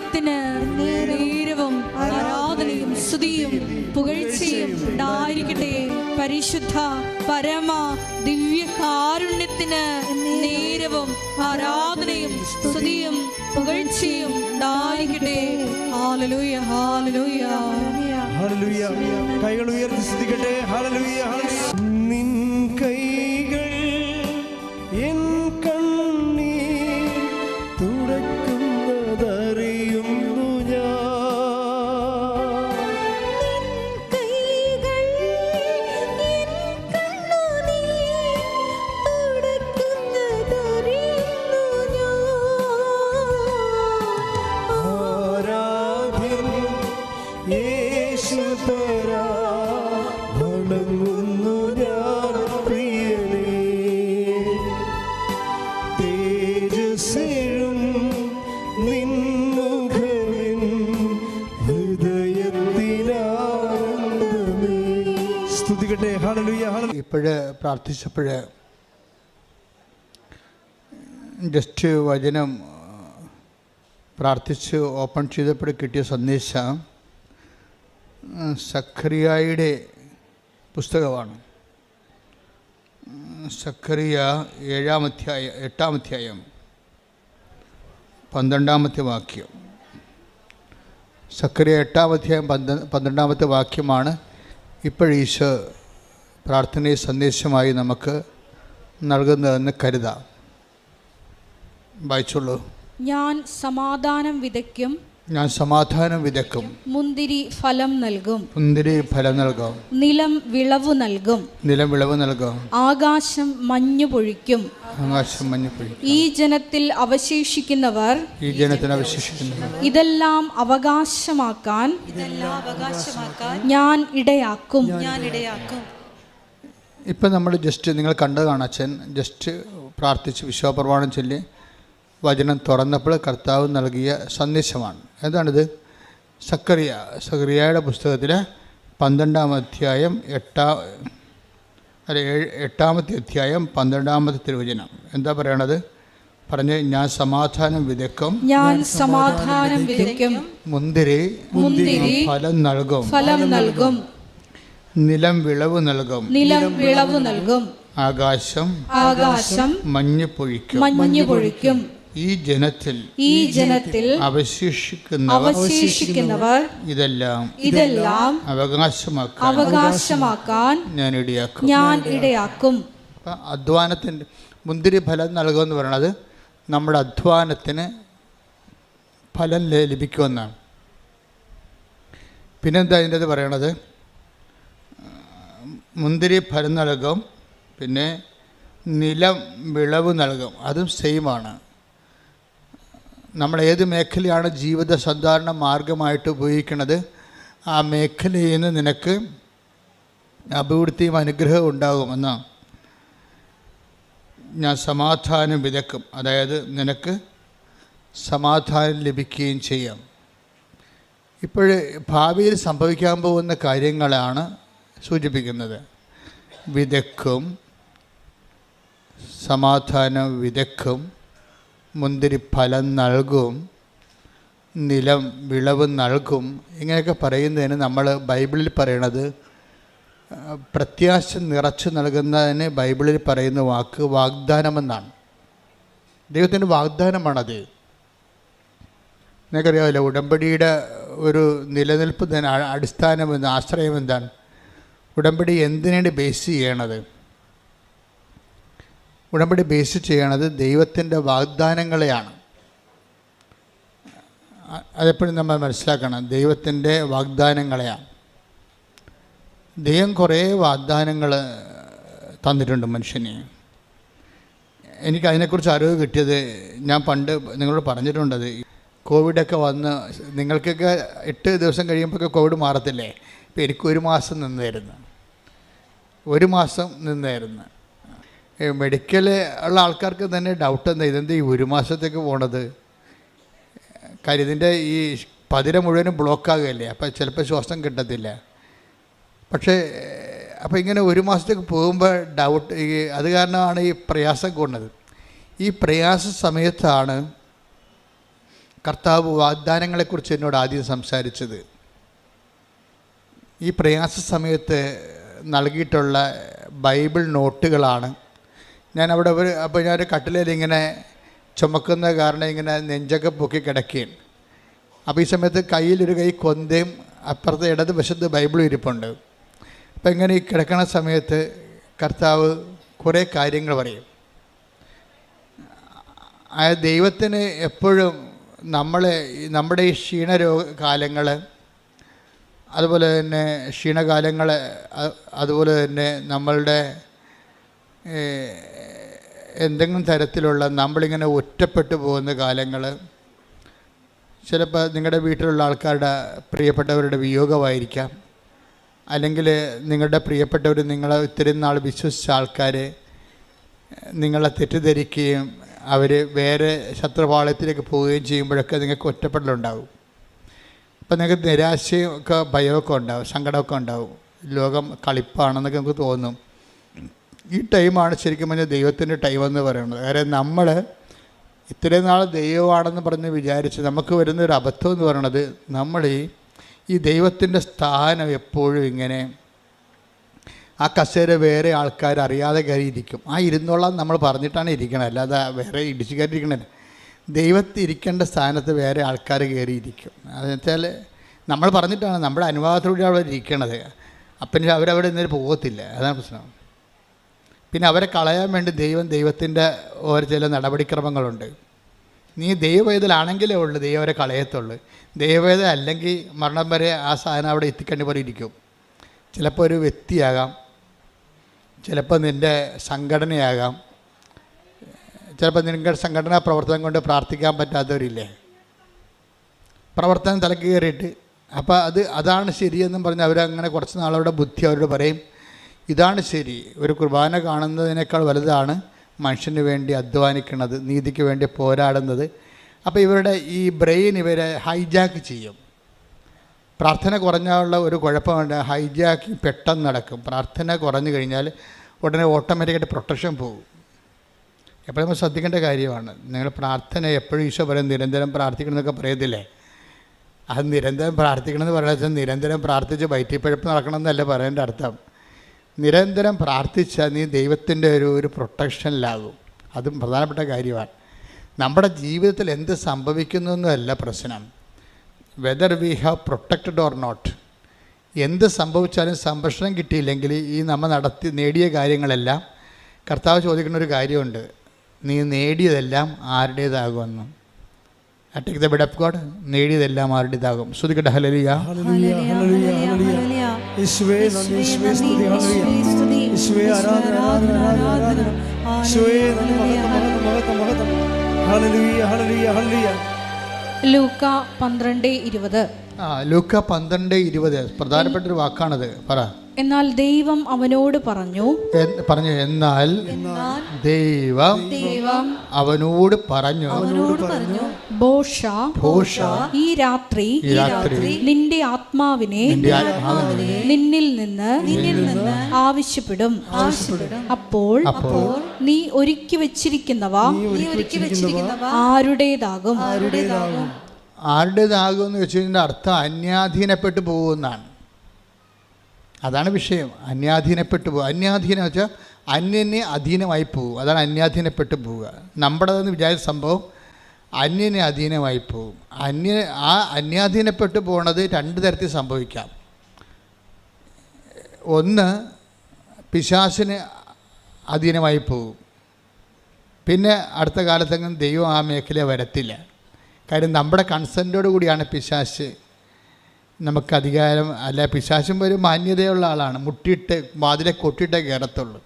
കാരുണ്യത്തിന് നേരവും ആരാധനയും സ്തുതിയും പുകഴ്ചയും ഉണ്ടായിരിക്കട്ടെ. പരിശുദ്ധ പരമ ദിവ്യ കാരുണ്യത്തിന് നേരവും ആരാധനയും സ്തുതിയും പുകഴ്ചയും ഉണ്ടായിരിക്കട്ടെ. ഹല്ലേലൂയ, ഹല്ലേലൂയ, ഹല്ലേലൂയ. കൈകൾ ഉയർത്തി സ്തുതിക്കട്ടെ. ഹല്ലേലൂയ, ഹല്ലേലൂയ. നിൻ കൈകൾ എൻ കണ്ണീർ തുടക്കുന്നതറിയുന്നു ഞാൻ. ആരാധ്യൻ യേശുപരാ വണങ്ങുന്നു ഞാൻ പ്രിയനേ. തേജസ്സെഴും നിൻ മുഖമെൻ ഹൃദയത്തിലാനന്ദമേ. സ്തുതിക്കട്ടെ. ഹല്ലേലൂയ, ഹല്ലേലൂയ. ഇപ്പോഴ് പ്രാർത്ഥിച്ചപ്പോൾ ജസ്റ്റ് വചനം പ്രാർത്ഥിച്ച് ഓപ്പൺ ചെയ്തപ്പോൾ കിട്ടിയ സന്ദേശം സഖറിയായുടെ പുസ്തകമാണ്. സഖറിയ 8-ാം അധ്യായം 12-ാമത്തെ വാക്യം. സഖറിയ 8-ാം അധ്യായം 12-ാമത്തെ വാക്യമാണ് ഇപ്പോഴീശോ പ്രാർത്ഥനയെ സന്ദേശമായി നമുക്ക് നൽകുന്നതെന്ന് കരുതാം. വായിച്ചോളൂ. ഞാൻ സമാധാനം വിതയ്ക്കും, മുന്തിരി ഫലം നൽകും, നിലം വിളവ് നൽകും, ആകാശം മഞ്ഞു പൊഴിക്കും. ഈ ജനത്തിൽ അവശേഷിക്കുന്നവർ ഇതെല്ലാം അവകാശമാക്കാൻ ഞാൻ ഇടയാക്കും. ഇപ്പം നമ്മൾ ജസ്റ്റ് നിങ്ങൾ കണ്ടതാണ്. അച്ഛൻ ജസ്റ്റ് പ്രാർത്ഥിച്ച് വിശ്വാസപ്രമാണം ചൊല്ലി വചനം തുറന്നപ്പോൾ കർത്താവ് നൽകിയ സന്ദേശമാണ്. എന്താണിത്? സഖറിയായുടെ പുസ്തകത്തിൽ 12-ാം അധ്യായം 8-ാമത്തെ അധ്യായം 12-ാമത്തെ തിരുവചനം എന്താ പറയണത്? പറഞ്ഞ് ഞാൻ സമാധാനം വിതയ്ക്കും, മുന്തിരി ഫലം നൽകും, നിലം വിളവ് നൽകും, ആകാശം മഞ്ഞു പൊഴിക്കും. ഈ ജനത്തിൽ അവശേഷിക്കുന്നവർ ഇതെല്ലാം അവകാശമാക്കാൻ ഞാൻ ഇടയാക്കും. അധ്വാനത്തിൻ്റെ മുന്തിരി ഫലം നൽകുമെന്ന് പറയുന്നത് നമ്മുടെ അധ്വാനത്തിന് ഫലം ലഭിക്കുമെന്നാണ്. പിന്നെന്താ അതിൻ്റെ പറയണത്? മുന്തിരി ഫലം നൽകും, പിന്നെ നിലം വിളവ് നൽകും. അതും സെയിമാണ്. നമ്മൾ ഏത് മേഖലയാണ് ജീവിത സാധാരണ മാർഗമായിട്ട് ഉപയോഗിക്കുന്നത്, ആ മേഖലയിൽ നിന്ന് നിനക്ക് അഭിവൃദ്ധിയും അനുഗ്രഹവും ഉണ്ടാകുമെന്നാണ്. ഞാൻ സമാധാനം വിതയ്ക്കും, അതായത് നിനക്ക് സമാധാനം ലഭിക്കുകയും ചെയ്യാം. ഇപ്പോൾ ഭാവിയിൽ സംഭവിക്കാൻ പോകുന്ന കാര്യങ്ങളാണ് സൂചിപ്പിക്കുന്നത്. വിതയ്ക്കും, സമാധാനം വിതയ്ക്കും, മുന്തിരി ഫലം നൽകും, നിലം വിളവ് നൽകും. ഇങ്ങനെയൊക്കെ പറയുന്നതിന് നമ്മൾ ബൈബിളിൽ പറയണത് പ്രത്യാശ നിറച്ച് നൽകുന്നതിന് ബൈബിളിൽ പറയുന്ന വാക്ക് വാഗ്ദാനമെന്നാണ്. ദൈവത്തിൻ്റെ വാഗ്ദാനമാണത്. നിങ്ങൾക്കറിയാമല്ലോ, ഉടമ്പടിയുടെ ഒരു നിലനിൽപ്പ് അടിസ്ഥാനം ആശ്രയം എന്താണ്? ഉടമ്പടി എന്തിനാണ് ബേസ് ചെയ്യണത്? ഉടമ്പടി ബേസ് ചെയ്യണത് ദൈവത്തിൻ്റെ വാഗ്ദാനങ്ങളെയാണ്. അതെപ്പോഴും നമ്മൾ മനസ്സിലാക്കണം. ദൈവത്തിൻ്റെ വാഗ്ദാനങ്ങളെയാണ്. ദൈവം കുറേ വാഗ്ദാനങ്ങൾ തന്നിട്ടുണ്ട് മനുഷ്യന്. എനിക്ക് അതിനെക്കുറിച്ച് അറിവ് കിട്ടിയത് ഞാൻ പണ്ട് നിങ്ങളോട് പറഞ്ഞിട്ടുണ്ടത്. കോവിഡൊക്കെ വന്ന് നിങ്ങൾക്കൊക്കെ 8 ദിവസം കഴിയുമ്പോഴൊക്കെ കോവിഡ് മാറത്തില്ലേ? ഇപ്പോൾ എനിക്ക് 1 മാസം നിന്നായിരുന്നു. മെഡിക്കൽ ഉള്ള ആൾക്കാർക്ക് തന്നെ ഡൗട്ട് എന്താ, ഇതെന്താ ഈ 1 മാസത്തേക്ക് പോണത്? കാര്യം ഇതിൻ്റെ ഈ പതിര മുഴുവനും ബ്ലോക്കാകുകയല്ലേ, അപ്പോൾ ചിലപ്പോൾ ശ്വാസം കിട്ടത്തില്ല. പക്ഷേ അപ്പോൾ ഇങ്ങനെ 1 മാസത്തേക്ക് പോകുമ്പോൾ ഡൗട്ട്, അത് കാരണമാണ് ഈ പ്രയാസം കൊണ്ടത്. ഈ പ്രയാസ സമയത്താണ് കർത്താവ് വാഗ്ദാനങ്ങളെക്കുറിച്ച് എന്നോട് ആദ്യം സംസാരിച്ചത്. ഈ പ്രയാസ സമയത്ത് നൽകിയിട്ടുള്ള ബൈബിൾ നോട്ടുകളാണ്. ഞാനവിടെ അപ്പോൾ ഞാനൊരു കട്ടിലേൽ ഇങ്ങനെ ചുമക്കുന്ന കാരണം ഇങ്ങനെ നെഞ്ചൊക്കെ പൊക്കി കിടക്കുകയാണ്. അപ്പോൾ ഈ സമയത്ത് കയ്യിലൊരു കൈ കൊന്തയും അപ്പുറത്തെ ഇടത് വശത്ത് ബൈബിളും ഇരിപ്പുണ്ട്. അപ്പം ഇങ്ങനെ ഈ കിടക്കുന്ന സമയത്ത് കർത്താവ് കുറേ കാര്യങ്ങൾ പറയും. ആ ദൈവത്തിന് എപ്പോഴും നമ്മുടെ ഈ ക്ഷീണകാലങ്ങൾ, അതുപോലെ തന്നെ ക്ഷീണകാലങ്ങൾ, അതുപോലെ തന്നെ നമ്മളുടെ എന്തെങ്കിലും തരത്തിലുള്ള നമ്മളിങ്ങനെ ഒറ്റപ്പെട്ടു പോകുന്ന കാലങ്ങൾ, ചിലപ്പോൾ നിങ്ങളുടെ വീട്ടിലുള്ള ആൾക്കാരുടെ പ്രിയപ്പെട്ടവരുടെ വിയോഗമായിരിക്കാം, അല്ലെങ്കിൽ നിങ്ങളുടെ പ്രിയപ്പെട്ടവർ നിങ്ങളെ ഇത്രയും നാൾ വിശ്വസിച്ച ആൾക്കാർ നിങ്ങളെ തെറ്റിദ്ധരിക്കുകയും അവർ വേറെ ശത്രുപാളയത്തിലേക്ക് പോവുകയും ചെയ്യുമ്പോഴൊക്കെ നിങ്ങൾക്ക് ഒറ്റപ്പെടലുണ്ടാകും. അപ്പം നിങ്ങൾക്ക് നിരാശയും ഒക്കെ ഭയമൊക്കെ ഉണ്ടാവും, സങ്കടമൊക്കെ ഉണ്ടാവും. ലോകം കളിപ്പാണെന്നൊക്കെ നമുക്ക് തോന്നും. ഈ ടൈമാണ് ശരിക്കും പറഞ്ഞാൽ ദൈവത്തിൻ്റെ ടൈമെന്ന് പറയുന്നത്. കാര്യം നമ്മൾ ഇത്രയും നാൾ ദൈവമാണെന്ന് പറഞ്ഞ് വിചാരിച്ച് നമുക്ക് വരുന്നൊരു അബദ്ധം എന്ന് പറയുന്നത്, നമ്മൾ ഈ ദൈവത്തിൻ്റെ സ്ഥാനം എപ്പോഴും ഇങ്ങനെ ആ കസേര വേറെ ആൾക്കാർ അറിയാതെ കയറിയിരിക്കും. ആ ഇരുന്നോളാം നമ്മൾ പറഞ്ഞിട്ടാണ് ഇരിക്കണം, അല്ലാതെ വേറെ ഇടിച്ചു കയറിയിരിക്കണത്. ദൈവത്തിൽ ഇരിക്കേണ്ട സ്ഥാനത്ത് വേറെ ആൾക്കാർ കയറിയിരിക്കും. അതെന്ന് വെച്ചാൽ നമ്മൾ പറഞ്ഞിട്ടാണ്, നമ്മുടെ അനുവാദത്തോടെ അവിടെ ഇരിക്കണത്. അപ്പം അവരവിടെ ഇന്നലെ പോകത്തില്ല. അതാണ് പ്രശ്നം. പിന്നെ അവരെ കളയാൻ വേണ്ടി ദൈവത്തിൻ്റെ ഓരോ ചില നടപടിക്രമങ്ങളുണ്ട്. നീ ദൈവവേദലാണെങ്കിലേ ഉള്ളൂ ദൈവം അവരെ കളയത്തുള്ളൂ. ദൈവവേദ അല്ലെങ്കിൽ മരണം വരെ ആ സാധനം അവിടെ എത്തിക്കേണ്ടി പോലെ ഇരിക്കും. ചിലപ്പോൾ ഒരു വ്യക്തിയാകാം, ചിലപ്പോൾ നിൻ്റെ സംഘടനയാകാം, ചിലപ്പോൾ നിങ്ങളുടെ സംഘടനാ പ്രവർത്തനം കൊണ്ട് പ്രാർത്ഥിക്കാൻ പറ്റാത്തവരില്ലേ, പ്രവർത്തനം തലക്ക് കയറിയിട്ട്. അപ്പോൾ അതാണ് ശരിയെന്നും പറഞ്ഞ് അവരങ്ങനെ കുറച്ച് നാളവിടെ ബുദ്ധി അവരോട് പറയും, ഇതാണ് ശരി. ഒരു കുർബാന കാണുന്നതിനേക്കാൾ വലുതാണ് മനുഷ്യന് വേണ്ടി അധ്വാനിക്കുന്നത്, നീതിക്ക് വേണ്ടി പോരാടുന്നത്. അപ്പോൾ ഇവരുടെ ഈ ബ്രെയിൻ ഇവരെ ഹൈജാക്ക് ചെയ്യും. പ്രാർത്ഥന കുറഞ്ഞുള്ള ഒരു കുഴപ്പമുണ്ട്, ഹൈജാക്കിങ് പെട്ടെന്ന് നടക്കും. പ്രാർത്ഥന കുറഞ്ഞു കഴിഞ്ഞാൽ ഉടനെ ഓട്ടോമാറ്റിക്കായിട്ട് പ്രൊട്ടക്ഷൻ പോകും. എപ്പോഴും നമ്മൾ ശ്രദ്ധിക്കേണ്ട കാര്യമാണ്. നിങ്ങൾ പ്രാർത്ഥന എപ്പോഴും ഈശോ പറയും നിരന്തരം പ്രാർത്ഥിക്കണമെന്നൊക്കെ പറയത്തില്ലേ. അത് നിരന്തരം പ്രാർത്ഥിക്കണമെന്ന് പറയുന്നത് നിരന്തരം പ്രാർത്ഥിച്ച് വയറ്റിപ്പഴപ്പ് നടക്കണമെന്നല്ല പറയേണ്ട അർത്ഥം. നിരന്തരം പ്രാർത്ഥിച്ചാൽ നീ ദൈവത്തിൻ്റെ ഒരു പ്രൊട്ടക്ഷനിലാകും. അതും പ്രധാനപ്പെട്ട കാര്യമാണ്. നമ്മുടെ ജീവിതത്തിൽ എന്ത് സംഭവിക്കുന്നു എന്നല്ല പ്രശ്നം, whether we have protected or not. എന്ത് സംഭവിച്ചാലും സംരക്ഷണം കിട്ടിയില്ലെങ്കിൽ ഈ നമ്മൾ നേടിയ കാര്യങ്ങളെല്ലാം, കർത്താവ് ചോദിക്കുന്ന ഒരു കാര്യമുണ്ട്, നീ നേടിയതെല്ലാം ആരുടേതാകുമെന്ന്. Take the bed of God. നേടിയതെല്ലാം ആരുടേതാകും. ശ്രുതിക്കട്ടെ ഹല്ലേലൂയ. യേശുവേ നന്ദി, യേശുവേ സ്തുതി, ഹല്ലേലൂയ. യേശുവേ ആരാധന, ആരാധന. യേശുവേ നന്ദി, മഹത്വം, മഹത്വം, മഹത്വം. ഹല്ലേലൂയ, ഹല്ലേലൂയ, ഹല്ലേലൂയ. ലൂക്ക 12:20. ലൂക്ക 12:20 പ്രധാനപ്പെട്ടൊരു വാക്കാണത്. പറ. എന്നാൽ ദൈവം അവനോട് പറഞ്ഞു. എന്നാൽ ദൈവം അവനോട് പറഞ്ഞു, ബോഷ ഈ രാത്രി നിന്റെ ആത്മാവിനെ നിന്നിൽ നിന്ന് ആവശ്യപ്പെടും. അപ്പോൾ നീ ഒരുക്കി വെച്ചിരിക്കുന്നവ ആരുടേതാകും. എന്ന് വെച്ചതിൻ്റെ അർത്ഥം അന്യാധീനപ്പെട്ടു പോകുമെന്നാണ്. അതാണ് വിഷയം. അന്യാധീനപ്പെട്ടു പോകുക. അന്യാധീനം വെച്ചാൽ അന്യനെ അധീനമായി പോകും. അതാണ് അന്യാധീനപ്പെട്ടു പോവുക. നമ്മുടേതെന്ന് വിചാരിച്ച സംഭവം അന്യനെ അധീനമായി പോകും. അന്യാധീനപ്പെട്ടു പോകുന്നത് രണ്ട് തരത്തിൽ സംഭവിക്കാം. ഒന്ന്, പിശാചിന് അധീനമായി പോകും. പിന്നെ അടുത്ത കാലത്തെങ്കിലും ദൈവം ആ മേഖല വരത്തില്ല. കാര്യം നമ്മുടെ കൺസെൻറ്റോട് കൂടിയാണ് പിശാച് നമുക്ക് അധികാരം. അല്ല, പിശാചും ഒരു മാന്യതയുള്ള ആളാണ്. മുട്ടിയിട്ട് വാതിലെ കൊട്ടിയിട്ടേ കയറത്തുള്ളൂ.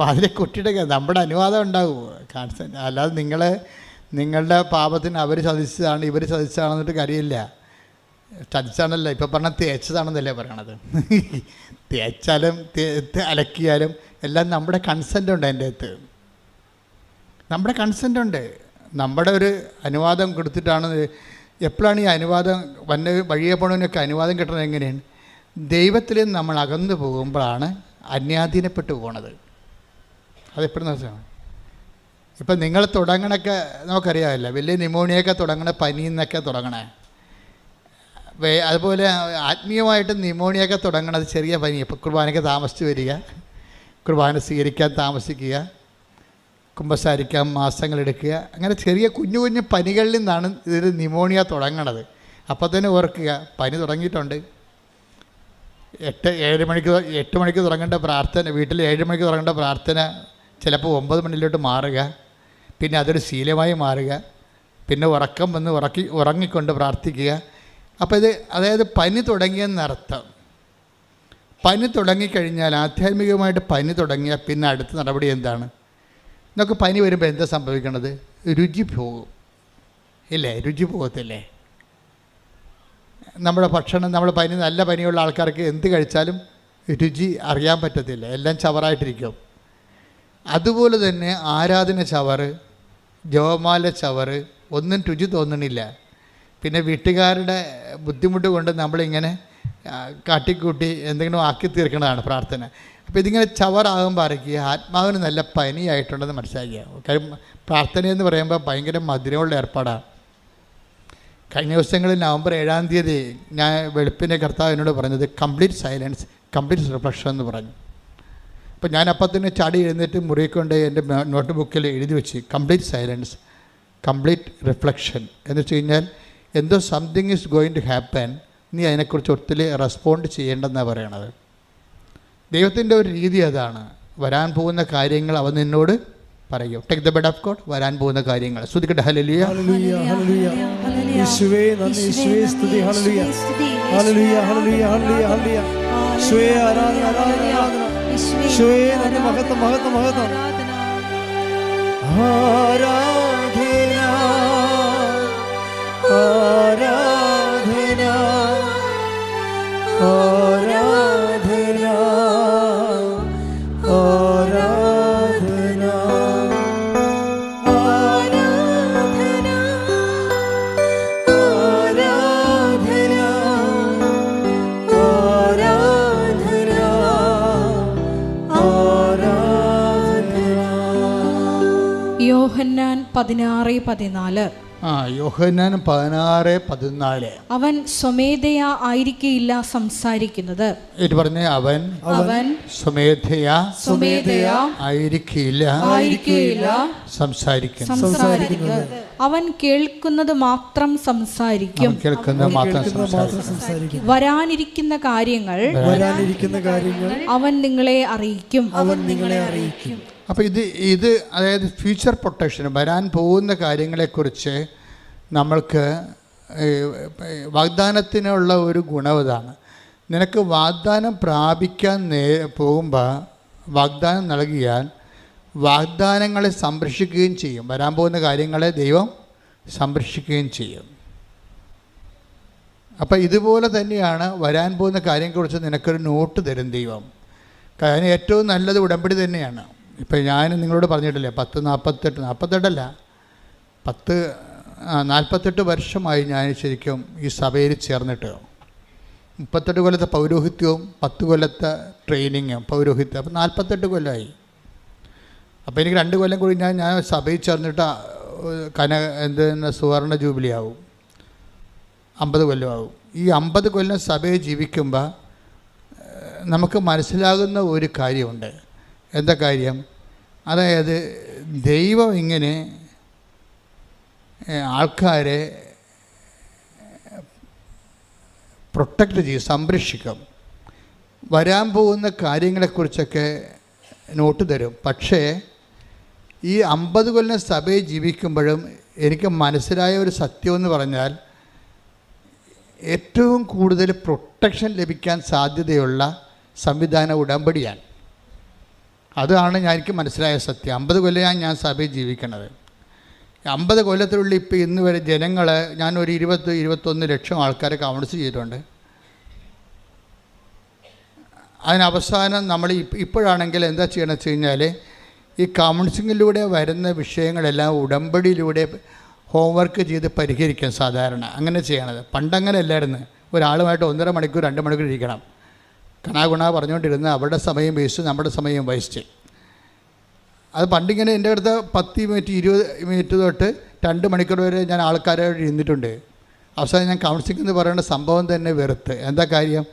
വാതിലെ കൊട്ടിയിട്ടേ നമ്മുടെ അനുവാദം ഉണ്ടാകുമോ? കൺസെൻറ്റ്. അല്ലാതെ നിങ്ങളുടെ പാപത്തിന് അവർ ചതിച്ചതാണ് ഇവർ ചതിച്ചതാണെന്നിട്ട് കാര്യമില്ല. ചതിച്ചാണല്ലോ ഇപ്പം പറഞ്ഞാൽ തേച്ചതാണെന്നല്ലേ പറയണത്. തേച്ചാലും അലക്കിയാലും എല്ലാം നമ്മുടെ കൺസെൻ്റ് ഉണ്ട്. എൻ്റെ അടുത്ത് നമ്മുടെ കൺസെൻ്റ് ഉണ്ട്. നമ്മുടെ ഒരു അനുവാദം കൊടുത്തിട്ടാണ്. എപ്പോഴാണ് ഈ അനുവാദം വഴിയെ പോണതിനൊക്കെ അനുവാദം കിട്ടുന്നത്? എങ്ങനെയാണ്? ദൈവത്തിൽ നമ്മൾ അകന്നു പോകുമ്പോഴാണ് അന്യാധീനപ്പെട്ടു പോണത്. അതെപ്പോഴും മനസ്സിലാണ്. ഇപ്പം നിങ്ങൾ തുടങ്ങണൊക്കെ നമുക്കറിയാമല്ലോ, വലിയ ന്യൂമോണിയൊക്കെ തുടങ്ങണ പനിയിൽ നിന്നൊക്കെ തുടങ്ങണേ. അതുപോലെ ആത്മീയമായിട്ട് ന്യൂമോണിയൊക്കെ തുടങ്ങണത് ചെറിയ പനി. ഇപ്പോൾ കുർബാനയ്ക്ക് താമസിച്ച് വരിക, കുർബാന സ്വീകരിക്കാൻ താമസിക്കുക, കുമ്പസാരിക്കാൻ മാസങ്ങളെടുക്കുക, അങ്ങനെ ചെറിയ കുഞ്ഞു കുഞ്ഞു പനികളിൽ നിന്നാണ് ഇതിൽ ന്യൂമോണിയ തുടങ്ങണത്. അപ്പോൾ തന്നെ ഓർക്കുക, പനി തുടങ്ങിയിട്ടുണ്ട്. 8 മണിക്ക് തുടങ്ങേണ്ട പ്രാർത്ഥന, വീട്ടിൽ 7 മണിക്ക് തുടങ്ങേണ്ട പ്രാർത്ഥന ചിലപ്പോൾ 9 മണിയിലോട്ട് മാറുക, പിന്നെ അതൊരു ശീലമായി മാറുക, പിന്നെ ഉറക്കം വന്ന് ഉറങ്ങിക്കൊണ്ട് പ്രാർത്ഥിക്കുക. അപ്പോൾ ഇത് അതായത് പനി തുടങ്ങിയെന്നർത്ഥം. പനി തുടങ്ങിക്കഴിഞ്ഞാൽ, ആധ്യാത്മികമായിട്ട് പനി തുടങ്ങിയാൽ പിന്നെ അടുത്ത നടപടി എന്താണ്? നമുക്ക് പനി വരുമ്പോൾ എന്താ സംഭവിക്കണത്? രുചി പോകും, ഇല്ലേ? രുചി പോകത്തില്ലേ? നമ്മുടെ ഭക്ഷണം, നമ്മൾ നല്ല പനിയുള്ള ആൾക്കാർക്ക് എന്ത് കഴിച്ചാലും രുചി അറിയാൻ പറ്റത്തില്ല, എല്ലാം ചവറായിട്ടിരിക്കും. അതുപോലെ തന്നെ ആരാധന ചവറ്, ജപമാല ചവറ്, ഒന്നും രുചി തോന്നണില്ല. പിന്നെ വീട്ടുകാരുടെ ബുദ്ധിമുട്ട് കൊണ്ട് നമ്മളിങ്ങനെ കാട്ടിക്കൂട്ടി എന്തെങ്കിലും ആക്കി തീർക്കുന്നതാണ് പ്രാർത്ഥന. അപ്പോൾ ഇതിങ്ങനെ ചവറാകുമ്പോൾ അറിയിക്കുക ആത്മാവിന് നല്ല പനിയായിട്ടുണ്ടെന്ന് മനസ്സിലാക്കുക. കാര്യം പ്രാർത്ഥനയെന്ന് പറയുമ്പോൾ ഭയങ്കര മധുരമുള്ള ഏർപ്പാടാണ്. കഴിഞ്ഞ ദിവസങ്ങളിൽ നവംബർ 7-ാം തീയതി ഞാൻ വെളുപ്പിൻ്റെ കർത്താവ് എന്നോട് പറഞ്ഞത് കംപ്ലീറ്റ് സൈലൻസ്, കംപ്ലീറ്റ് റിഫ്ലക്ഷൻ എന്ന് പറഞ്ഞു. അപ്പോൾ ഞാൻ അപ്പം തന്നെ ചാടി എഴുന്നേറ്റ് മുറിക്കൊണ്ട് എൻ്റെ നോട്ട് ബുക്കിൽ എഴുതി വെച്ച് കംപ്ലീറ്റ് സൈലൻസ്, കംപ്ലീറ്റ് റിഫ്ലക്ഷൻ എന്ന് വെച്ച് കഴിഞ്ഞാൽ എന്തോ something is going to happen, നീ അതിനെക്കുറിച്ച് ഒത്തിരി റെസ്പോണ്ട് ചെയ്യേണ്ടെന്നാണ് പറയണത്. ദൈവത്തിൻ്റെ ഒരു രീതി അതാണ്. വരാൻ പോകുന്ന കാര്യങ്ങൾ അവൻ നിന്നോട് പറയും. Take the bed of God, വരാൻ പോകുന്ന കാര്യങ്ങൾ. സ്തുതിക്കട്ടെ. ഹല്ലേലൂയ, ഹല്ലേലൂയ, ഹല്ലേലൂയ. യേശുവേ നന്ദി, യേശുവേ സ്തുതി. ഹല്ലേലൂയ, ഹല്ലേലൂയ, ഹല്ലേലൂയ, ഹല്ലേലൂയ, ഹല്ലേലൂയ. യേശുവേ ആരാധന, ആരാധന, ആരാധന. യേശുവേ നന്ദി, മഹത്വം, മഹത്വം, മഹത്വം. ആരാധന, ആരാധന, ആരാധന, ആരാധന, ആരാധന, ആരാധന, ആരാധന, ആരാധന. യോഹന്നാൻ 16:14. യോഹന്നാൻ 16:14. അവൻ സ്വമേധയാ ആയിരിക്കില്ല സംസാരിക്കുന്നത്. ഇത് പറഞ്ഞ അവൻ സ്വമേധയാ ആയിരിക്കില്ല സംസാരിക്കുന്നത്. അവൻ കേൾക്കുന്നത് മാത്രം സംസാരിക്കും. വരാനിരിക്കുന്ന കാര്യങ്ങൾ അവൻ നിങ്ങളെ അറിയിക്കും. അപ്പോൾ ഇത് അതായത് ഫ്യൂച്ചർ പ്രൊട്ടക്ഷൻ, വരാൻ പോകുന്ന കാര്യങ്ങളെക്കുറിച്ച് നമ്മൾക്ക് വാഗ്ദാനത്തിനുള്ള ഒരു ഗുണവതാണ്. നിനക്ക് വാഗ്ദാനം പ്രാപിക്കാൻ പോകുമ്പോൾ വാഗ്ദാനം നൽകിയാൽ വാഗ്ദാനങ്ങളെ സംരക്ഷിക്കുകയും ചെയ്യും. വരാൻ പോകുന്ന കാര്യങ്ങളെ ദൈവം സംരക്ഷിക്കുകയും ചെയ്യും. അപ്പോൾ ഇതുപോലെ തന്നെയാണ് വരാൻ പോകുന്ന കാര്യങ്ങളെക്കുറിച്ച് നിനക്കൊരു നോട്ട് തരും ദൈവം. കാരണം ഏറ്റവും നല്ലത് ഉടമ്പടി തന്നെയാണ്. ഇപ്പം ഞാൻ നിങ്ങളോട് പറഞ്ഞിട്ടില്ലേ 48 വർഷമായി ഞാൻ ശരിക്കും ഈ സഭയിൽ ചേർന്നിട്ട്. 38 കൊല്ലത്തെ പൗരോഹിത്യവും 10 കൊല്ലത്തെ ട്രെയിനിങ്ങും പൗരോഹിത്യം, അപ്പോൾ 48 കൊല്ലമായി. അപ്പോൾ എനിക്ക് 2 കൊല്ലം കൂടി ഞാൻ സഭയിൽ ചേർന്നിട്ട് സുവർണ ജൂബിലി ആവും, 50 കൊല്ലമാവും. ഈ 50 കൊല്ലം സഭയിൽ ജീവിക്കുമ്പോൾ നമുക്ക് മനസ്സിലാകുന്ന ഒരു കാര്യമുണ്ട്. എന്താ കാര്യം? അതായത് ദൈവം ഇങ്ങനെ ആൾക്കാരെ പ്രൊട്ടക്റ്റ് ചെയ്യും, സംരക്ഷിക്കും. വരാൻ പോകുന്ന കാര്യങ്ങളെക്കുറിച്ചൊക്കെ നോട്ട് തരും. പക്ഷേ ഈ 50 കൊല്ലം സഭയിൽ ജീവിക്കുമ്പോഴും എനിക്ക് മനസ്സിലായ ഒരു സത്യമെന്ന് പറഞ്ഞാൽ ഏറ്റവും കൂടുതൽ പ്രൊട്ടക്ഷൻ ലഭിക്കാൻ സാധ്യതയുള്ള സംവിധാന ഉടമ്പടിയാണ്. അതാണ് എനിക്ക് മനസ്സിലായ സത്യം. 50 കൊല്ലമാണ് ഞാൻ സഭയിൽ ജീവിക്കണത്. 50 കൊല്ലത്തിനുള്ളിൽ ഇപ്പോൾ ഇന്ന് വരെ ജനങ്ങൾ, ഞാനൊരു 20-21 ലക്ഷം ആൾക്കാരെ കൗൺസിൽ ചെയ്തിട്ടുണ്ട്. അതിനവസാനം നമ്മൾ ഇപ്പോഴാണെങ്കിൽ എന്താ ചെയ്യണമെന്ന് വെച്ച് കഴിഞ്ഞാൽ ഈ കൗൺസിലിങ്ങിലൂടെ വരുന്ന വിഷയങ്ങളെല്ലാം ഉടമ്പടിയിലൂടെ ഹോംവർക്ക് ചെയ്ത് പരിഹരിക്കാൻ സാധാരണ അങ്ങനെ ചെയ്യണത്. പണ്ടങ്ങനെ അല്ലായിരുന്നു. ഒരാളുമായിട്ട് 1.5 മണിക്കൂർ 2 മണിക്കൂർ ഇരിക്കണം. കണാകുണ പറഞ്ഞുകൊണ്ടിരുന്ന് അവരുടെ സമയം വേസ്റ്റ്, നമ്മുടെ സമയം വേസ്റ്റ്. അത് പണ്ടിങ്ങനെ എൻ്റെ അടുത്ത് 10 മിനിറ്റ് 20 മിനിറ്റ് തൊട്ട് 2 മണിക്കൂർ വരെ ഞാൻ ആൾക്കാരോട് ഇരുന്നിട്ടുണ്ട്. അവസാനം ഞാൻ കൗൺസിലിംഗ് എന്ന് പറയുന്ന സംഭവം തന്നെ വെറുത്ത്. എന്താ കാര്യം?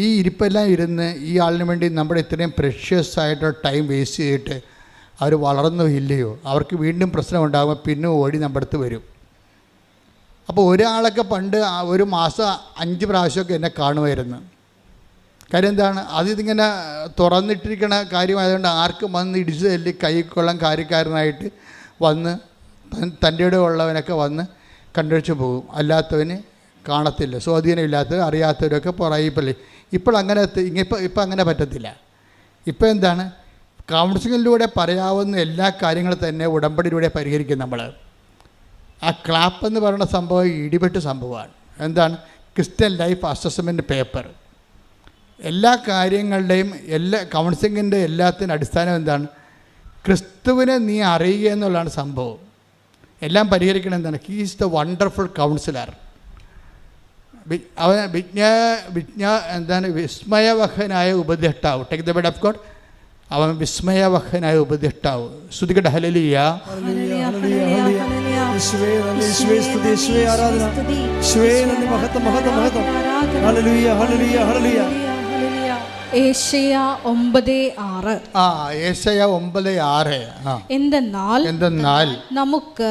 ഈ ഇരിപ്പെല്ലാം ഇരുന്ന് ഈ ആളിന് വേണ്ടി നമ്മുടെ ഇത്രയും പ്രഷ്യസ് ആയിട്ടുള്ള ടൈം വേസ്റ്റ് ചെയ്തിട്ട് അവർ വളർന്നോ ഇല്ലയോ, അവർക്ക് വീണ്ടും പ്രശ്നം ഉണ്ടാകുമ്പോൾ പിന്നെ ഓടി നമ്മുടെ അടുത്ത് വരും. അപ്പോൾ ഒരാളൊക്കെ പണ്ട് ഒരു മാസം 5 പ്രാവശ്യമൊക്കെ എന്നെ കാണുമായിരുന്നു. കാര്യം എന്താണ്? ഇതിങ്ങനെ തുറന്നിട്ടിരിക്കുന്ന കാര്യമായതുകൊണ്ട് ആർക്കും വന്ന് ഇടിച്ചു തല്ലി കൈക്കൊള്ളാൻ കാര്യക്കാരനായിട്ട് വന്ന് തൻ്റെ ഇടം ഉള്ളവനൊക്കെ വന്ന് കണ്ടുവച്ച് പോകും. അല്ലാത്തവന് കാണത്തില്ല. സ്വാധീനമില്ലാത്തവർ അറിയാത്തവരൊക്കെ പുറകിപ്പല്ലേ. ഇപ്പോൾ അങ്ങനെ ഇപ്പം അങ്ങനെ പറ്റത്തില്ല. ഇപ്പം എന്താണ്? കൗൺസിലിങ്ങിലൂടെ പറയാവുന്ന എല്ലാ കാര്യങ്ങളും തന്നെ ഉടമ്പടിയിലൂടെ പരിഹരിക്കും നമ്മൾ. ആ ക്ലാപ്പ് എന്ന് പറയുന്ന സംഭവം ഇടിപെട്ട് സംഭവമാണ്. എന്താണ്? Christian life assessment paper. എല്ലാ കാര്യങ്ങളുടെയും കൗൺസിലിങ്ങിൻ്റെ എല്ലാത്തിനും അടിസ്ഥാനം എന്താണ്? ക്രിസ്തുവിനെ നീ അറിയുക എന്നുള്ളതാണ് സംഭവം. എല്ലാം പരിഹരിക്കണം. എന്താണ്? He is the wonderful councillor. അവൻ എന്താണ്? വിസ്മയവഹനായ ഉപദേഷ്ടാവ്. Take the word of God. അവൻ വിസ്മയവഹനായ ഉപദേഷ്ടാവ്. ശ്രുതികട ഹല്ലേലൂയ. ഏശയ്യ 9:6. ഏശയ്യ 9:6. എന്തെന്നാൽ നമുക്ക്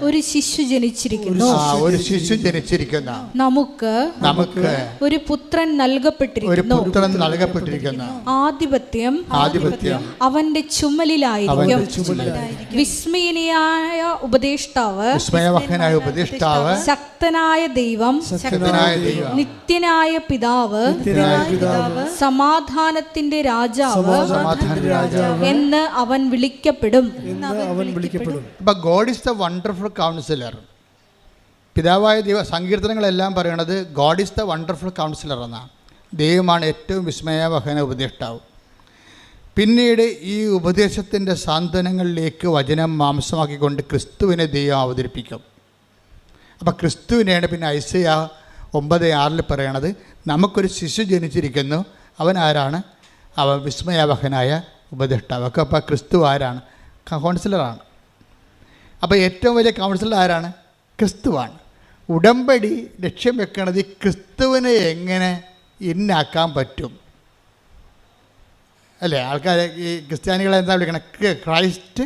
ഒരു ശിശു ജനിച്ചിരിക്കുന്നു. ഒരു ശിശു ജനിച്ചിരിക്കുന്നു. നമുക്ക് ഒരു പുത്രൻ നൽകപ്പെട്ടിരിക്കുന്നു. ആധിപത്യം അവന്റെ ചുമലിലായിരിക്കും. വിസ്മയനായ ഉപദേഷ്ടാവ്, ശക്തനായ ദൈവം, നിത്യനായ പിതാവ്, സമാധാനത്തിന്റെ രാജാവ് എന്ന് അവൻ വിളിക്കപ്പെടും. God is the wonderful councillor. പിതാവായ ദൈവ സങ്കീർത്തനങ്ങളെല്ലാം പറയണത് God is the wonderful councillor എന്നാണ്. ദൈവമാണ് ഏറ്റവും വിസ്മയവഹന ഉപദേഷ്ടാവ്. പിന്നീട് ഈ ഉപദേശത്തിൻ്റെ സാന്ത്വനങ്ങളിലേക്ക് വചനം മാംസമാക്കിക്കൊണ്ട് ക്രിസ്തുവിനെ ദൈവം അവതരിപ്പിക്കും. അപ്പോൾ ക്രിസ്തുവിനെയാണ് പിന്നെ ഐസയ്യ 9:6 പറയണത്. നമുക്കൊരു ശിശു ജനിച്ചിരിക്കുന്നു. അവൻ ആരാണ്? അവൻ വിസ്മയവഹനായ ഉപദേഷ്ടാവ്. അപ്പോൾ ക്രിസ്തു ആരാണ്? കൗൺസിലറാണ്. അപ്പോൾ ഏറ്റവും വലിയ കൗൺസിലർ ആരാണ്? ക്രിസ്തുവാണ്. ഉടമ്പടി ലക്ഷ്യം വെക്കണത് ക്രിസ്തുവിനെ എങ്ങനെ ഇന്നാക്കാൻ പറ്റും അല്ലേ? ആൾക്കാർ ഈ ക്രിസ്ത്യാനികളെ എന്താ വിളിക്കണം? ക്രൈസ്റ്റ്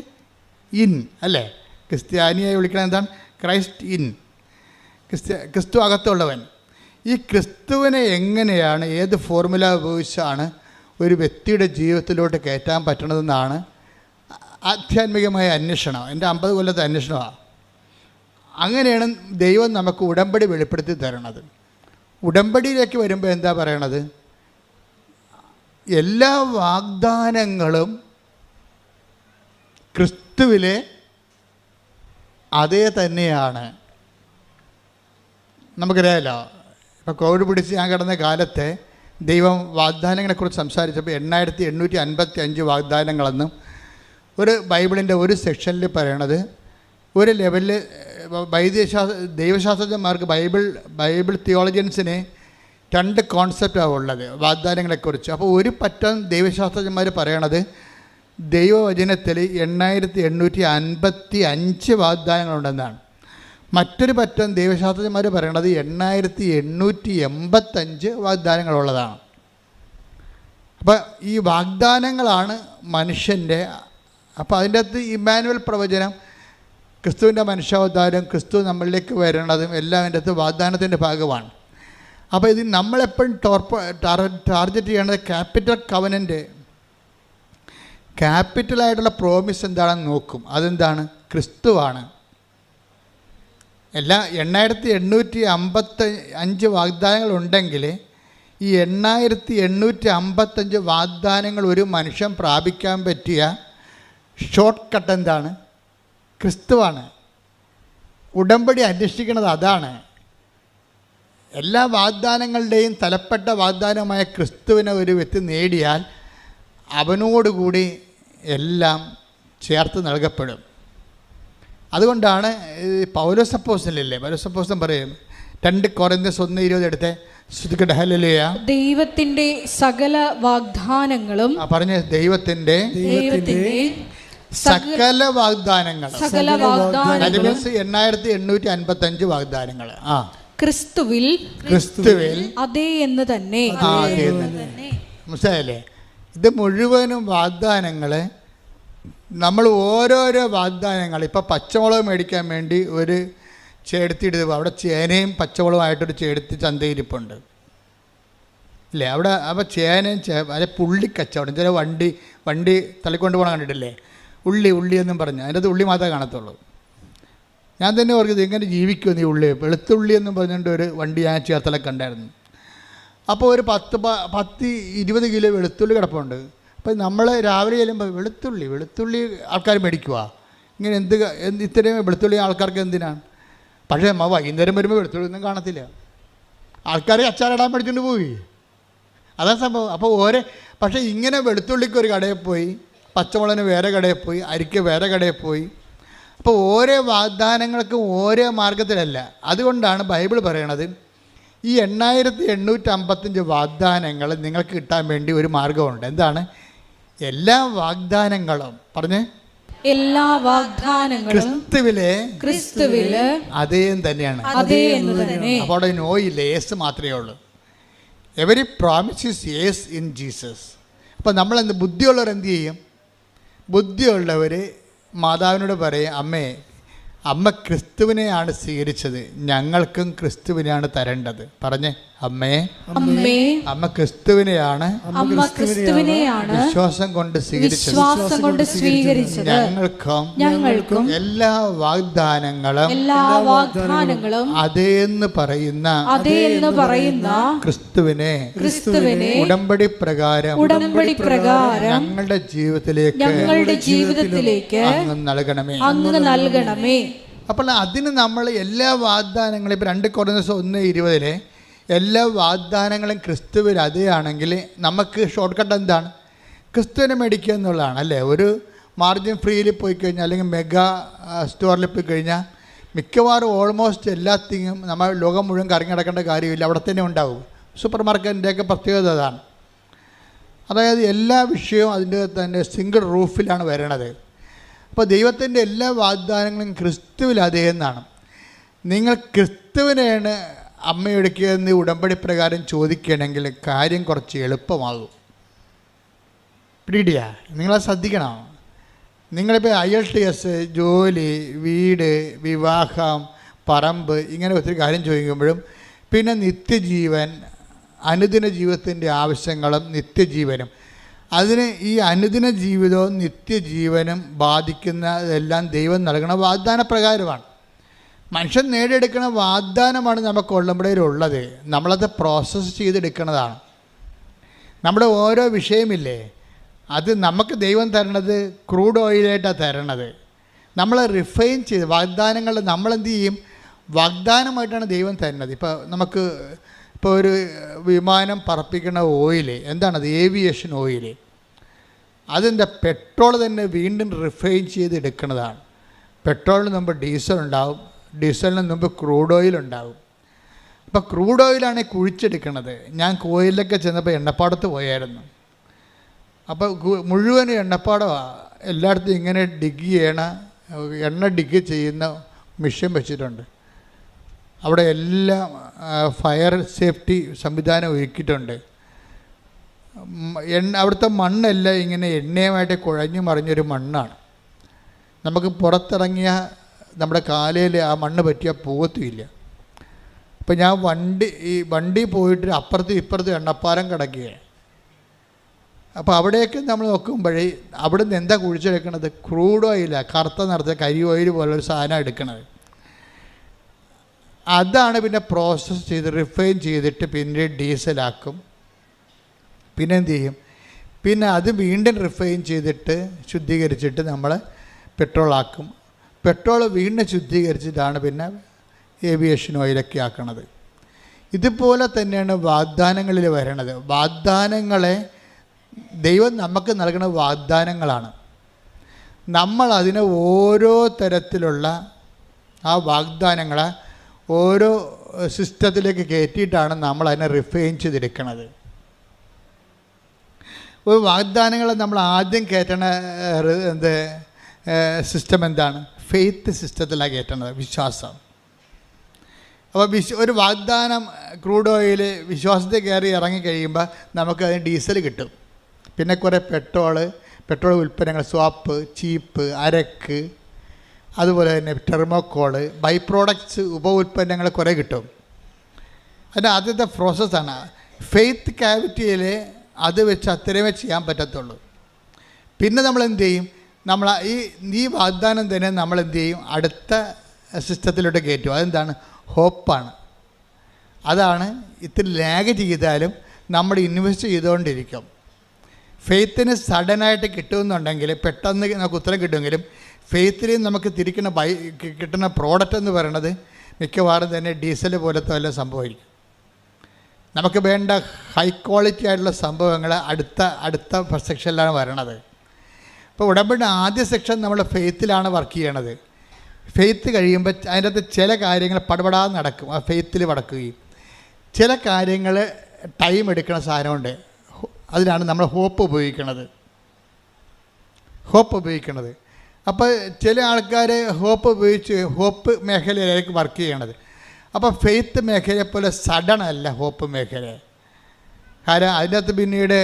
ഇൻ അല്ലേ? ക്രിസ്ത്യാനിയെ വിളിക്കണം എന്താണ്? Christ in. ക്രിസ്തു അകത്തുള്ളവൻ. ഈ ക്രിസ്തുവിനെ എങ്ങനെയാണ്, ഏത് ഫോർമുല ഉപയോഗിച്ചാണ് ഒരു വ്യക്തിയുടെ ജീവിതത്തിലോട്ട് കയറ്റാൻ പറ്റണതെന്നാണ് ആധ്യാത്മികമായ അന്വേഷണം. എൻ്റെ 50 കൊല്ലത്തെ അന്വേഷണമാണ്. അങ്ങനെയാണ് ദൈവം നമുക്ക് ഉടമ്പടി വെളിപ്പെടുത്തി തരണത്. ഉടമ്പടിയിലേക്ക് വരുമ്പോൾ എന്താ പറയണത്? എല്ലാ വാഗ്ദാനങ്ങളും ക്രിസ്തുവിലെ അതേ തന്നെയാണ്. നമുക്കറിയാമല്ലോ, ഇപ്പോൾ കോവിഡ് പിടിച്ച് ഞാൻ കിടന്ന കാലത്തെ ദൈവം വാഗ്ദാനങ്ങളെക്കുറിച്ച് സംസാരിച്ചപ്പോൾ 8855 വാഗ്ദാനങ്ങളെന്നും ഒരു ബൈബിളിൻ്റെ ഒരു സെക്ഷനിൽ പറയണത് ഒരു ലെവലിൽ ദൈവശാസ്ത്രജ്ഞന്മാർക്ക് ബൈബിൾ തിയോളജിയൻസിന് 2 കോൺസെപ്റ്റാണ് ഉള്ളത് വാഗ്ദാനങ്ങളെക്കുറിച്ച്. അപ്പോൾ ഒരു പറ്റം ദൈവശാസ്ത്രജ്ഞന്മാർ പറയണത് ദൈവവചനത്തിൽ 8855 വാഗ്ദാനങ്ങളുണ്ടെന്നാണ്. മറ്റൊരു പറ്റം ദൈവശാസ്ത്രജ്ഞന്മാർ പറയണത് 8885 വാഗ്ദാനങ്ങളുള്ളതാണ്. അപ്പോൾ ഈ വാഗ്ദാനങ്ങളാണ് മനുഷ്യൻ്റെ. അപ്പോൾ അതിൻ്റെ അകത്ത് ഇമ്മാനുവൽ പ്രവചനം, ക്രിസ്തുവിൻ്റെ മനുഷ്യാവതാരം, ക്രിസ്തു നമ്മളിലേക്ക് വരണതും എല്ലാം അതിൻ്റെ അകത്ത് വാഗ്ദാനത്തിൻ്റെ ഭാഗമാണ്. അപ്പോൾ ഇത് നമ്മളെപ്പോഴും ടാർഗറ്റ് ചെയ്യേണ്ടത് ക്യാപിറ്റൽ കവനൻ്റ്, ക്യാപിറ്റലായിട്ടുള്ള പ്രോമിസ് എന്താണെന്ന് നോക്കും. അതെന്താണ്? ക്രിസ്തുവാണ്. എല്ലാ 8855 വാഗ്ദാനങ്ങളുണ്ടെങ്കിൽ ഈ 8855 വാഗ്ദാനങ്ങൾ ഒരു മനുഷ്യൻ പ്രാപിക്കാൻ പറ്റിയ ഷോർട്ട് കട്ട് എന്താണ്? ക്രിസ്തുവാണ്. ഉടമ്പടി അന്വേഷിക്കുന്നത് അതാണ്. എല്ലാ വാഗ്ദാനങ്ങളുടെയും തലപ്പെട്ട വാഗ്ദാനമായ ക്രിസ്തുവിനെ ഒരു വ്യക്തി നേടിയാൽ അവനോടുകൂടി എല്ലാം ചേർത്ത് നൽകപ്പെടും. അതുകൊണ്ടാണ് പൗലോസ് അപ്പോസ്തലനില്ലേ, പൗലോസ് അപ്പോസ്തലൻ പറയും 2 കൊരിന്ത്യർ 1:20 എടുത്തേ. ശ്രുതികട ഹല്ലേലൂയ. ദൈവത്തിന്റെ സകല വാഗ്ദാനങ്ങളും പറഞ്ഞ ദൈവത്തിന്റെ സകല വാഗ്ദാനങ്ങൾ. സകല വാഗ്ദാനങ്ങളും 8855 വാഗ്ദാനങ്ങൾ. ക്രിസ്തുവിൽ അതേ എന്ന് തന്നെ. മനസ്സിലായല്ലേ? ഇത് മുഴുവനും വാഗ്ദാനങ്ങൾ. നമ്മൾ ഓരോരോ വാഗ്ദാനങ്ങൾ, ഇപ്പം പച്ചമുളക് മേടിക്കാൻ വേണ്ടി ഒരു ചേടത്തിയിടുക, അവിടെ ചേനയും പച്ചമുളകുമായിട്ടൊരു ചേടത്തി ചന്തയിരിപ്പുണ്ട് ഇല്ലേ? അവിടെ അപ്പോൾ ചേനയും അല്ലെ പുള്ളിക്കച്ചവടം. ചില വണ്ടി തള്ളിക്കൊണ്ട് പോകണം കണ്ടിട്ടില്ലേ? ഉള്ളി എന്നും പറഞ്ഞു, അതിൻ്റെ അത് ഉള്ളി മാത്രമേ കാണത്തുള്ളൂ. ഞാൻ തന്നെ ഓർക്കുന്നത് എങ്ങനെ ജീവിക്കുമെന്ന് ഈ ഉള്ളി, വെളുത്തുള്ളി എന്നും പറഞ്ഞുകൊണ്ട് ഒരു വണ്ടി ഞാൻ ചേർത്തലൊക്കെ കണ്ടായിരുന്നു. അപ്പോൾ ഒരു 10-20 കിലോ വെളുത്തുള്ളി കിടപ്പുണ്ട്. അപ്പോൾ നമ്മൾ രാവിലെ ചെല്ലുമ്പോൾ വെളുത്തുള്ളി ആൾക്കാർ മേടിക്കുക. ഇങ്ങനെ ഇത്രയും വെളുത്തുള്ളി ആൾക്കാർക്ക് എന്തിനാണ്? പക്ഷേ വൈകുന്നേരം വരുമ്പോൾ വെളുത്തുള്ളി ഒന്നും കാണത്തില്ല. ആൾക്കാർ അച്ചാറിടാൻ മേടിച്ചുകൊണ്ട് പോയി. അതാ സംഭവം. അപ്പോൾ പക്ഷേ ഇങ്ങനെ വെളുത്തുള്ളിക്ക് ഒരു കടയിൽ പോയി, പച്ചമുളകിന് വേറെ കടയിൽ പോയി, അരിക്ക് വേറെ കടയിൽ പോയി. അപ്പോൾ ഓരോ വാഗ്ദാനങ്ങൾക്കും ഓരോ മാർഗത്തിലല്ല. അതുകൊണ്ടാണ് ബൈബിൾ പറയണത് ഈ 8855 വാഗ്ദാനങ്ങൾ നിങ്ങൾക്ക് കിട്ടാൻ വേണ്ടി ഒരു മാർഗമുണ്ട്. എന്താണ്? എല്ലാ വാഗ്ദാനങ്ങളും പറഞ്ഞേ, എല്ലാ വാഗ്ദാനങ്ങളും ക്രിസ്തുവിലെ അതേ തന്നെയാണ്. അപ്പോൾ അവിടെ നോ ഇല്ല, യേസ് മാത്രമേ ഉള്ളൂ. Every promise is yes in Jesus. അപ്പോൾ നമ്മളെന്ത് ബുദ്ധിയുള്ളവർ എന്ത് ചെയ്യും? ബുദ്ധിയുള്ളവർ മാതാവിനോട് പറയും, അമ്മ ക്രിസ്തുവിനെയാണ് സ്വീകരിച്ചത്, ഞങ്ങൾക്കും ക്രിസ്തുവിനെയാണ് തരേണ്ടത്. പറഞ്ഞേ, അമ്മ ക്രിസ്തുവിനെയാണ് വിശ്വാസം കൊണ്ട് സ്വീകരിച്ചത്, ഞങ്ങൾക്കും എല്ലാ വാഗ്ദാനങ്ങളും അതേന്ന് പറയുന്ന ക്രിസ്തുവിനെ ഉടമ്പടി പ്രകാരം ഞങ്ങളുടെ ജീവിതത്തിലേക്ക് അങ്ങ് നൽകണമേ. അപ്പോൾ അതിന് നമ്മൾ എല്ലാ വാഗ്ദാനങ്ങളും, ഇപ്പോൾ 2 കൊരിന്ത്യർ 1:20 എല്ലാ വാഗ്ദാനങ്ങളും ക്രിസ്തുവിൽ അതേയാണെങ്കിൽ നമുക്ക് ഷോർട്ട് കട്ട് എന്താണ്? ക്രിസ്തുവിനെ മേടിക്കുക എന്നുള്ളതാണ് അല്ലേ? ഒരു മാർജിൻ ഫ്രീയിൽ പോയി കഴിഞ്ഞാൽ അല്ലെങ്കിൽ മെഗാ സ്റ്റോറിൽ പോയി കഴിഞ്ഞാൽ മിക്കവാറും ഓൾമോസ്റ്റ് എല്ലാത്തിനും നമ്മൾ ലോകം മുഴുവൻ കറങ്ങി നടക്കേണ്ട കാര്യമില്ല, അവിടെ തന്നെ ഉണ്ടാവും. സൂപ്പർ മാർക്കറ്റിൻ്റെയൊക്കെ പ്രത്യേകത അതാണ്. അതായത് എല്ലാ വിഷയവും അതിൻ്റെ തന്നെ സിംഗിൾ റൂഫിലാണ് വരണത്. അപ്പോൾ ദൈവത്തിൻ്റെ എല്ലാ വാഗ്ദാനങ്ങളും ക്രിസ്തുവിൽ അതേ എന്നാണ്. നിങ്ങൾ ക്രിസ്തുവിനെയാണ് അമ്മയെടുക്കുകയെന്ന് ഉടമ്പടി പ്രകാരം ചോദിക്കുകയാണെങ്കിൽ കാര്യം കുറച്ച് എളുപ്പമാകും. പിടിയിടിയാ, നിങ്ങളത് ശ്രദ്ധിക്കണം. നിങ്ങളിപ്പോൾ IELTS, ജോലി, വീട്, വിവാഹം, പറമ്പ്, ഇങ്ങനെ ഒത്തിരി കാര്യം ചോദിക്കുമ്പോഴും പിന്നെ നിത്യജീവൻ, അനുദിന ജീവിതത്തിൻ്റെ ആവശ്യങ്ങളും നിത്യജീവനും, അതിന് ഈ അനുദിന ജീവിതവും നിത്യജീവനും ബാധിക്കുന്നതെല്ലാം ദൈവം നൽകുന്ന വാഗ്ദാന പ്രകാരമാണ്. മനുഷ്യൻ നേടിയെടുക്കുന്ന വാഗ്ദാനമാണ് നമുക്ക് ഉള്ളമ്പോഴേലുള്ളത്. നമ്മളത് പ്രോസസ്സ് ചെയ്തെടുക്കുന്നതാണ്. നമ്മുടെ ഓരോ വിഷയമില്ലേ, അത് നമുക്ക് ദൈവം തരണത് ക്രൂഡ് ഓയിലായിട്ടാണ് തരണത്. നമ്മൾ റിഫൈൻ ചെയ്ത് വാഗ്ദാനങ്ങൾ നമ്മളെന്ത് ചെയ്യും? വാഗ്ദാനമായിട്ടാണ് ദൈവം തരുന്നത്. ഇപ്പോൾ ഒരു വിമാനം പറപ്പിക്കുന്ന ഓയിൽ എന്താണത്? Aviation oil. അതിൻ്റെ പെട്രോൾ തന്നെ വീണ്ടും റിഫൈൻ ചെയ്ത് എടുക്കുന്നതാണ്. പെട്രോളിന് മുമ്പ് ഡീസൽ ഉണ്ടാവും, ഡീസലിന് മുമ്പ് ക്രൂഡ് ഓയിൽ ഉണ്ടാവും. അപ്പോൾ ക്രൂഡ് ഓയിലാണ് കുഴിച്ചെടുക്കുന്നത്. ഞാൻ കോയിലൊക്കെ ചെന്നപ്പോൾ എണ്ണപ്പാടത്ത് പോയായിരുന്നു. അപ്പോൾ മുഴുവൻ എണ്ണപ്പാടമാണ്. എല്ലായിടത്തും ഇങ്ങനെ എണ്ണ ഡിഗ് ചെയ്യുന്ന മെഷീൻ വെച്ചിട്ടുണ്ട്. അവിടെ എല്ലാം ഫയർ സേഫ്റ്റി സംവിധാനം ഒരുക്കിയിട്ടുണ്ട്. അവിടുത്തെ മണ്ണെല്ലാം ഇങ്ങനെ എണ്ണയുമായിട്ട് കുഴഞ്ഞു മറിഞ്ഞൊരു മണ്ണാണ്. നമുക്ക് പുറത്തിറങ്ങിയ നമ്മുടെ കാലയിൽ ആ മണ്ണ് പറ്റിയാൽ പോകത്തുമില്ല. അപ്പോൾ ഞാൻ വണ്ടി പോയിട്ട് അപ്പുറത്തും ഇപ്പുറത്തും എണ്ണപ്പാലം കിടക്കുകയാണ്. അപ്പോൾ അവിടെയൊക്കെ നമ്മൾ നോക്കുമ്പോഴേ അവിടെ നിന്ന് എന്താ കുഴിച്ചെടുക്കണത്? ക്രൂഡ് ഓയിലാണ്, കറുത്ത നിറച്ച കരി ഓയിൽ പോലൊരു സാധനം എടുക്കണത്. അതാണ് പിന്നെ പ്രോസസ്സ് ചെയ്ത് റിഫൈൻ ചെയ്തിട്ട് പിന്നെ ഡീസലാക്കും. പിന്നെ എന്ത് ചെയ്യും? പിന്നെ അത് വീണ്ടും റിഫൈൻ ചെയ്തിട്ട് ശുദ്ധീകരിച്ചിട്ട് നമ്മൾ പെട്രോളാക്കും. പെട്രോൾ വീണ്ടും ശുദ്ധീകരിച്ചിട്ടാണ് പിന്നെ ഏവിയേഷൻ ഓയിലൊക്കെ ആക്കണത്. ഇതുപോലെ തന്നെയാണ് വാഗ്ദാനങ്ങളിൽ വരണത്. വാഗ്ദാനങ്ങളെ ദൈവം നമുക്ക് നൽകുന്ന വാഗ്ദാനങ്ങളാണ്. നമ്മൾ അതിനെ ഓരോ തരത്തിലുള്ള ആ വാഗ്ദാനങ്ങളെ ഓരോ സിസ്റ്റത്തിലേക്ക് കയറ്റിയിട്ടാണ് നമ്മൾ അതിനെ റിഫൈൻ ചെയ്തെടുക്കുന്നത്. ഒരു വാഗ്ദാനങ്ങളെ നമ്മൾ ആദ്യം കയറ്റണ സിസ്റ്റം എന്താണ്? ഫെയ്ത്ത് സിസ്റ്റത്തിലാണ് കയറ്റുന്നത്, വിശ്വാസം. അപ്പോൾ ഒരു വാഗ്ദാനം ക്രൂഡ് ഓയിൽ വിശ്വാസത്തിൽ കയറി ഇറങ്ങിക്കഴിയുമ്പോൾ നമുക്കതിന് ഡീസൽ കിട്ടും. പിന്നെ കുറേ പെട്രോൾ ഉൽപ്പന്നങ്ങൾ, സ്വാപ്പ്, ചീപ്പ്, അരക്ക്, അതുപോലെ തന്നെ ടെർമോക്കോള്, ബൈ പ്രോഡക്ട്സ്, ഉപ ഉൽപ്പന്നങ്ങൾ കുറേ കിട്ടും. അതിൻ്റെ ആദ്യത്തെ പ്രോസസ്സാണ്. ഫെയ്ത്ത് ക്യാവിറ്റിയിൽ അത് വെച്ച് അത്രയുമേ ചെയ്യാൻ പറ്റത്തുള്ളൂ. പിന്നെ നമ്മൾ എന്ത് ചെയ്യും? നമ്മൾ ഈ വാഗ്ദാനം തന്നെ നമ്മൾ എന്ത് ചെയ്യും? അടുത്ത സിസ്റ്റത്തിലോട്ട് കയറ്റും. അതെന്താണ്? ഹോപ്പാണ്. അതാണ് ഇത്തിരി ലാഗ് ചെയ്താലും നമ്മൾ ഇൻവെസ്റ്റ് ചെയ്തുകൊണ്ടിരിക്കും. ഫെയ്ത്തിന് സഡനായിട്ട് കിട്ടുമെന്നുണ്ടെങ്കിൽ പെട്ടെന്ന് നമുക്ക് ഉത്തരം കിട്ടുമെങ്കിലും ഫെയ്ത്തിൽ നമുക്ക് കിട്ടുന്ന പ്രോഡക്റ്റ് എന്ന് പറയുന്നത് മിക്കവാറും തന്നെ ഡീസൽ പോലത്തെ വല്ല സംഭവമായിരിക്കും. നമുക്ക് വേണ്ട ഹൈ ക്വാളിറ്റി ആയിട്ടുള്ള സംഭവങ്ങൾ അടുത്ത സെക്ഷനിലാണ് വരണത്. ഇപ്പോൾ ഉടമ്പടി ആദ്യ സെക്ഷൻ നമ്മൾ ഫെയ്ത്തിലാണ് വർക്ക് ചെയ്യണത്. ഫെയ്ത്ത് കഴിയുമ്പോൾ അതിൻ്റെ അകത്ത് ചില കാര്യങ്ങൾ പടപടാതെ നടക്കും. ആ ഫെയ്ത്തിൽ നടക്കുകയും ചില കാര്യങ്ങൾ ടൈം എടുക്കുന്ന സാധനമുണ്ട്. അതിനാണ് നമ്മൾ ഹോപ്പ് ഉപയോഗിക്കുന്നത്. അപ്പോൾ ചില ആൾക്കാർ ഹോപ്പ് മേഖലയിലേക്ക് വർക്ക് ചെയ്യണത്. അപ്പോൾ ഫെയ്ത്ത് മേഖലയെ പോലെ സഡൻ അല്ല ഹോപ്പ് മേഖല. കാരണം അതിനകത്ത് പിന്നീട്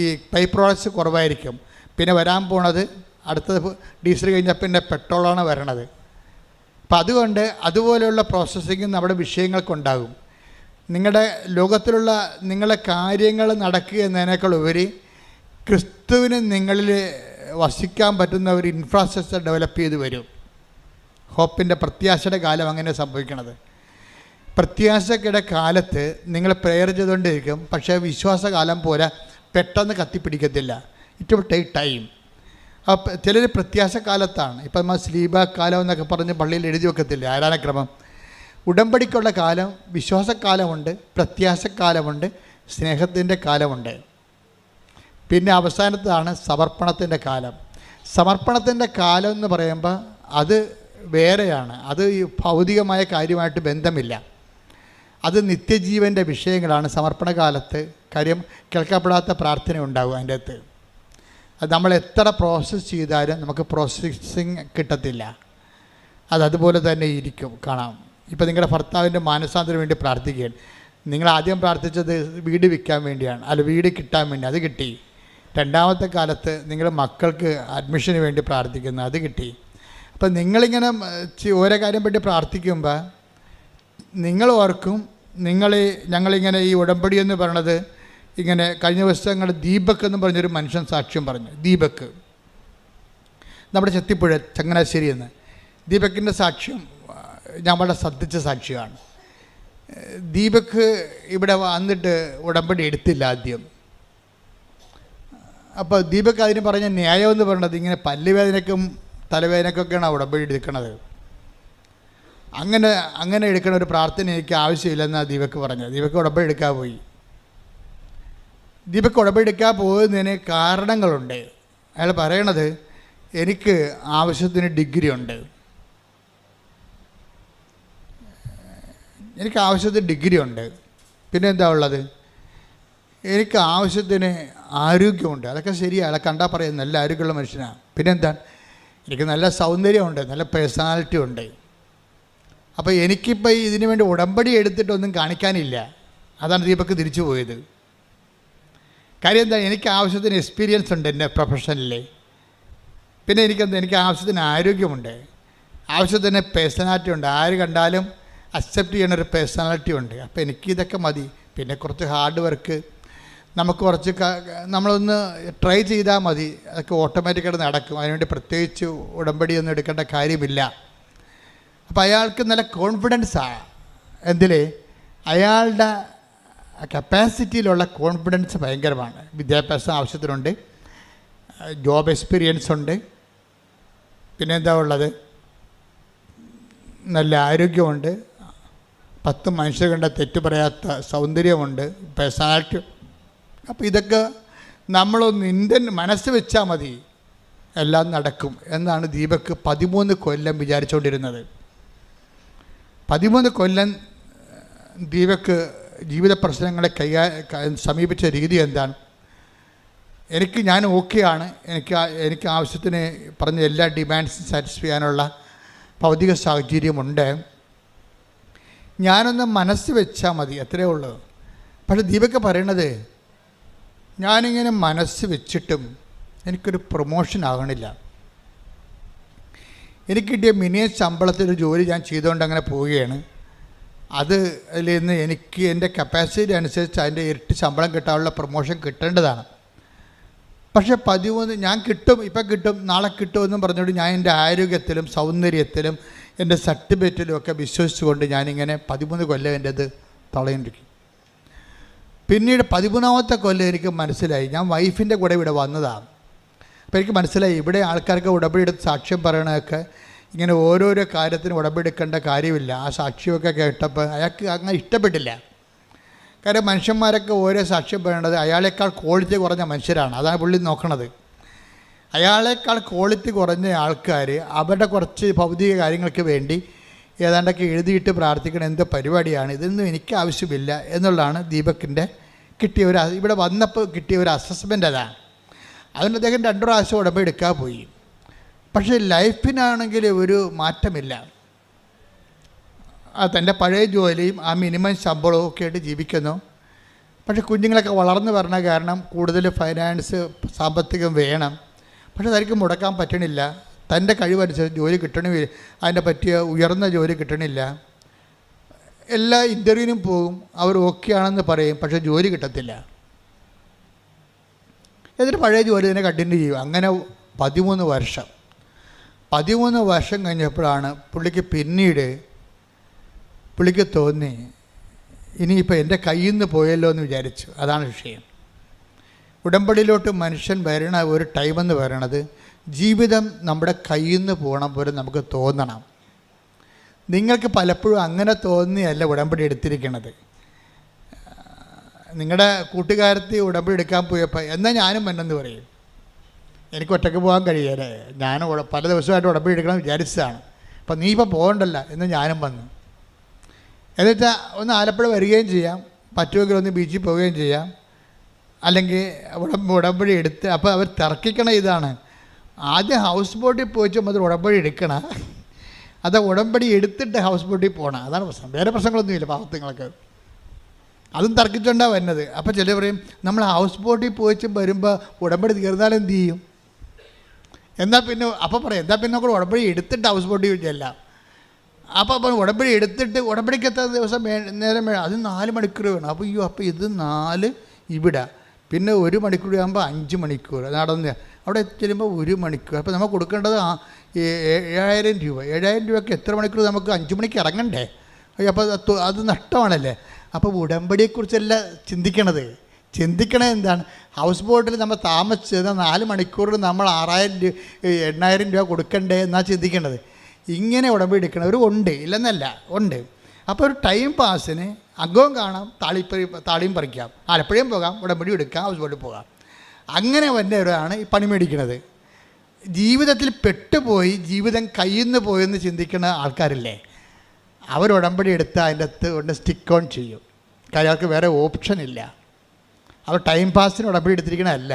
ഈ ബൈ പ്രോഡക്ട്സ് കുറവായിരിക്കും. പിന്നെ വരാൻ പോണത് അടുത്തത് ഡീസൽ കഴിഞ്ഞാൽ പിന്നെ പെട്രോളാണ് വരണത്. അപ്പം അതുകൊണ്ട് അതുപോലെയുള്ള പ്രോസസ്സിങ് നമ്മുടെ വിഷയങ്ങൾക്കുണ്ടാകും. നിങ്ങളുടെ ലോകത്തിലുള്ള നിങ്ങളുടെ കാര്യങ്ങൾ നടക്കുക എന്നതിനേക്കാൾ ഉപരി ക്രിസ്തുവിന് നിങ്ങളിൽ വസിക്കാൻ പറ്റുന്ന ഒരു ഇൻഫ്രാസ്ട്രക്ചർ ഡെവലപ്പ് ചെയ്ത് വരും. ഹോപ്പിൻ്റെ പ്രത്യാശയുടെ കാലം അങ്ങനെ സംഭവിക്കണത്. പ്രത്യാശയുടെ കാലത്ത് നിങ്ങൾ പ്രെയർ ചെയ്തുകൊണ്ടിരിക്കും. പക്ഷേ വിശ്വാസകാലം പോലെ പെട്ടെന്ന് കത്തിപ്പിടിക്കത്തില്ല. It will take time. അപ്പോൾ ചിലർ പ്രത്യാശക്കാലത്താണ്. ഇപ്പം നമ്മൾ സ്ലീബ കാലം എന്നൊക്കെ പറഞ്ഞ് പള്ളിയിൽ എഴുതി വെക്കത്തില്ല ആരാധനക്രമം. ഉടമ്പടിക്കുള്ള കാലം വിശ്വാസക്കാലമുണ്ട്, പ്രത്യാശക്കാലമുണ്ട്, സ്നേഹത്തിൻ്റെ കാലമുണ്ട്. പിന്നെ അവസാനത്താണ് സമർപ്പണത്തിൻ്റെ കാലം. സമർപ്പണത്തിൻ്റെ കാലം എന്ന് പറയുമ്പോൾ അത് വേറെയാണ്. അത് ഈ ഭൗതികമായ കാര്യമായിട്ട് ബന്ധമില്ല. അത് നിത്യജീവൻ്റെ വിഷയങ്ങളാണ് സമർപ്പണ കാലത്ത്. കാര്യം കേൾക്കപ്പെടാത്ത പ്രാർത്ഥന ഉണ്ടാകും അതിൻ്റെ അകത്ത്. അത് നമ്മൾ എത്ര പ്രോസസ്സ് ചെയ്താലും നമുക്ക് പ്രോസസ്സിങ് കിട്ടത്തില്ല. അതുപോലെ തന്നെ ഇരിക്കും. കാണാം. ഇപ്പോൾ നിങ്ങളുടെ ഭർത്താവിൻ്റെ മാനസാന്തരം വേണ്ടി പ്രാർത്ഥിക്കുകയാണ്. നിങ്ങൾ ആദ്യം പ്രാർത്ഥിച്ചത് വീട് വിൽക്കാൻ വേണ്ടിയാണ്, വീട് കിട്ടാൻ വേണ്ടി, അത് കിട്ടി. രണ്ടാമത്തെ കാലത്ത് നിങ്ങൾ മക്കൾക്ക് അഡ്മിഷന് വേണ്ടി പ്രാർത്ഥിക്കുന്നു, അത് കിട്ടി. അപ്പം നിങ്ങളിങ്ങനെ ഓരോ കാര്യം പറ്റി പ്രാർത്ഥിക്കുമ്പോൾ നിങ്ങൾ ഓർക്കും, ഞങ്ങളിങ്ങനെ ഈ ഉടമ്പടി എന്ന് പറയണത് ഇങ്ങനെ കഴിഞ്ഞ ദിവസങ്ങൾ ദീപക് എന്ന് പറഞ്ഞൊരു മനുഷ്യൻ സാക്ഷ്യം പറഞ്ഞു. ദീപക് നമ്മുടെ ചെത്തിപ്പുഴ ചങ്ങനാശ്ശേരി എന്ന്. ദീപക്കിൻ്റെ സാക്ഷ്യം ഞാൻ വളരെ ശ്രദ്ധിച്ച സാക്ഷ്യമാണ്. ദീപക് ഇവിടെ വന്നിട്ട് ഉടമ്പടി എടുത്തില്ല ആദ്യം. അപ്പോൾ ദീപക് അതിന് പറഞ്ഞ ന്യായം എന്ന് പറയുന്നത് ഇങ്ങനെ പല്ലുവേദനയ്ക്കും തലവേദനയ്ക്കൊക്കെയാണ് ഉടമ്പടി എടുക്കണത്. അങ്ങനെ എടുക്കണ ഒരു പ്രാർത്ഥന എനിക്ക് ആവശ്യമില്ലെന്നാണ് ദീപക് പറഞ്ഞത്. ദീപക് ഉടമ്പടി എടുക്കാൻ പോയി. ദീപക് ഉടമ്പടി എടുക്കാൻ പോകുന്നതിന് കാരണങ്ങളുണ്ട്. അയാൾ പറയണത് എനിക്ക് ആവശ്യത്തിന് ഡിഗ്രി ഉണ്ട്, പിന്നെ എന്താ ഉള്ളത്, എനിക്ക് ആവശ്യത്തിന് ആരോഗ്യമുണ്ട്. അതൊക്കെ ശരിയാണ്, അയാളെ കണ്ടാൽ പറയുന്നത് നല്ല ആരോഗ്യമുള്ള മനുഷ്യനാണ്. പിന്നെന്താ, എനിക്ക് നല്ല സൗന്ദര്യമുണ്ട്, നല്ല പേഴ്സണാലിറ്റി ഉണ്ട്. അപ്പോൾ എനിക്കിപ്പോൾ ഇതിനു വേണ്ടി ഉടമ്പടി എടുത്തിട്ടൊന്നും കാണിക്കാനില്ല. അതാണ് ദീപക് തിരിച്ചു പോയത്. കാര്യം എന്താ, എനിക്ക് ആവശ്യത്തിന് എക്സ്പീരിയൻസ് ഉണ്ട് എൻ്റെ പ്രൊഫഷനിൽ. പിന്നെ എനിക്ക് ആവശ്യത്തിന് ആരോഗ്യമുണ്ട്, ആവശ്യത്തിന് പേഴ്സണാലിറ്റി ഉണ്ട്, ആര് കണ്ടാലും അക്സെപ്റ്റ് ചെയ്യണ ഒരു പേഴ്സണാലിറ്റി ഉണ്ട്. അപ്പോൾ എനിക്കിതൊക്കെ മതി. പിന്നെ കുറച്ച് ഹാർഡ് വർക്ക്, നമുക്ക് കുറച്ച് നമ്മളൊന്ന് ട്രൈ ചെയ്താൽ മതി, അതൊക്കെ ഓട്ടോമാറ്റിക്കായിട്ട് നടക്കും. അതിനുവേണ്ടി പ്രത്യേകിച്ച് ഉടമ്പടിയൊന്നും എടുക്കേണ്ട കാര്യമില്ല. അപ്പോൾ അയാൾക്ക് നല്ല കോൺഫിഡൻസാണ്. എന്തിൽ? അയാളുടെ കപ്പാസിറ്റിയിലുള്ള കോൺഫിഡൻസ് ഭയങ്കരമാണ്. വിദ്യാഭ്യാസം ആവശ്യത്തിനുണ്ട്, ജോബ് എക്സ്പീരിയൻസ് ഉണ്ട്, പിന്നെ എന്താ ഉള്ളത്, നല്ല ആരോഗ്യമുണ്ട്, 10 മനുഷ്യർ കണ്ട തെറ്റ് പറയാത്ത സൗന്ദര്യമുണ്ട്, പേഴ്സണാലിറ്റി. അപ്പോൾ ഇതൊക്കെ നമ്മളൊന്ന് മനസ്സ് വെച്ചാൽ മതി, എല്ലാം നടക്കും എന്നാണ് ദീപക് 13 കൊല്ലം വിചാരിച്ചുകൊണ്ടിരുന്നത്. 13 കൊല്ലം ദീപക് ജീവിത പ്രശ്നങ്ങളെ സമീപിച്ച രീതി എന്താണ്? ഞാൻ ഓക്കെയാണ്, എനിക്ക് ആവശ്യത്തിന് പറഞ്ഞ എല്ലാ ഡിമാൻഡ്സും സാറ്റിസ്ഫൈ ചെയ്യാനുള്ള ഭൗതിക സാഹചര്യമുണ്ട്, ഞാനൊന്ന് മനസ്സ് വെച്ചാൽ മതി, അത്രയേ ഉള്ളൂ. പക്ഷേ ദീപക്ക് പറയണത്, ഞാനിങ്ങനെ മനസ്സ് വെച്ചിട്ടും എനിക്കൊരു പ്രൊമോഷൻ ആകണില്ല. എനിക്ക് കിട്ടിയ മിനിമം ശമ്പളത്തിലൊരു ജോലി ഞാൻ ചെയ്തുകൊണ്ട് അങ്ങനെ പോവുകയാണ്. അതിൽ നിന്ന് എനിക്ക് എൻ്റെ കപ്പാസിറ്റി അനുസരിച്ച് അതിൻ്റെ ഇരട്ടി ശമ്പളം കിട്ടാനുള്ള പ്രൊമോഷൻ കിട്ടേണ്ടതാണ്. പക്ഷേ 13 ഞാൻ കിട്ടും, ഇപ്പം കിട്ടും, നാളെ കിട്ടുമെന്നും പറഞ്ഞുകൊണ്ട് ഞാൻ എൻ്റെ ആരോഗ്യത്തിലും സൗന്ദര്യത്തിലും എൻ്റെ സർട്ടിഫിക്കറ്റിലും ഒക്കെ വിശ്വസിച്ചുകൊണ്ട് ഞാനിങ്ങനെ 13 കൊല്ലം എൻ്റെ അത് തളയിരിക്കും. പിന്നീട് 13ാമത്തെ കൊല്ലം എനിക്ക് മനസ്സിലായി, ഞാൻ വൈഫിൻ്റെ കൂടെ ഇവിടെ വന്നതാണ്. അപ്പോൾ എനിക്ക് മനസ്സിലായി, ഇവിടെ ആൾക്കാർക്ക് ഉടമ്പടിയെടുത്ത് സാക്ഷ്യം പറയണതൊക്കെ ഇങ്ങനെ ഓരോരോ കാര്യത്തിന് ഉടമ്പെടുക്കേണ്ട കാര്യമില്ല. ആ സാക്ഷ്യമൊക്കെ കേട്ടപ്പോൾ അയാൾക്ക് അങ്ങനെ ഇഷ്ടപ്പെട്ടില്ല. കാരണം മനുഷ്യന്മാരൊക്കെ ഓരോ സാക്ഷ്യം പറയേണ്ടത് അയാളേക്കാൾ ക്വാളിറ്റി കുറഞ്ഞ മനുഷ്യരാണ്. അതാണ് പുള്ളി നോക്കണത്. അയാളേക്കാൾ ക്വാളിറ്റി കുറഞ്ഞ ആൾക്കാർ അവരുടെ കുറച്ച് ഭൗതിക കാര്യങ്ങൾക്ക് വേണ്ടി ഏതാണ്ടൊക്കെ എഴുതിയിട്ട് പ്രാർത്ഥിക്കണം, എന്ത് പരിപാടിയാണ്, ഇതൊന്നും എനിക്ക് ആവശ്യമില്ല എന്നുള്ളതാണ് ദീപക്കിൻ്റെ കിട്ടിയ ഇവിടെ വന്നപ്പോൾ കിട്ടിയ ഒരു അസസ്മെൻ്റ്. അതാണ്. അതിന് അദ്ദേഹം 2 പ്രാവശ്യം ഉടമ്പെടുക്കാൻ പോയി. പക്ഷേ ലൈഫിനാണെങ്കിൽ ഒരു മാറ്റമില്ല. തൻ്റെ പഴയ ജോലിയും ആ മിനിമം ശമ്പളവും ഒക്കെ ആയിട്ട് ജീവിക്കുന്നു. പക്ഷേ കുഞ്ഞുങ്ങളൊക്കെ വളർന്നു വരണ കാരണം കൂടുതൽ ഫൈനാൻസ് സാമ്പത്തികം വേണം. പക്ഷേ തനിക്ക് മുടക്കാൻ പറ്റണില്ല. തൻ്റെ കഴിവനുസരിച്ച് ജോലി കിട്ടണമില്ല, അതിനെ പറ്റിയ ഉയർന്ന ജോലി കിട്ടണില്ല. എല്ലാ ഇൻ്റർവ്യൂവിനും പോകും, അവർ ഓക്കെ ആണെന്ന് പറയും, പക്ഷേ ജോലി കിട്ടത്തില്ല. എന്നിട്ട് പഴയ ജോലി തന്നെ കണ്ടിന്യൂ ചെയ്യും. അങ്ങനെ 13 വർഷം കഴിഞ്ഞപ്പോഴാണ് പുള്ളിക്ക് തോന്നി, ഇനിയിപ്പോൾ എൻ്റെ കയ്യിൽ നിന്ന് പോയല്ലോ എന്ന് വിചാരിച്ചു. അതാണ് വിഷയം. ഉടമ്പടിയിലോട്ട് മനുഷ്യൻ വരണ ഒരു ടൈമെന്ന് പറയണത് ജീവിതം നമ്മുടെ കയ്യിൽ നിന്ന് പോകണം പോലെ നമുക്ക് തോന്നണം. നിങ്ങൾക്ക് പലപ്പോഴും അങ്ങനെ തോന്നിയല്ല ഉടമ്പടി എടുത്തിരിക്കണത്. നിങ്ങളുടെ കൂട്ടുകാരത്തി ഉടമ്പടി എടുക്കാൻ പോയപ്പോൾ എന്നാൽ ഞാനും വന്നെന്ന് പറയും. എനിക്ക് ഒറ്റയ്ക്ക് പോകാൻ കഴിയല്ലേ, ഞാൻ പല ദിവസമായിട്ട് ഉടമ്പടി എടുക്കണം വിചാരിച്ചതാണ്, അപ്പം നീ ഇപ്പോൾ പോകണ്ടല്ല എന്ന് ഞാനും വന്നു. എന്നിട്ട് ഒന്ന് ആലപ്പുഴ വരികയും ചെയ്യാം, പറ്റുമെങ്കിൽ ഒന്ന് ബീച്ചിൽ പോവുകയും ചെയ്യാം, അല്ലെങ്കിൽ ഉടമ്പടി എടുത്ത്. അപ്പോൾ അവർ തർക്കിക്കണ ഇതാണ്, ആദ്യം ഹൗസ് ബോട്ടിൽ പോയിച്ച് അത് ഉടമ്പടി എടുക്കണം, അത് ഉടമ്പടി എടുത്തിട്ട് ഹൗസ് ബോട്ടിൽ പോകണം. അതാണ് പ്രശ്നം. വേറെ പ്രശ്നങ്ങളൊന്നുമില്ല പാവത്തുങ്ങൾക്ക്. അതും തർക്കിച്ചുകൊണ്ടാണ് വരുന്നത്. അപ്പോൾ ചില പറയും, നമ്മൾ ഹൗസ് ബോട്ടിൽ പോയിച്ച് വരുമ്പോൾ ഉടമ്പടി തീർന്നാൽ എന്ത് ചെയ്യും? എന്നാൽ പിന്നെ അപ്പോൾ പറയാം, എന്നാൽ പിന്നെ നമുക്ക് ഉടമ്പടി എടുത്തിട്ട് ഹൗസ് ബോട്ടിൽ ചെല്ലാം. അപ്പോൾ ഉടമ്പടി എടുത്തിട്ട് ഉടമ്പടിക്ക് എത്ര ദിവസം നേരം വേണം? അത് 4 മണിക്കൂർ വേണം. അപ്പോൾ ഇത് 4 ഇവിടെ, പിന്നെ 1 മണിക്കൂർ ആകുമ്പോൾ 5 മണിക്കൂർ നടന്ന് അവിടെ ചെല്ലുമ്പോൾ 1 മണിക്കൂർ. അപ്പോൾ നമുക്ക് കൊടുക്കേണ്ടത് 7,000 രൂപ. 7,000 രൂപയ്ക്ക് എത്ര മണിക്കൂർ? നമുക്ക് 5 മണിക്ക് ഇറങ്ങണ്ടേ? അപ്പോൾ അത് നഷ്ടമാണല്ലേ. അപ്പോൾ ഉടമ്പടിയെക്കുറിച്ചല്ല ചിന്തിക്കണത് എന്താണ്? ഹൗസ് ബോട്ടിൽ നമ്മൾ താമസിച്ചത് 4 മണിക്കൂറിൽ നമ്മൾ 8,000 രൂപ കൊടുക്കണ്ടേ എന്നാണ് ചിന്തിക്കേണ്ടത്. ഇങ്ങനെ ഉടമ്പടി എടുക്കണവർ ഉണ്ട്, ഇല്ലെന്നല്ല, ഉണ്ട്. അപ്പോൾ ഒരു ടൈം പാസിന് അകവും കാണാം, താളിയും പറിക്കാം, ആലപ്പുഴയും പോകാം, ഉടമ്പടി എടുക്കാം, ഹൗസ് ബോട്ടിൽ പോകാം. അങ്ങനെ വന്നവരാണ് ഈ പണി മേടിക്കുന്നത്. ജീവിതത്തിൽ പെട്ടുപോയി ജീവിതം കയ്യിൽ നിന്ന് പോയെന്ന് ചിന്തിക്കുന്ന ആൾക്കാരില്ലേ, അവർ ഉടമ്പടി എടുത്ത് അതിൻ്റെ അകത്ത് കൊണ്ട് സ്റ്റിക്ക് ഓൺ ചെയ്യും. കാര്യം അവർക്ക് വേറെ ഓപ്ഷൻ ഇല്ല. അവർ ടൈം പാസിന് ഉടമ്പടി എടുത്തിരിക്കണമല്ല.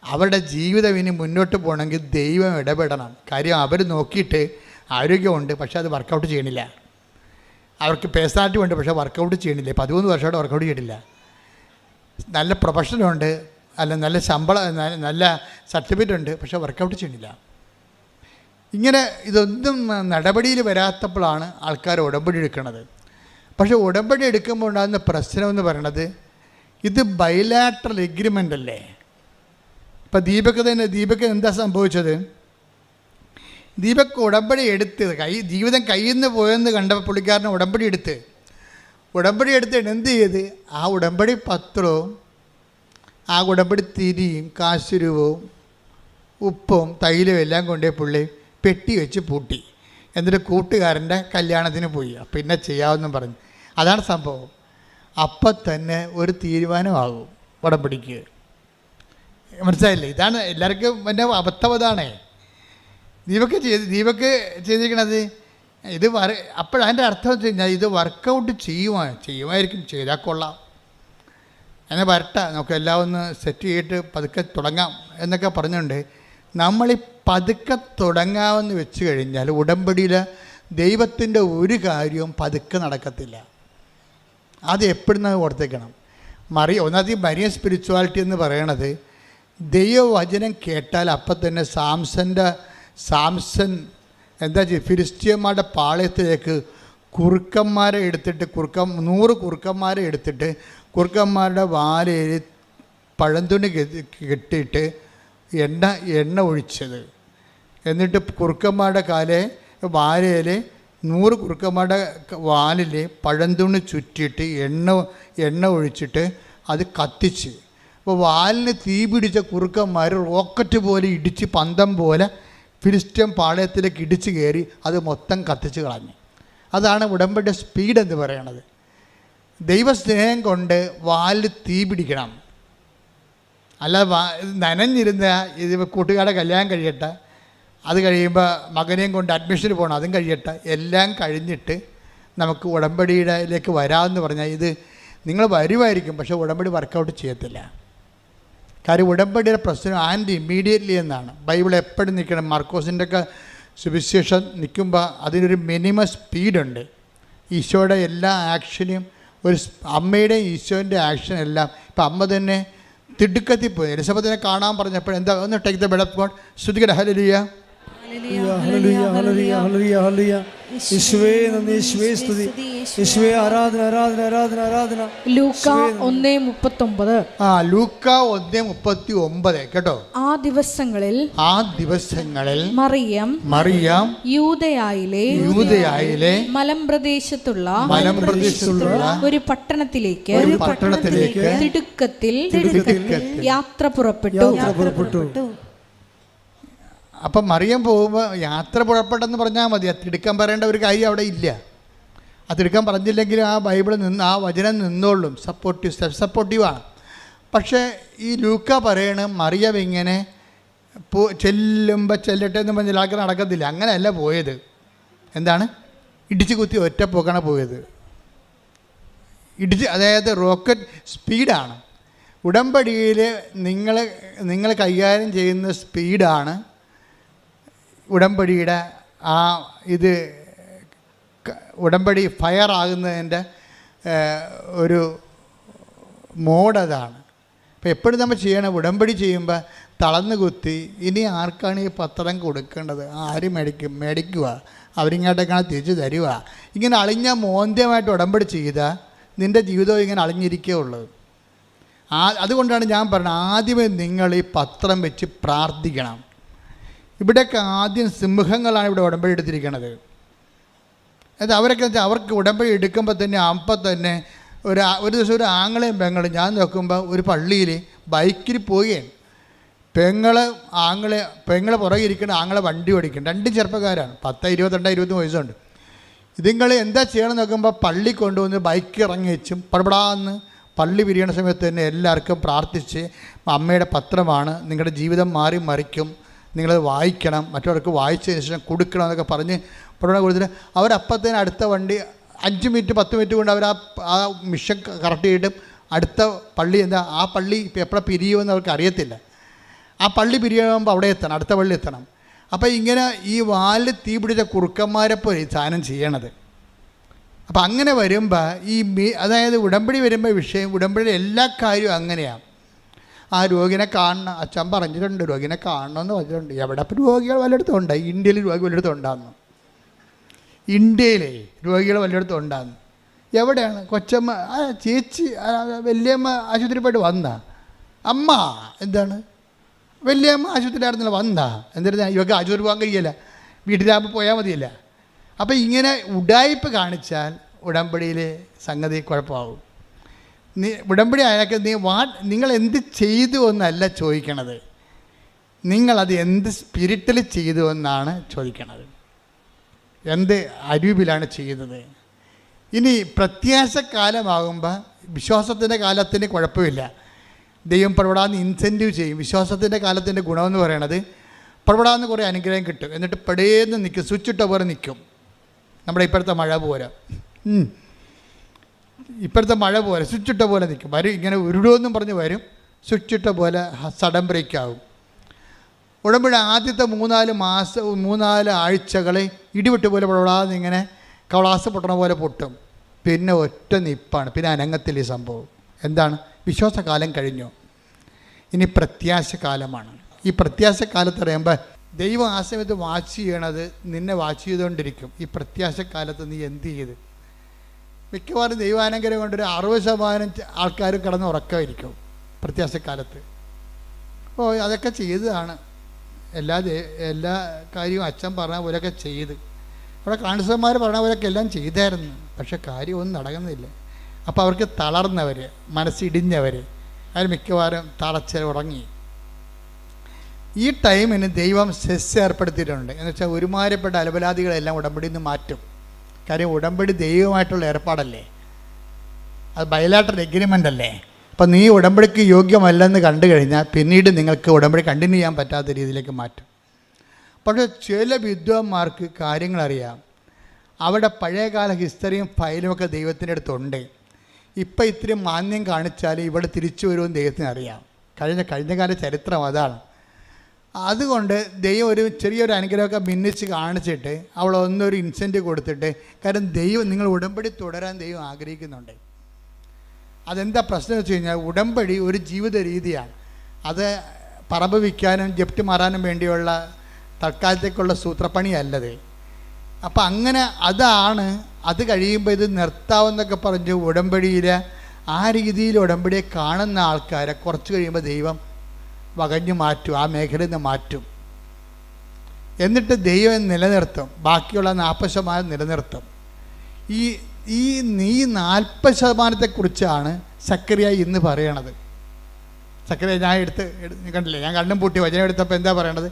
അവരുടെ ജീവിതം ഇനി മുന്നോട്ട് പോകണമെങ്കിൽ ദൈവം ഇടപെടണം. കാര്യം അവർ നോക്കിയിട്ട് ആരോഗ്യമുണ്ട്, പക്ഷേ അത് വർക്കൗട്ട് ചെയ്യണില്ല. അവർക്ക് പേഴ്സണാലിറ്റി ഉണ്ട്, പക്ഷേ വർക്കൗട്ട് ചെയ്യണില്ല. 13 വർഷമായിട്ട് വർക്കൗട്ട് ചെയ്യണില്ല. നല്ല പ്രൊഫഷനുണ്ട്, നല്ല ശമ്പളം, നല്ല സർട്ടിഫിക്കറ്റ് ഉണ്ട്, പക്ഷേ വർക്കൗട്ട് ചെയ്യണില്ല. ഇങ്ങനെ ഇതൊന്നും നടപടിയിൽ വരാത്തപ്പോഴാണ് ആൾക്കാർ ഉടമ്പടി എടുക്കുന്നത്. പക്ഷേ ഉടമ്പടി എടുക്കുമ്പോൾ ഉണ്ടാകുന്ന പ്രശ്നമെന്ന് പറയണത്, ഇത് ബൈലാറ്ററൽ എഗ്രിമെൻ്റ് അല്ലേ. ഇപ്പം ദീപക്ക് എന്താ സംഭവിച്ചത്? ദീപക്ക് ഉടമ്പടി എടുത്ത് ജീവിതം കയ്യിൽ നിന്ന് പോയെന്ന് കണ്ടപ്പോൾ പുള്ളിക്കാരനെ ഉടമ്പടി എടുത്ത് എന്ത് ചെയ്ത്? ആ ഉടമ്പടി പത്രവും ആ ഉടമ്പടി തിരിയും കാശുരൂപവും ഉപ്പും തൈലും എല്ലാം കൊണ്ടേ പുള്ളി പെട്ടി വെച്ച് പൂട്ടി. എന്നിട്ട് കൂട്ടുകാരൻ്റെ കല്യാണത്തിന് പോയി. പിന്നെ ചെയ്യാമെന്നും പറഞ്ഞു. അതാണ് സംഭവം. അപ്പം തന്നെ ഒരു തീരുമാനമാകും ഉടമ്പടിക്ക്. മനസ്സിലായില്ലേ? ഇതാണ് എല്ലാവർക്കും എൻ്റെ അബദ്ധം. അതാണേ ദീപക്ക് ചെയ്തിരിക്കണത്. ഇത് അപ്പോഴതിൻ്റെ അർത്ഥം വെച്ച് കഴിഞ്ഞാൽ ഇത് വർക്കൗട്ട് ചെയ്യുമായിരിക്കും, ചെയ്താൽ കൊള്ളാം. അങ്ങനെ വരട്ടെ, നമുക്ക് എല്ലാം ഒന്ന് സെറ്റ് ചെയ്തിട്ട് പതുക്കെ തുടങ്ങാം എന്നൊക്കെ പറഞ്ഞുകൊണ്ട് നമ്മളീ പതുക്കെ തുടങ്ങാമെന്ന് വെച്ച് കഴിഞ്ഞാൽ ഉടമ്പടിയിൽ ദൈവത്തിൻ്റെ ഒരു കാര്യവും പതുക്കെ നടക്കത്തില്ല. അത് എപ്പോഴും ഓർത്തേക്കണം. ഒന്നാമത് മരിയൻ സ്പിരിച്വാലിറ്റി എന്ന് പറയണത് ദൈവവചനം കേട്ടാൽ അപ്പം തന്നെ സാംസൺ എന്താ ചെയ്യുക, ഫിലിസ്ത്യന്മാരുടെ പാളയത്തിലേക്ക് കുറുക്കന്മാരെ എടുത്തിട്ട് 100 കുറുക്കന്മാരെ എടുത്തിട്ട് കുറുക്കന്മാരുടെ വാലയിൽ പഴന്തുണി കെട്ടിയിട്ട് എണ്ണ ഒഴിച്ചത്. എന്നിട്ട് കുറുക്കന്മാരുടെ വാലയിൽ 100 കുറുക്കന്മാരുടെ വാലിൽ പഴന്തുണി ചുറ്റിയിട്ട് എണ്ണ ഒഴിച്ചിട്ട് അത് കത്തിച്ച്. അപ്പോൾ വാലിന് തീ പിടിച്ച കുറുക്കന്മാർ റോക്കറ്റ് പോലെ ഇടിച്ച് പന്തം പോലെ ഫിലിസ്ത്യൻ പാളയത്തിലേക്ക് ഇടിച്ച് കയറി അത് മൊത്തം കത്തിച്ച് കളഞ്ഞു. അതാണ് ഉടമ്പടിയുടെ സ്പീഡ് എന്ന് പറയണത്. ദൈവസ്നേഹം കൊണ്ട് വാലിൽ തീ പിടിക്കണം. അല്ലാതെ നനഞ്ഞിരുന്ന ഇത് കൂട്ടുകാരുടെ കല്യാണം കഴിയട്ടെ, അത് കഴിയുമ്പോൾ മകനെയും കൊണ്ട് അഡ്മിഷന് പോകണം, അതും കഴിയട്ടെ, എല്ലാം കഴിഞ്ഞിട്ട് നമുക്ക് ഉടമ്പടിയിലേക്ക് വരാമെന്ന് പറഞ്ഞാൽ ഇത് നിങ്ങൾ വരുമായിരിക്കും, പക്ഷേ ഉടമ്പടി വർക്കൗട്ട് ചെയ്യത്തില്ല. കാര്യം ഉടമ്പടിയുടെ പ്രശ്നം ആൻഡ് ഇമ്മീഡിയറ്റ്ലി എന്നാണ്. ബൈബിൾ എപ്പോഴും നിൽക്കണം. മാർക്കോസിൻ്റെ ഒക്കെ സുവിശേഷം നിൽക്കുമ്പോൾ അതിനൊരു മിനിമം സ്പീഡുണ്ട്. ഈശോയുടെ എല്ലാ ആക്ഷനും അമ്മയുടെയും ഈശോൻ്റെ ആക്ഷൻ എല്ലാം. ഇപ്പം അമ്മ തന്നെ തിടുക്കത്തിപ്പോയി. എലിസബത്തിനെ കാണാൻ പറഞ്ഞപ്പോൾ എന്താ, ഒന്ന് take the bed of God, സ്തുതിക്കട്ടെ, ഹല്ലേലൂയ. യേശുവേ നന്ദി, യേശുവേ സ്തുതി, യേശുവേ ആരാധന ആരാധന ആരാധന ആരാധന. ലൂക്ക 1:39. ലൂക്ക 1:39 കേട്ടോ. ആ ദിവസങ്ങളിൽ മറിയം യൂദയായിലെ മലമ്പ്രദേശത്തുള്ള ഒരു പട്ടണത്തിലേക്ക് തിടുക്കത്തിൽ യാത്ര പുറപ്പെട്ടു. അപ്പം മറിയം പോകുമ്പോൾ യാത്ര പുറപ്പെട്ടെന്ന് പറഞ്ഞാൽ മതി. അത് തിടുക്കം പറയേണ്ട ഒരു കാര്യം അവിടെ ഇല്ല. അത് തിടുക്കം പറഞ്ഞില്ലെങ്കിലും ആ ബൈബിളിൽ ആ വചനം നിന്നോളും. സെൽഫ് സപ്പോർട്ടീവാണ്. പക്ഷേ ഈ ലൂക്ക പറയണ മറിയം ഇങ്ങനെ ചെല്ലട്ടെ എന്ന് പറഞ്ഞാൽ ആൾക്കാർ നടക്കത്തില്ല. അങ്ങനെയല്ല പോയത്. എന്താണ്, ഇടിച്ച് കുത്തി ഒറ്റപ്പോക്കാണ് പോയത്. അതായത് റോക്കറ്റ് സ്പീഡാണ്. ഉടമ്പടിയിൽ നിങ്ങൾ കൈകാര്യം ചെയ്യുന്ന സ്പീഡാണ് ഉടമ്പടിയുടെ ഉടമ്പടി ഫയർ ആകുന്നതിൻ്റെ ഒരു മോഡ് അതാണ്. അപ്പോൾ എപ്പോഴും നമ്മൾ ചെയ്യണം, ഉടമ്പടി ചെയ്യുമ്പോൾ തളർന്നു കുത്തി ഇനി ആർക്കാണ് ഈ പത്രം കൊടുക്കേണ്ടത്, ആര് മേടിക്കുക, അവരിങ്ങോട്ടേക്കാണ് തിരിച്ചു തരിക, ഇങ്ങനെ അളിഞ്ഞ മോന്ത്യമായിട്ട് ഉടമ്പടി ചെയ്താൽ നിൻ്റെ ജീവിതം ഇങ്ങനെ അളിഞ്ഞിരിക്കേ ഉള്ളത്. അതുകൊണ്ടാണ് ഞാൻ പറഞ്ഞത്, ആദ്യമേ നിങ്ങൾ ഈ പത്രം വെച്ച് പ്രാർത്ഥിക്കണം. ഇവിടെയൊക്കെ ആദ്യം സിംഹങ്ങളാണ് ഇവിടെ ഉടമ്പടി എടുത്തിരിക്കുന്നത്. അവർക്ക് ഉടമ്പടി എടുക്കുമ്പോൾ തന്നെ അപ്പം തന്നെ ഒരു ദിവസം ഒരു ആങ്ങളെയും പെങ്ങളും ഞാൻ നോക്കുമ്പോൾ ഒരു പള്ളിയിൽ ബൈക്കിൽ പോവുകയാണ്. പെങ്ങളെ പുറകെ ഇരിക്കുന്ന ആങ്ങളെ വണ്ടി ഓടിക്കണം. 2 ചെറുപ്പക്കാരാണ്, 10, 22, 23 വയസ്സുണ്ട്. ഇതുങ്ങൾ എന്താ ചെയ്യണം നോക്കുമ്പോൾ പള്ളി കൊണ്ടുവന്ന് ബൈക്ക് ഇറങ്ങി വെച്ചും പടപടാന്ന് പള്ളി പിരിയണ സമയത്ത് തന്നെ എല്ലാവർക്കും പ്രാർത്ഥിച്ച്, അമ്മയുടെ പത്രമാണ്, നിങ്ങളുടെ ജീവിതം മാറി മറിക്കും, നിങ്ങളത് വായിക്കണം, മറ്റവർക്ക് വായിച്ചതിന് ശേഷം കൊടുക്കണം എന്നൊക്കെ പറഞ്ഞ് പടപട കൊടുത്തിട്ട് അവരപ്പത്തേന് അടുത്ത വണ്ടി 5 മിനിറ്റ് 10 മിനിറ്റ് കൊണ്ട് അവർ ആ മിഷൻ കറക്റ്റ് ചെയ്തിട്ട് അടുത്ത പള്ളി ആ പള്ളി ഇപ്പോൾ എപ്പോഴാണ് പിരിയുമെന്ന് അവർക്ക് അറിയത്തില്ല. ആ പള്ളി പിരിയുമ്പോൾ അവിടെ എത്തണം, അടുത്ത പള്ളി എത്തണം. അപ്പോൾ ഇങ്ങനെ ഈ വാലിൽ തീ പിടിച്ച കുറുക്കന്മാരെ പോലെ ഈ സാധനം ചെയ്യണത്. അപ്പം അങ്ങനെ വരുമ്പോൾ അതായത് ഉടമ്പടി വരുമ്പോൾ ഉടമ്പടിയുടെ എല്ലാ കാര്യവും അങ്ങനെയാണ്. ആ രോഗിനെ കാണണം, അച്ഛൻ പറഞ്ഞിട്ടുണ്ട്, രോഗിനെ കാണണമെന്ന് പറഞ്ഞിട്ടുണ്ട്. എവിടെ ഇപ്പോൾ രോഗികൾ വല്ലയിടത്തും ഉണ്ട്, ഇന്ത്യയിൽ രോഗി വല്ലയിടത്തും ഉണ്ടാകുന്നു, ഇന്ത്യയിലെ രോഗികൾ വല്ലയിടത്തും ഉണ്ടാകുന്നു. എവിടെയാണ് കൊച്ചമ്മ ചേച്ചി വലിയമ്മ ആശുപത്രി പോയിട്ട് വന്നാ, അമ്മ എന്താണ് വലിയമ്മ ആശുപത്രിയിലായിരുന്നില്ല വന്നാ, എന്നിരുന്നാ ഇവർക്ക് ആശുപത്രി പോകാൻ കഴിയില്ല, വീട്ടിലാകുമ്പോൾ പോയാൽ മതിയല്ല. അപ്പോൾ ഇങ്ങനെ ഉഡായിപ്പ് കാണിച്ചാൽ ഉടമ്പടിയിൽ സംഗതി കുഴപ്പമാകും. ഉടമ്പടി ആയാൽ നിങ്ങൾ എന്ത് ചെയ്തു എന്നല്ല ചോദിക്കണത്, നിങ്ങളത് എന്ത് സ്പിരിറ്റിൽ ചെയ്തു എന്നാണ് ചോദിക്കണത്, എന്ത് അരൂപിലാണ് ചെയ്യുന്നത്. ഇനി പ്രത്യാശക്കാലമാകുമ്പോൾ വിശ്വാസത്തിൻ്റെ കാലത്തിന് കുഴപ്പമില്ല, ദൈവം പടപടാന്ന് ഇൻസെൻറ്റീവ് ചെയ്യും. വിശ്വാസത്തിൻ്റെ കാലത്തിൻ്റെ ഗുണമെന്ന് പറയണത് പടപടാന്ന് കുറേ അനുഗ്രഹം കിട്ടും, എന്നിട്ട് പടേന്ന് നിൽക്കും, സ്വിച്ച് ഇട്ട പോലെ നിൽക്കും. നമ്മുടെ ഇപ്പോഴത്തെ മഴ പോലെ ഇപ്പോഴത്തെ മഴ പോലെ സ്വിച്ചിട്ട പോലെ നിൽക്കും. വരും ഇങ്ങനെ ഉരുടുമെന്നും പറഞ്ഞ് വരും, സ്വിച്ചിട്ട പോലെ സഡൻ ബ്രേക്ക് ആകും. ഉടമ്പടി ആദ്യത്തെ 3-4 ആഴ്ചകൾ ഇടിവിട്ട് പോലെ പൊടാതെ ഇങ്ങനെ കവളാസ് പൊട്ടണ പോലെ പൊട്ടും. പിന്നെ ഒറ്റ നിപ്പാണ്, പിന്നെ അനങ്ങത്തിൽ ഈ സംഭവം. എന്താണ്? വിശ്വാസകാലം കഴിഞ്ഞു, ഇനി പ്രത്യാശക്കാലമാണ്. ഈ പ്രത്യാശക്കാലത്ത് പറയുമ്പോൾ ദൈവം ആ സമയത്ത് വാച്ച് ചെയ്യണത് നിന്നെ വാച്ച് ചെയ്തുകൊണ്ടിരിക്കും. ഈ പ്രത്യാശക്കാലത്ത് നീ എന്ത് ചെയ്ത്? മിക്കവാറും ദൈവാനുഗ്രഹം കൊണ്ടൊരു 60% ആൾക്കാർ കിടന്ന് ഉറക്കമായിരിക്കും പ്രത്യാശക്കാലത്ത്. അപ്പോൾ അതൊക്കെ ചെയ്തതാണ്, എല്ലാ കാര്യവും അച്ഛൻ പറഞ്ഞ പോലെയൊക്കെ ചെയ്ത്, അവിടെ കാണിസന്മാർ പറഞ്ഞ പോലെയൊക്കെ എല്ലാം ചെയ്തായിരുന്നു. പക്ഷെ കാര്യമൊന്നും നടക്കുന്നില്ല. അപ്പോൾ അവർക്ക് തളർന്നവർ, മനസ്സിടിഞ്ഞവർ, അതിൽ മിക്കവാറും ഉറങ്ങി. ഈ ടൈമിന് ദൈവം സെസ് ഏർപ്പെടുത്തിയിട്ടുണ്ട്. എന്ന് വെച്ചാൽ ഒരുമാതിരിപ്പെട്ട അലപലാദികളെല്ലാം ഉടമ്പടിയിൽ നിന്ന് മാറ്റും. കാര്യം ഉടമ്പടി ദൈവമായിട്ടുള്ള ഏർപ്പാടല്ലേ, അത് ബയലാട്ടറൽ എഗ്രിമെൻ്റ് അല്ലേ. അപ്പം നീ ഉടമ്പടിക്ക് യോഗ്യമല്ലെന്ന് കണ്ടു കഴിഞ്ഞാൽ പിന്നീട് നിങ്ങൾക്ക് ഉടമ്പടി കണ്ടിന്യൂ ചെയ്യാൻ പറ്റാത്ത രീതിയിലേക്ക് മാറ്റും. പക്ഷേ ചില വിദ്വാന്മാർക്ക് കാര്യങ്ങളറിയാം. അവിടെ പഴയകാല ഹിസ്റ്ററിയും ഫയലുമൊക്കെ ദൈവത്തിൻ്റെ അടുത്തുണ്ട്. ഇപ്പം ഇത്തിരി മാന്യം കാണിച്ചാൽ ഇവിടെ തിരിച്ചു വരുമെന്ന് ദൈവത്തിന് അറിയാം. കഴിഞ്ഞ കാല ചരിത്രം അതാണ്. അതുകൊണ്ട് ദൈവം ഒരു ചെറിയൊരു അനുഗ്രഹമൊക്കെ ഭിന്നിച്ച് കാണിച്ചിട്ട് അവളൊന്നൊരു ഇൻസെൻറ്റീവ് കൊടുത്തിട്ട്, കാരണം ദൈവം നിങ്ങൾ ഉടമ്പടി തുടരാൻ ദൈവം ആഗ്രഹിക്കുന്നുണ്ട്. അതെന്താ പ്രശ്നം വെച്ച് കഴിഞ്ഞാൽ ഉടമ്പടി ഒരു ജീവിത രീതിയാണ്. അത് പറമ്പ് വിൽക്കാനും ജപ്തി മാറാനും വേണ്ടിയുള്ള തൽക്കാലത്തേക്കുള്ള സൂത്രപ്പണിയല്ലത്. അപ്പം അങ്ങനെ അതാണ്. അത് കഴിയുമ്പോൾ ഇത് നിർത്താമെന്നൊക്കെ പറഞ്ഞ് ഉടമ്പടിയിൽ ആ രീതിയിൽ ഉടമ്പടിയെ കാണുന്ന ആൾക്കാരെ കുറച്ച് കഴിയുമ്പോൾ ദൈവം വകഞ്ഞു മാറ്റും, ആ മേഖലയിൽ നിന്ന് മാറ്റും. എന്നിട്ട് ദൈവം നിലനിർത്തും, ബാക്കിയുള്ള 40% നിലനിർത്തും. ഈ 40%-ത്തെക്കുറിച്ചാണ് സക്കറിയ ഇന്ന് പറയണത്. സക്കറിയ ഞാൻ കണ്ടില്ലേ, ഞാൻ കണ്ണും പൂട്ടി വചനം എടുത്തപ്പോൾ എന്താ പറയണത്?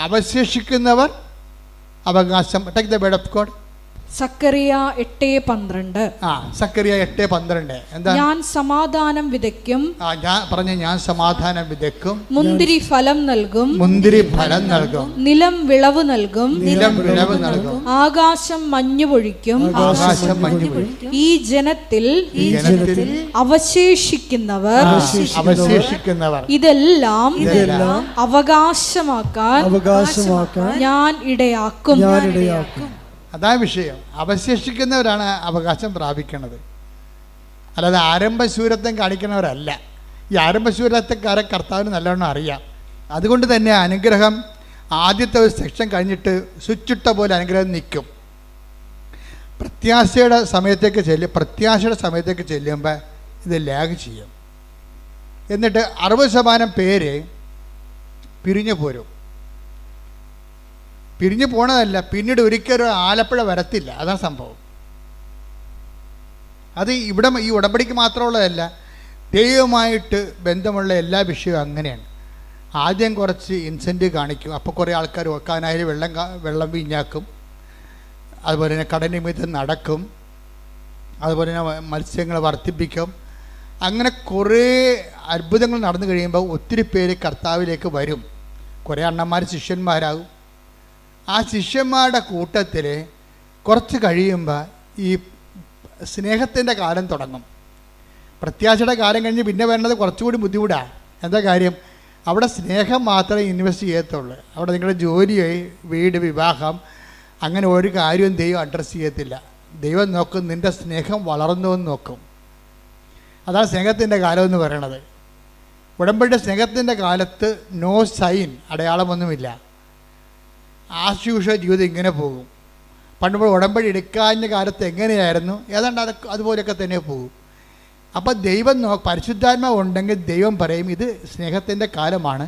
അവശേഷിക്കുന്നവർ അവകാശം. Take the word of God. സക്കറിയ 8:12. സക്കറിയ 8:12 എന്താ? ഞാൻ സമാധാനം വിതയ്ക്കും. ഞാൻ സമാധാനം വിതയ്ക്കും. മുന്തിരി ഫലം നൽകും. നിലം വിളവ് നൽകും. ആകാശം മഞ്ഞു പൊഴിക്കും. ഈ ജനത്തിൽ അവശേഷിക്കുന്നവർ ഇതെല്ലാം അവകാശമാക്കാൻ ഞാൻ ഇടയാക്കും. അതാ വിഷയം. അവശേഷിക്കുന്നവരാണ് അവകാശം പ്രാപിക്കുന്നത്, അല്ലാതെ ആരംഭശൂരത്വം കാണിക്കുന്നവരല്ല. ഈ ആരംഭശൂരത്വക്കാരെ കർത്താവിന് നല്ലവണ്ണം അറിയാം. അതുകൊണ്ട് തന്നെ അനുഗ്രഹം ആദ്യത്തെ ഒരു സെക്ഷൻ കഴിഞ്ഞിട്ട് സ്വിച്ചിട്ട പോലെ അനുഗ്രഹം നിൽക്കും. പ്രത്യാശയുടെ സമയത്തേക്ക് ചെല്ലുമ്പോൾ ഇത് ലാഗ് ചെയ്യും. എന്നിട്ട് 60% പേര് പിരിഞ്ഞു പോരും. പിരിഞ്ഞു പോണതല്ല, പിന്നീട് ഒരിക്കലും ആലപ്പുഴ വരത്തില്ല. അതാണ് സംഭവം. അത് ഇവിടെ ഈ ഉടമ്പടിക്ക് മാത്രമുള്ളതല്ല, ദൈവമായിട്ട് ബന്ധമുള്ള എല്ലാ വിഷയവും അങ്ങനെയാണ്. ആദ്യം കുറച്ച് ഇൻസെൻറ്റീവ് കാണിക്കും, അപ്പോൾ കുറേ ആൾക്കാർ വെക്കാനായി വെള്ളം വീഞ്ഞാക്കും. അതുപോലെ തന്നെ കടനിമിത്തം നടക്കും. അതുപോലെ തന്നെ മത്സ്യങ്ങൾ വർദ്ധിപ്പിക്കും. അങ്ങനെ കുറേ അത്ഭുതങ്ങൾ നടന്നു കഴിയുമ്പോൾ ഒത്തിരി പേര് കർത്താവിലേക്ക് വരും. കുറേ അണ്ണന്മാർ ശിഷ്യന്മാരാകും. ആ ശിഷ്യന്മാരുടെ കൂട്ടത്തിൽ കുറച്ച് കഴിയുമ്പോൾ ഈ സ്നേഹത്തിൻ്റെ കാലം തുടങ്ങും. പ്രത്യാശയുടെ കാലം കഴിഞ്ഞ് പിന്നെ വേണ്ടത് കുറച്ചുകൂടി ബുദ്ധിമുട്ടാണ്. എന്താ കാര്യം? അവിടെ സ്നേഹം മാത്രമേ ഇൻവെസ്റ്റ് ചെയ്യത്തുള്ളൂ. അവിടെ നിങ്ങളുടെ ജോലി, വീട്, വിവാഹം, അങ്ങനെ ഒരു കാര്യവും ദൈവം അഡ്രസ്സ് ചെയ്യത്തില്ല. ദൈവം നോക്കും നിൻ്റെ സ്നേഹം വളർന്നു എന്ന് നോക്കും. അതാണ് സ്നേഹത്തിൻ്റെ കാലം എന്ന് പറയണത്. ഉടമ്പടിയുടെ സ്നേഹത്തിൻ്റെ കാലത്ത് നോ സൈൻ, അടയാളമൊന്നുമില്ല. ആശുഷ ജീവിതം ഇങ്ങനെ പോകും. പണ്ടുമ്പോൾ ഉടമ്പടി എടുക്കാഞ്ഞ കാലത്ത് എങ്ങനെയായിരുന്നു, ഏതാണ്ട് അതുപോലെയൊക്കെ തന്നെ പോകും. അപ്പോൾ ദൈവം പരിശുദ്ധാത്മാവ് ഉണ്ടെങ്കിൽ ദൈവം പറയും ഇത് സ്നേഹത്തിൻ്റെ കാലമാണ്.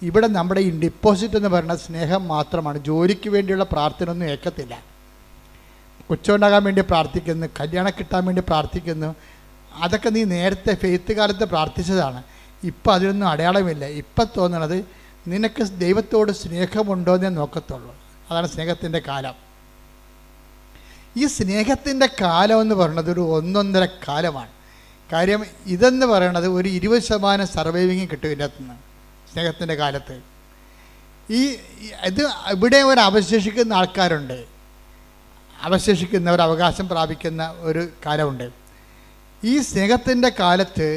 ഇവിടെ നമ്മുടെ ഈ ഡിപ്പോസിറ്റ് എന്ന് പറയുന്നത് സ്നേഹം മാത്രമാണ്. ജോലിക്ക് വേണ്ടിയുള്ള പ്രാർത്ഥന ഒന്നും ഏക്കത്തില്ല. കൊച്ചുണ്ടാകാൻ വേണ്ടി പ്രാർത്ഥിക്കുന്നു, കല്യാണം കിട്ടാൻ വേണ്ടി പ്രാർത്ഥിക്കുന്നു. അതൊക്കെ നീ നേരത്തെ ഫെയ്ത്ത് കാലത്ത് പ്രാർത്ഥിച്ചതാണ്. ഇപ്പം അതിനൊന്നും അടയാളമില്ല. ഇപ്പം തോന്നണത് നിനക്ക് ദൈവത്തോട് സ്നേഹമുണ്ടോ എന്നേ നോക്കത്തുള്ളൂ. അതാണ് സ്നേഹത്തിൻ്റെ കാലം. ഈ സ്നേഹത്തിൻ്റെ കാലം എന്ന് പറയുന്നത് ഒരു 1.5 കാലമാണ്. കാര്യം ഇതെന്ന് പറയണത് ഒരു 20% സർവൈവിങ് കിട്ടും ഇതിനകത്തുനിന്ന് സ്നേഹത്തിൻ്റെ കാലത്ത്. ഇത് ഇവിടെ ഒരു അവശേഷിക്കുന്ന ആൾക്കാരുണ്ട്, അവശേഷിക്കുന്നവർ അവകാശം പ്രാപിക്കുന്ന ഒരു കാലമുണ്ട്. ഈ സ്നേഹത്തിൻ്റെ കാലത്ത്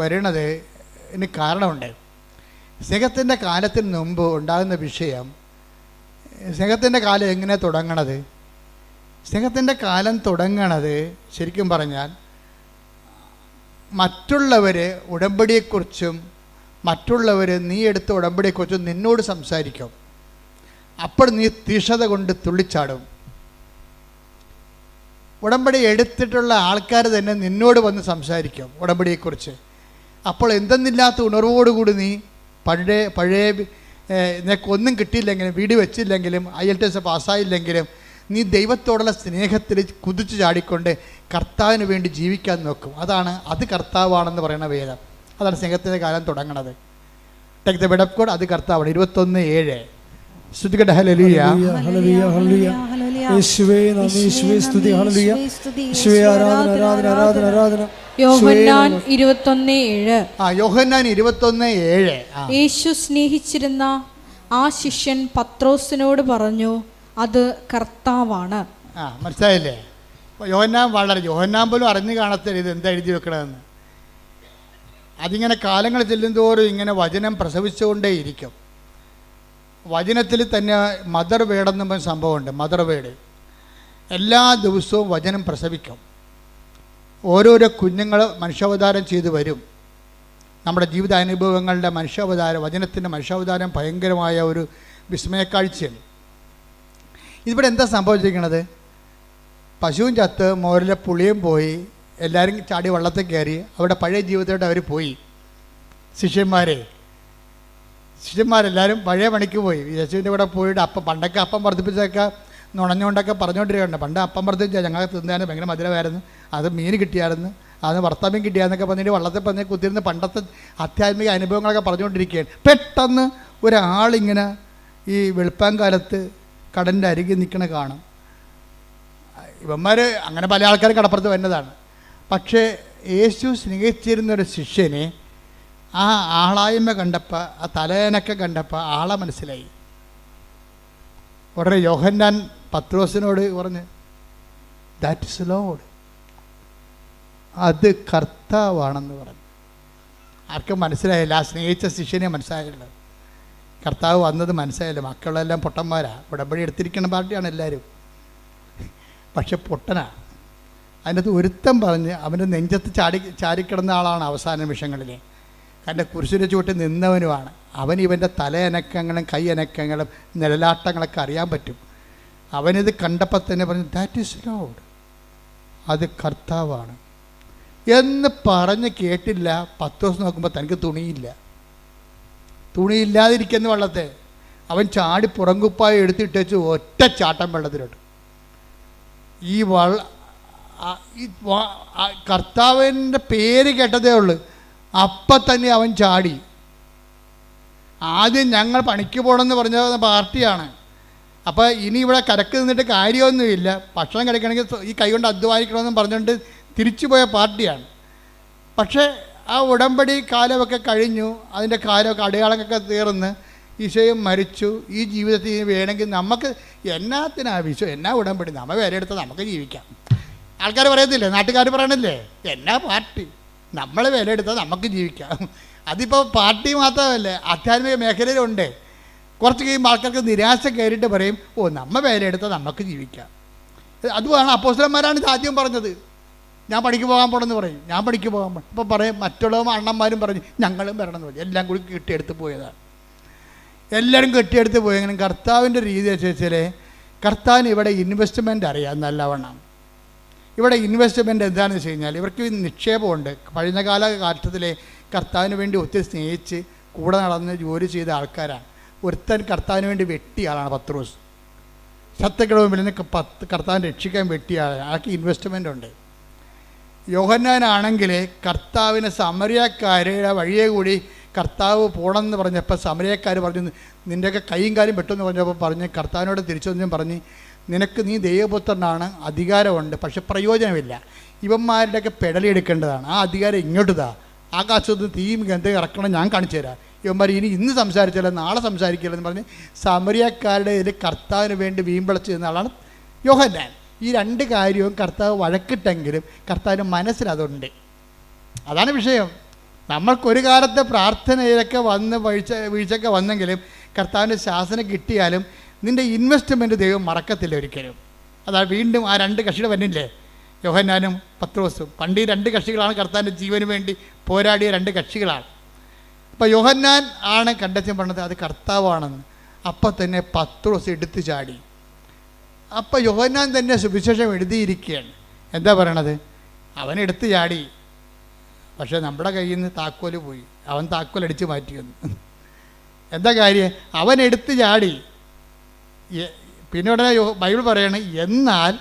വരണത് ഇതിന് കാരണമുണ്ട്. സ്നേഹത്തിൻ്റെ കാലത്തിന് മുമ്പ് ഉണ്ടാകുന്ന വിഷയം, സ്നേഹത്തിൻ്റെ കാലം എങ്ങനെ തുടങ്ങണത്? സ്നേഹത്തിൻ്റെ കാലം തുടങ്ങണത് ശരിക്കും പറഞ്ഞാൽ മറ്റുള്ളവർ ഉടമ്പടിയെക്കുറിച്ചും മറ്റുള്ളവർ നീ എടുത്ത ഉടമ്പടിയെക്കുറിച്ചും നിന്നോട് സംസാരിക്കും. അപ്പോൾ നീ തീഷ്ണത കൊണ്ട് തുള്ളിച്ചാടും. ഉടമ്പടി എടുത്തിട്ടുള്ള ആൾക്കാർ തന്നെ നിന്നോട് വന്ന് സംസാരിക്കും ഉടമ്പടിയെക്കുറിച്ച്. അപ്പോൾ എന്തെന്നില്ലാത്ത ഉണർവോടുകൂടി നീ പഴയ നിനക്കൊന്നും കിട്ടിയില്ലെങ്കിലും, വീട് വെച്ചില്ലെങ്കിലും, IELTS പാസ്സായില്ലെങ്കിലും നീ ദൈവത്തോടുള്ള സ്നേഹത്തിൽ കുതിച്ചു ചാടിക്കൊണ്ട് കർത്താവിന് വേണ്ടി ജീവിക്കാൻ നോക്കും. അത് കർത്താവാണെന്ന് പറയുന്ന വേദം. അതാണ് സ്നേഹത്തിൻ്റെ കാലം തുടങ്ങണത്. Take the bed of God, അത് കർത്താവാണ്. 21:7 സ്തുതിക്കട്ടെ. ഹല്ലേലൂയ, ഹല്ലേലൂയ, ഹല്ലേലൂയ. യേശുവേ നന്ദി, യേശുവേ സ്തുതി. ഹല്ലേലൂയ, യേശുവേ ആരാധന, ആരാധന, ആരാധന, ആരാധന. യോഹന്നാൻ 21:7. യോഹന്നാൻ 21:7. യേശു സ്നേഹിച്ചിരുന്ന ആ ശിഷ്യൻ പത്രോസിനോട് പറഞ്ഞു, അത് കർത്താവാണ്. മനസ്സിലായില്ലേ? യോഹന്നാൻ പോലും അറിഞ്ഞു കാണത്തില്ല ഇത് എന്താ എഴുതി വെക്കണമെന്ന്. അതിങ്ങനെ കാലങ്ങൾ ചെല്ലുന്തോറും ഇങ്ങനെ വചനം പ്രസവിച്ചുകൊണ്ടേയിരിക്കും. വചനത്തിൽ തന്നെ മദർ വേർഡ് എന്ന സംഭവമുണ്ട്. മദർ വേർഡ് എല്ലാ ദിവസവും വചനം പ്രസവിക്കും. ഓരോരോ കുഞ്ഞുങ്ങൾ മനുഷ്യാവതാരം ചെയ്തു വരും. നമ്മുടെ ജീവിതാനുഭവങ്ങളുടെ മനുഷ്യാവതാരം, വചനത്തിൻ്റെ മനുഷ്യാവതാരം ഭയങ്കരമായ ഒരു വിസ്മയക്കാഴ്ചയാണ്. ഇതിവിടെ എന്താ സംഭവിച്ചിരിക്കണത്? പശുവും ചത്ത്, മോരിലെ പുളിയും പോയി, എല്ലാവരും ചാടി വള്ളത്തിൽ കയറി അവരുടെ പഴയ ജീവിതത്തോട്ട് അവർ പോയി. ശിഷ്യന്മാരെല്ലാവരും പഴയ പണിക്ക് പോയി. യേശുവിൻ്റെ കൂടെ പോയിട്ട് പണ്ടൊക്കെ അപ്പം വർദ്ധിപ്പിച്ചൊക്കെ നുണഞ്ഞുകൊണ്ടൊക്കെ പറഞ്ഞുകൊണ്ടിരിക്കുകയാണ്. പണ്ട് അപ്പം വർദ്ധിപ്പിച്ചാൽ ഞങ്ങൾക്ക് തിന്നാൻ ഭയങ്കര മധുരമായിരുന്നു, അത് മീൻ കിട്ടിയായിരുന്നു, അത് ഭർത്താവിനും കിട്ടിയാന്നൊക്കെ പറഞ്ഞിട്ട് വള്ളത്തിൽ പറഞ്ഞ് കുത്തിരുന്ന് പണ്ടത്തെ ആധ്യാത്മിക അനുഭവങ്ങളൊക്കെ പറഞ്ഞുകൊണ്ടിരിക്കുകയാണ്. പെട്ടെന്ന് ഒരാളിങ്ങനെ ഈ വെളുപ്പാങ്കാലത്ത് കടലിൻ്റെ അരികിൽ നിൽക്കണ കാണും. ഇവന്മാർ അങ്ങനെ പല ആൾക്കാർ കടപ്പുറത്ത് വരുന്നതാണ്. പക്ഷേ യേശു സ്നേഹിച്ചിരുന്നൊരു ശിഷ്യനെ ആ ആളായ്മ കണ്ടപ്പോൾ, ആ തലയനൊക്കെ കണ്ടപ്പോൾ ആളെ മനസ്സിലായി. ഉടനെ യോഹന്നാൻ പത്രോസിനോട് പറഞ്ഞ്, ദാറ്റ് ഇസ് ലോർഡ്, അത് കർത്താവാണെന്ന് പറഞ്ഞു. ആർക്കും മനസ്സിലായില്ല. ആ സ്നേഹിച്ച ശിഷ്യനെ മനസ്സിലായില്ല. കർത്താവ് വന്നത് മനസ്സിലായില്ല. മക്കളെല്ലാം പൊട്ടന്മാരാണ്. ഉടമ്പടി എടുത്തിരിക്കുന്ന പാർട്ടിയാണ് എല്ലാവരും. പക്ഷെ പൊട്ടനാ. അതിനകത്ത് ഒരുത്തം പറഞ്ഞ് അവൻ്റെ നെഞ്ചത്ത് ചാരിക്കിടന്ന ആളാണ് അവസാന നിമിഷങ്ങളിൽ. കാരണം കുരിശിൻ്റെ ചുവട്ടിൽ നിന്നവനുമാണ് അവൻ. ഇവൻ്റെ തലയനക്കങ്ങളും കൈ അനക്കങ്ങളും നിഴലാട്ടങ്ങളൊക്കെ അറിയാൻ പറ്റും. അവനിത് കണ്ടപ്പോൾ തന്നെ പറഞ്ഞു, ദാറ്റ് ഈസ് ലോർഡ്, അത് കർത്താവാണ് എന്ന് പറഞ്ഞ് കേട്ടില്ല. 10 ദിവസം നോക്കുമ്പോൾ തനിക്ക് തുണിയില്ലാതിരിക്കുന്ന വെള്ളത്തെ അവൻ ചാടി പുറങ്കുപ്പായി എടുത്തിട്ടേച്ച് ഒറ്റ ചാട്ടം വെള്ളത്തിലോട്ട്. ഈ കർത്താവിൻ്റെ പേര് കേട്ടതേ ഉള്ളൂ. അപ്പം തന്നെ അവൻ ചാടി. ആദ്യം ഞങ്ങൾ പണിക്ക് പോകണമെന്ന് പറഞ്ഞ പാർട്ടിയാണ്. അപ്പോൾ ഇനി ഇവിടെ കരക്ക് നിന്നിട്ട് കാര്യമൊന്നുമില്ല, ഭക്ഷണം കഴിക്കണമെങ്കിൽ ഈ കൈ കൊണ്ട് അധ്വാനിക്കണമെന്നും പറഞ്ഞുകൊണ്ട് തിരിച്ചു പോയ പാർട്ടിയാണ്. പക്ഷേ ആ ഉടമ്പടി കാലമൊക്കെ കഴിഞ്ഞു. അതിൻ്റെ കാലമൊക്കെ അടയാളങ്ങളൊക്കെ തീർന്ന് ഈശോയും മരിച്ചു. ഈ ജീവിതത്തിൽ വേണമെങ്കിൽ നമുക്ക് എന്നാ ഉടമ്പടി, നമ്മൾ വില എടുത്താൽ നമുക്ക് ജീവിക്കാം. ആൾക്കാർ പറയത്തില്ലേ, നാട്ടുകാർ പറയണില്ലേ, എന്നാ പാർട്ടി, നമ്മൾ വില എടുത്താൽ നമുക്ക് ജീവിക്കാം. അതിപ്പോൾ പാർട്ടി മാത്രമല്ല, ആധ്യാത്മിക മേഖലയിലുണ്ട്. കുറച്ച് കഴിയുമ്പോൾ ആൾക്കാർക്ക് നിരാശ കയറിയിട്ട് പറയും, നമ്മൾ വില എടുത്താൽ നമുക്ക് ജീവിക്കാം. അതുമാണ് അപ്പോസ്തലന്മാരാണ് ഇത് ആദ്യം പറഞ്ഞത്. ഞാൻ പണിക്ക് പോകാൻ പോകണമെന്ന് പറയും, ഞാൻ പണിക്ക് പോകാൻ പോകണം. അപ്പോൾ പറയും മറ്റുള്ളവരും അണ്ണന്മാരും പറഞ്ഞു ഞങ്ങളും വരണമെന്ന് പറഞ്ഞു. എല്ലാം കൂടി കെട്ടിയെടുത്ത് പോയതാണ്. എല്ലാവരും കെട്ടിയെടുത്ത് പോയെങ്കിലും കർത്താവിൻ്റെ രീതി വെച്ചാൽ കർത്താവിന് ഇവിടെ ഇൻവെസ്റ്റ്മെൻറ്റ് അറിയാം നല്ലവണ്ണം. ഇവിടെ ഇൻവെസ്റ്റ്മെൻറ്റ് എന്താണെന്ന് വെച്ച് കഴിഞ്ഞാൽ ഇവർക്ക് നിക്ഷേപമുണ്ട്. കഴിഞ്ഞ കാലഘട്ടത്തിലെ കർത്താവിന് വേണ്ടി ഒത്തിരി സ്നേഹിച്ച് കൂടെ നടന്ന് ജോലി ചെയ്ത ആൾക്കാരാണ്. ഒരുത്തൻ കർത്താവിന് വേണ്ടി വെട്ടിയ ആളാണ് പത്രോസ്. സത്യക്രമത്തിൽ കർത്താവിനെ രക്ഷിക്കാൻ വെട്ടിയ ആളാണ്. ആൾക്ക് ഇൻവെസ്റ്റ്മെൻ്റ് ഉണ്ട്. യോഹന്നാനാണെങ്കിൽ കർത്താവിനെ സമരിയക്കാരുടെ വഴിയെ കൂടി കർത്താവ് പോകണമെന്ന് പറഞ്ഞപ്പോൾ സമരിയക്കാർ പറഞ്ഞു, നിൻ്റെയൊക്കെ കൈയും കാലും വെട്ടുമെന്ന് പറഞ്ഞപ്പോൾ പറഞ്ഞ് കർത്താവിനോട് തിരിച്ചൊന്നും പറഞ്ഞ്, നീ ദൈവപുത്രനാണ്, അധികാരമുണ്ട്, പക്ഷെ പ്രയോജനമില്ല. ഇവന്മാരുടെയൊക്കെ പെടലെടുക്കേണ്ടതാണ്. ആ അധികാരം ഇങ്ങോട്ട് ആകാശത്ത് തീയും ഗന്ധം ഇറക്കണം, ഞാൻ കാണിച്ചു തരാം. ഇവന്മാർ ഇന്ന് സംസാരിച്ചാലോ നാളെ സംസാരിക്കില്ലെന്ന് പറഞ്ഞ് സമരിയക്കാരുടെ ഇതിൽ കർത്താവിന് വേണ്ടി വീമ്പിളച്ച് നിന്ന ആളാണ് യോഹന്നാൻ. ഈ രണ്ട് കാര്യവും കർത്താവ് വഴക്കിട്ടെങ്കിലും കർത്താവിന് മനസ്സിലതുണ്ട്. അതാണ് വിഷയം. നമ്മൾക്കൊരു കാലത്തെ പ്രാർത്ഥനയിലൊക്കെ വന്ന് വീഴ്ചയൊക്കെ വന്നെങ്കിലും കർത്താവിൻ്റെ ശാസനം കിട്ടിയാലും നിൻ്റെ ഇൻവെസ്റ്റ്മെൻറ്റ് ദൈവം മറക്കത്തില്ല ഒരിക്കലും. അതാ വീണ്ടും ആ രണ്ട് കക്ഷിയുടെ വന്നില്ലേ, യോഹന്നാനും പത്രോസും. പണ്ട് ഈ രണ്ട് കക്ഷികളാണ് കർത്താവിൻ്റെ ജീവന് വേണ്ടി പോരാടിയ രണ്ട് കക്ഷികളാണ്. അപ്പോൾ യോഹന്നാൻ ആണ് കണ്ടെത്തി പറഞ്ഞത് അത് കർത്താവാണെന്ന്. അപ്പം തന്നെ പത്രോസ് എടുത്തു ചാടി. അപ്പം യോഹന്നാൻ തന്നെ സുവിശേഷം എഴുതിയിരിക്കുകയാണ്. എന്താ പറയണത്? അവൻ എടുത്തു ചാടി, പക്ഷേ നമ്മുടെ കയ്യിൽ നിന്ന് താക്കോല് പോയി. അവൻ താക്കോൽ അടിച്ച് മാറ്റിയെന്ന്. എന്താ കാര്യം? അവൻ എടുത്തു ചാടി. പിന്നെ ഉടനെ ബൈബിൾ പറയണ, എന്നാൽ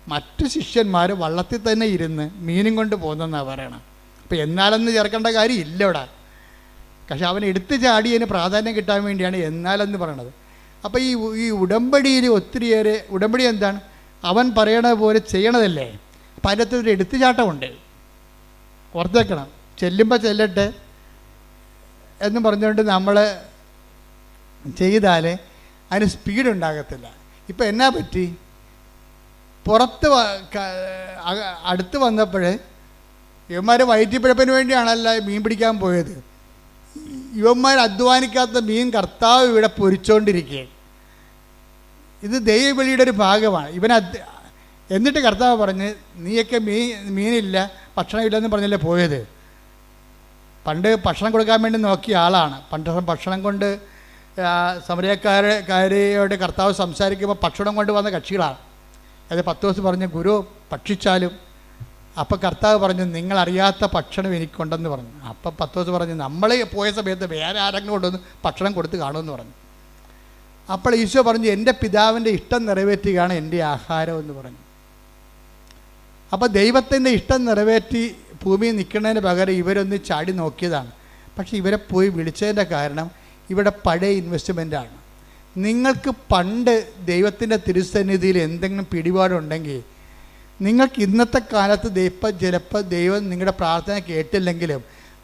മറ്റു ശിഷ്യന്മാർ വള്ളത്തിൽ തന്നെ ഇരുന്ന് മീനും കൊണ്ട് പോകുന്നെന്നാണ് പറയണം. അപ്പോൾ എന്നാലെന്ന് ചേർക്കേണ്ട കാര്യം ഇല്ല ഇവിടെ. പക്ഷെ അവൻ എടുത്തു ചാടിയതിന് പ്രാധാന്യം കിട്ടാൻ വേണ്ടിയാണ് എന്നാലെന്ന് പറയണത്. അപ്പോൾ ഈ ഉടമ്പടിയിൽ ഒത്തിരിയേറെ, ഉടമ്പടി എന്താണ്? അവൻ പറയണ പോലെ ചെയ്യണതല്ലേ. അപ്പം അതിൻ്റെ ഒരു എടുത്തുചാട്ടമുണ്ട്. ഓർത്തേക്കണം, ചെല്ലുമ്പോൾ ചെല്ലട്ടെ എന്ന് പറഞ്ഞുകൊണ്ട് നമ്മൾ ചെയ്താൽ അതിന് സ്പീഡ് ഉണ്ടാകത്തില്ല. ഇപ്പം എന്നാ പറ്റി? പുറത്ത് അടുത്ത് വന്നപ്പോൾ ഇവന്മാർ വയറ്റിപ്പിഴപ്പിന് വേണ്ടിയാണല്ല മീൻ പിടിക്കാൻ പോയത്. ഇവന്മാർ അധ്വാനിക്കാത്ത മീൻ കർത്താവ് ഇവിടെ പൊരിച്ചുകൊണ്ടിരിക്കുകയാണ്. ഇത് ദൈവബലിയുടെ ഒരു ഭാഗമാണ്. എന്നിട്ട് കർത്താവ് പറഞ്ഞ്, നീയൊക്കെ മീനില്ല ഭക്ഷണമില്ലെന്ന് പറഞ്ഞല്ലേ പോയത്. പണ്ട് ഭക്ഷണം കൊടുക്കാൻ വേണ്ടി നോക്കിയ ആളാണ്. പണ്ട് ഭക്ഷണം കൊണ്ട് സമരക്കാരോട് കർത്താവ് സംസാരിക്കുമ്പോൾ ഭക്ഷണം കൊണ്ട് വന്ന കക്ഷികളാണ്. അത് പത്രോസ് പറഞ്ഞു, ഗുരു ഭക്ഷിച്ചാലും. അപ്പം കർത്താവ് പറഞ്ഞു, നിങ്ങളറിയാത്ത ഭക്ഷണം എനിക്കുണ്ടെന്ന് പറഞ്ഞു. അപ്പം പത്രോസ് പറഞ്ഞു, നമ്മൾ പോയ സമയത്ത് വേറെ ആരെങ്കിലും കൊണ്ടുവന്ന് ഭക്ഷണം കൊടുത്ത് കാണുമെന്ന് പറഞ്ഞു. അപ്പോൾ ഈശോ പറഞ്ഞു, എൻ്റെ പിതാവിൻ്റെ ഇഷ്ടം നിറവേറ്റുകയാണ് എൻ്റെ ആഹാരം എന്ന് പറഞ്ഞു. അപ്പോൾ ദൈവത്തിൻ്റെ ഇഷ്ടം നിറവേറ്റി ഭൂമിയിൽ നിൽക്കുന്നതിന് പകരം ഇവരൊന്ന് ചാടി നോക്കിയതാണ്. പക്ഷേ ഇവരെ പോയി വിളിച്ചതിൻ്റെ കാരണം ഇവിടെ പഴയ ഇൻവെസ്റ്റ്മെൻറ്റാണ്. നിങ്ങൾക്ക് പണ്ട് ദൈവത്തിൻ്റെ തിരുസന്നിധിയിൽ എന്തെങ്കിലും പിടിപാടുണ്ടെങ്കിൽ നിങ്ങൾക്ക് ഇന്നത്തെ കാലത്ത് ചിലപ്പോൾ ദൈവം നിങ്ങളുടെ പ്രാർത്ഥന കേട്ടില്ലെങ്കിലും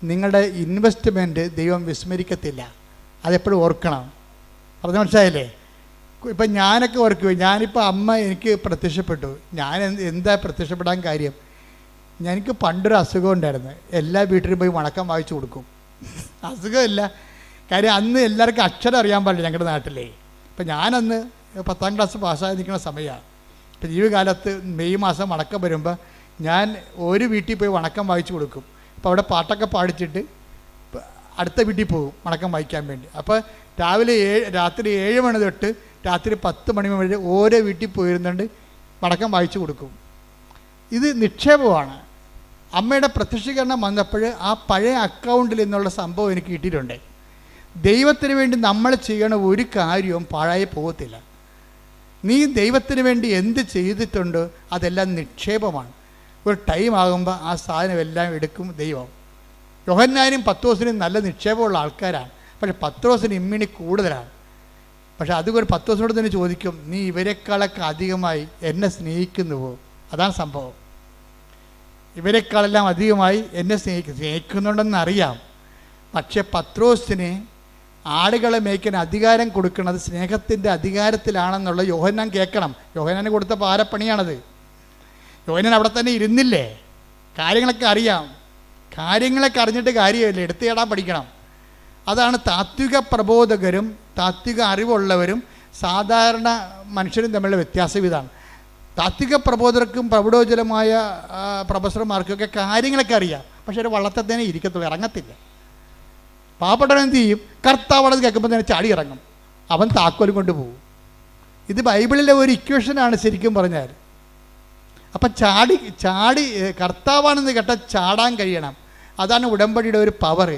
നിങ്ങളുടെ ഇൻവെസ്റ്റ്മെൻറ്റ് ദൈവം വിസ്മരിക്കത്തില്ല. അതെപ്പോഴും ഓർക്കണം. പറഞ്ഞ മനസ്സിലായില്ലേ? ഇപ്പം ഞാനൊക്കെ ഓർക്കുക, ഞാനിപ്പോൾ അമ്മ എനിക്ക് പ്രത്യക്ഷപ്പെട്ടു. ഞാൻ എന്താ പ്രത്യക്ഷപ്പെടാൻ കാര്യം? എനിക്ക് പണ്ടൊരു അസുഖം ഉണ്ടായിരുന്നു. എല്ലാ വീട്ടിലും പോയി വണക്കം വായിച്ചു കൊടുക്കും. അസുഖമില്ല, കാര്യം അന്ന് എല്ലാവർക്കും അക്ഷരം അറിയാൻ പാടില്ല ഞങ്ങളുടെ നാട്ടിലേ. ഇപ്പം ഞാനന്ന് 10ാം ക്ലാസ് പാസ്സായി നിൽക്കുന്ന സമയമാണ്. ഇപ്പം ജീവിതകാലത്ത് മെയ് മാസം വണക്കം വരുമ്പോൾ ഞാൻ ഒരു വീട്ടിൽ പോയി വണക്കം വായിച്ചു കൊടുക്കും. അപ്പോൾ അവിടെ പാട്ടൊക്കെ പാടിച്ചിട്ട് അടുത്ത വീട്ടിൽ പോകും വണക്കം വായിക്കാൻ വേണ്ടി. അപ്പോൾ രാത്രി 7 മണി തൊട്ട് രാത്രി 10 മണി വരെ ഓരോ വീട്ടിൽ പോയിരുന്നുകൊണ്ട് വണക്കം വായിച്ചു കൊടുക്കും. ഇത് നിക്ഷേപമാണ്. അമ്മയുടെ പ്രത്യക്ഷീകരണം വന്നപ്പോൾ ആ പഴയ അക്കൗണ്ടിൽ നിന്നുള്ള സംഭവം എനിക്ക് കിട്ടിയിട്ടുണ്ട്. ദൈവത്തിന് വേണ്ടി നമ്മൾ ചെയ്യണ ഒരു കാര്യവും പാഴായി പോകത്തില്ല. നീ ദൈവത്തിന് വേണ്ടി എന്ത് ചെയ്തിട്ടുണ്ടോ അതെല്ലാം നിക്ഷേപമാണ്. ഒരു ടൈം ആകുമ്പോൾ ആ സാധനം എല്ലാം എടുക്കും ദൈവം. യോഹന്നാനും പത്രോസിനും നല്ല നിക്ഷേപമുള്ള ആൾക്കാരാണ്. പക്ഷേ പത്രോസിന് ഇമ്മിണി കൂടുതലാണ്. പക്ഷെ അതുകൊണ്ട് പത്രോസിനോട് തന്നെ ചോദിക്കും, നീ ഇവരെക്കാളൊക്കെ അധികമായി എന്നെ സ്നേഹിക്കുന്നുവോ? അതാണ് സംഭവം. ഇവരെക്കാളെല്ലാം അധികമായി എന്നെ സ്നേഹിക്കുന്നുണ്ടെന്നറിയാം. പക്ഷെ പത്രോസിന് ആടുകളെ മേയ്ക്കാൻ അധികാരം കൊടുക്കുന്നത് സ്നേഹത്തിൻ്റെ അധികാരത്തിലാണെന്നുള്ള യോഹന്നാൻ കേൾക്കണം. യോഹന്നാന് കൊടുത്ത പാരപ്പണിയാണത്. യോഹന്നാൻ അവിടെ തന്നെ ഇരുന്നില്ലേ? കാര്യങ്ങളൊക്കെ അറിയാം. കാര്യങ്ങളൊക്കെ അറിഞ്ഞിട്ട് കാര്യമില്ല, എടുത്തേടാൻ പഠിക്കണം. അതാണ് താത്വിക പ്രബോധകരും താത്വിക അറിവുള്ളവരും സാധാരണ മനുഷ്യരും തമ്മിലുള്ള വ്യത്യാസം ഇതാണ്. താത്വിക പ്രബോധകർക്കും പ്രൗഢോജ്വലമായ പ്രൊഫസർമാർക്കൊക്കെ കാര്യങ്ങളൊക്കെ അറിയാം. പക്ഷേ ഒരു വള്ളത്തെ തന്നെ ഇരിക്കത്തുള്ളൂ, ഇറങ്ങത്തില്ല. പാവപ്പെട്ടവൻ എന്ത് ചെയ്യും? കർത്താവളത് കേൾക്കുമ്പോൾ തന്നെ ചാടി ഇറങ്ങും. അവൻ താക്കോലും കൊണ്ട് പോകും. ഇത് ബൈബിളിലെ ഒരു ഇക്വേഷനാണ് ശരിക്കും പറഞ്ഞാൽ. അപ്പം ചാടി കർത്താവാണെന്ന് കേട്ടാൽ ചാടാൻ കഴിയണം. അതാണ് ഉടമ്പടിയുടെ ഒരു പവർ.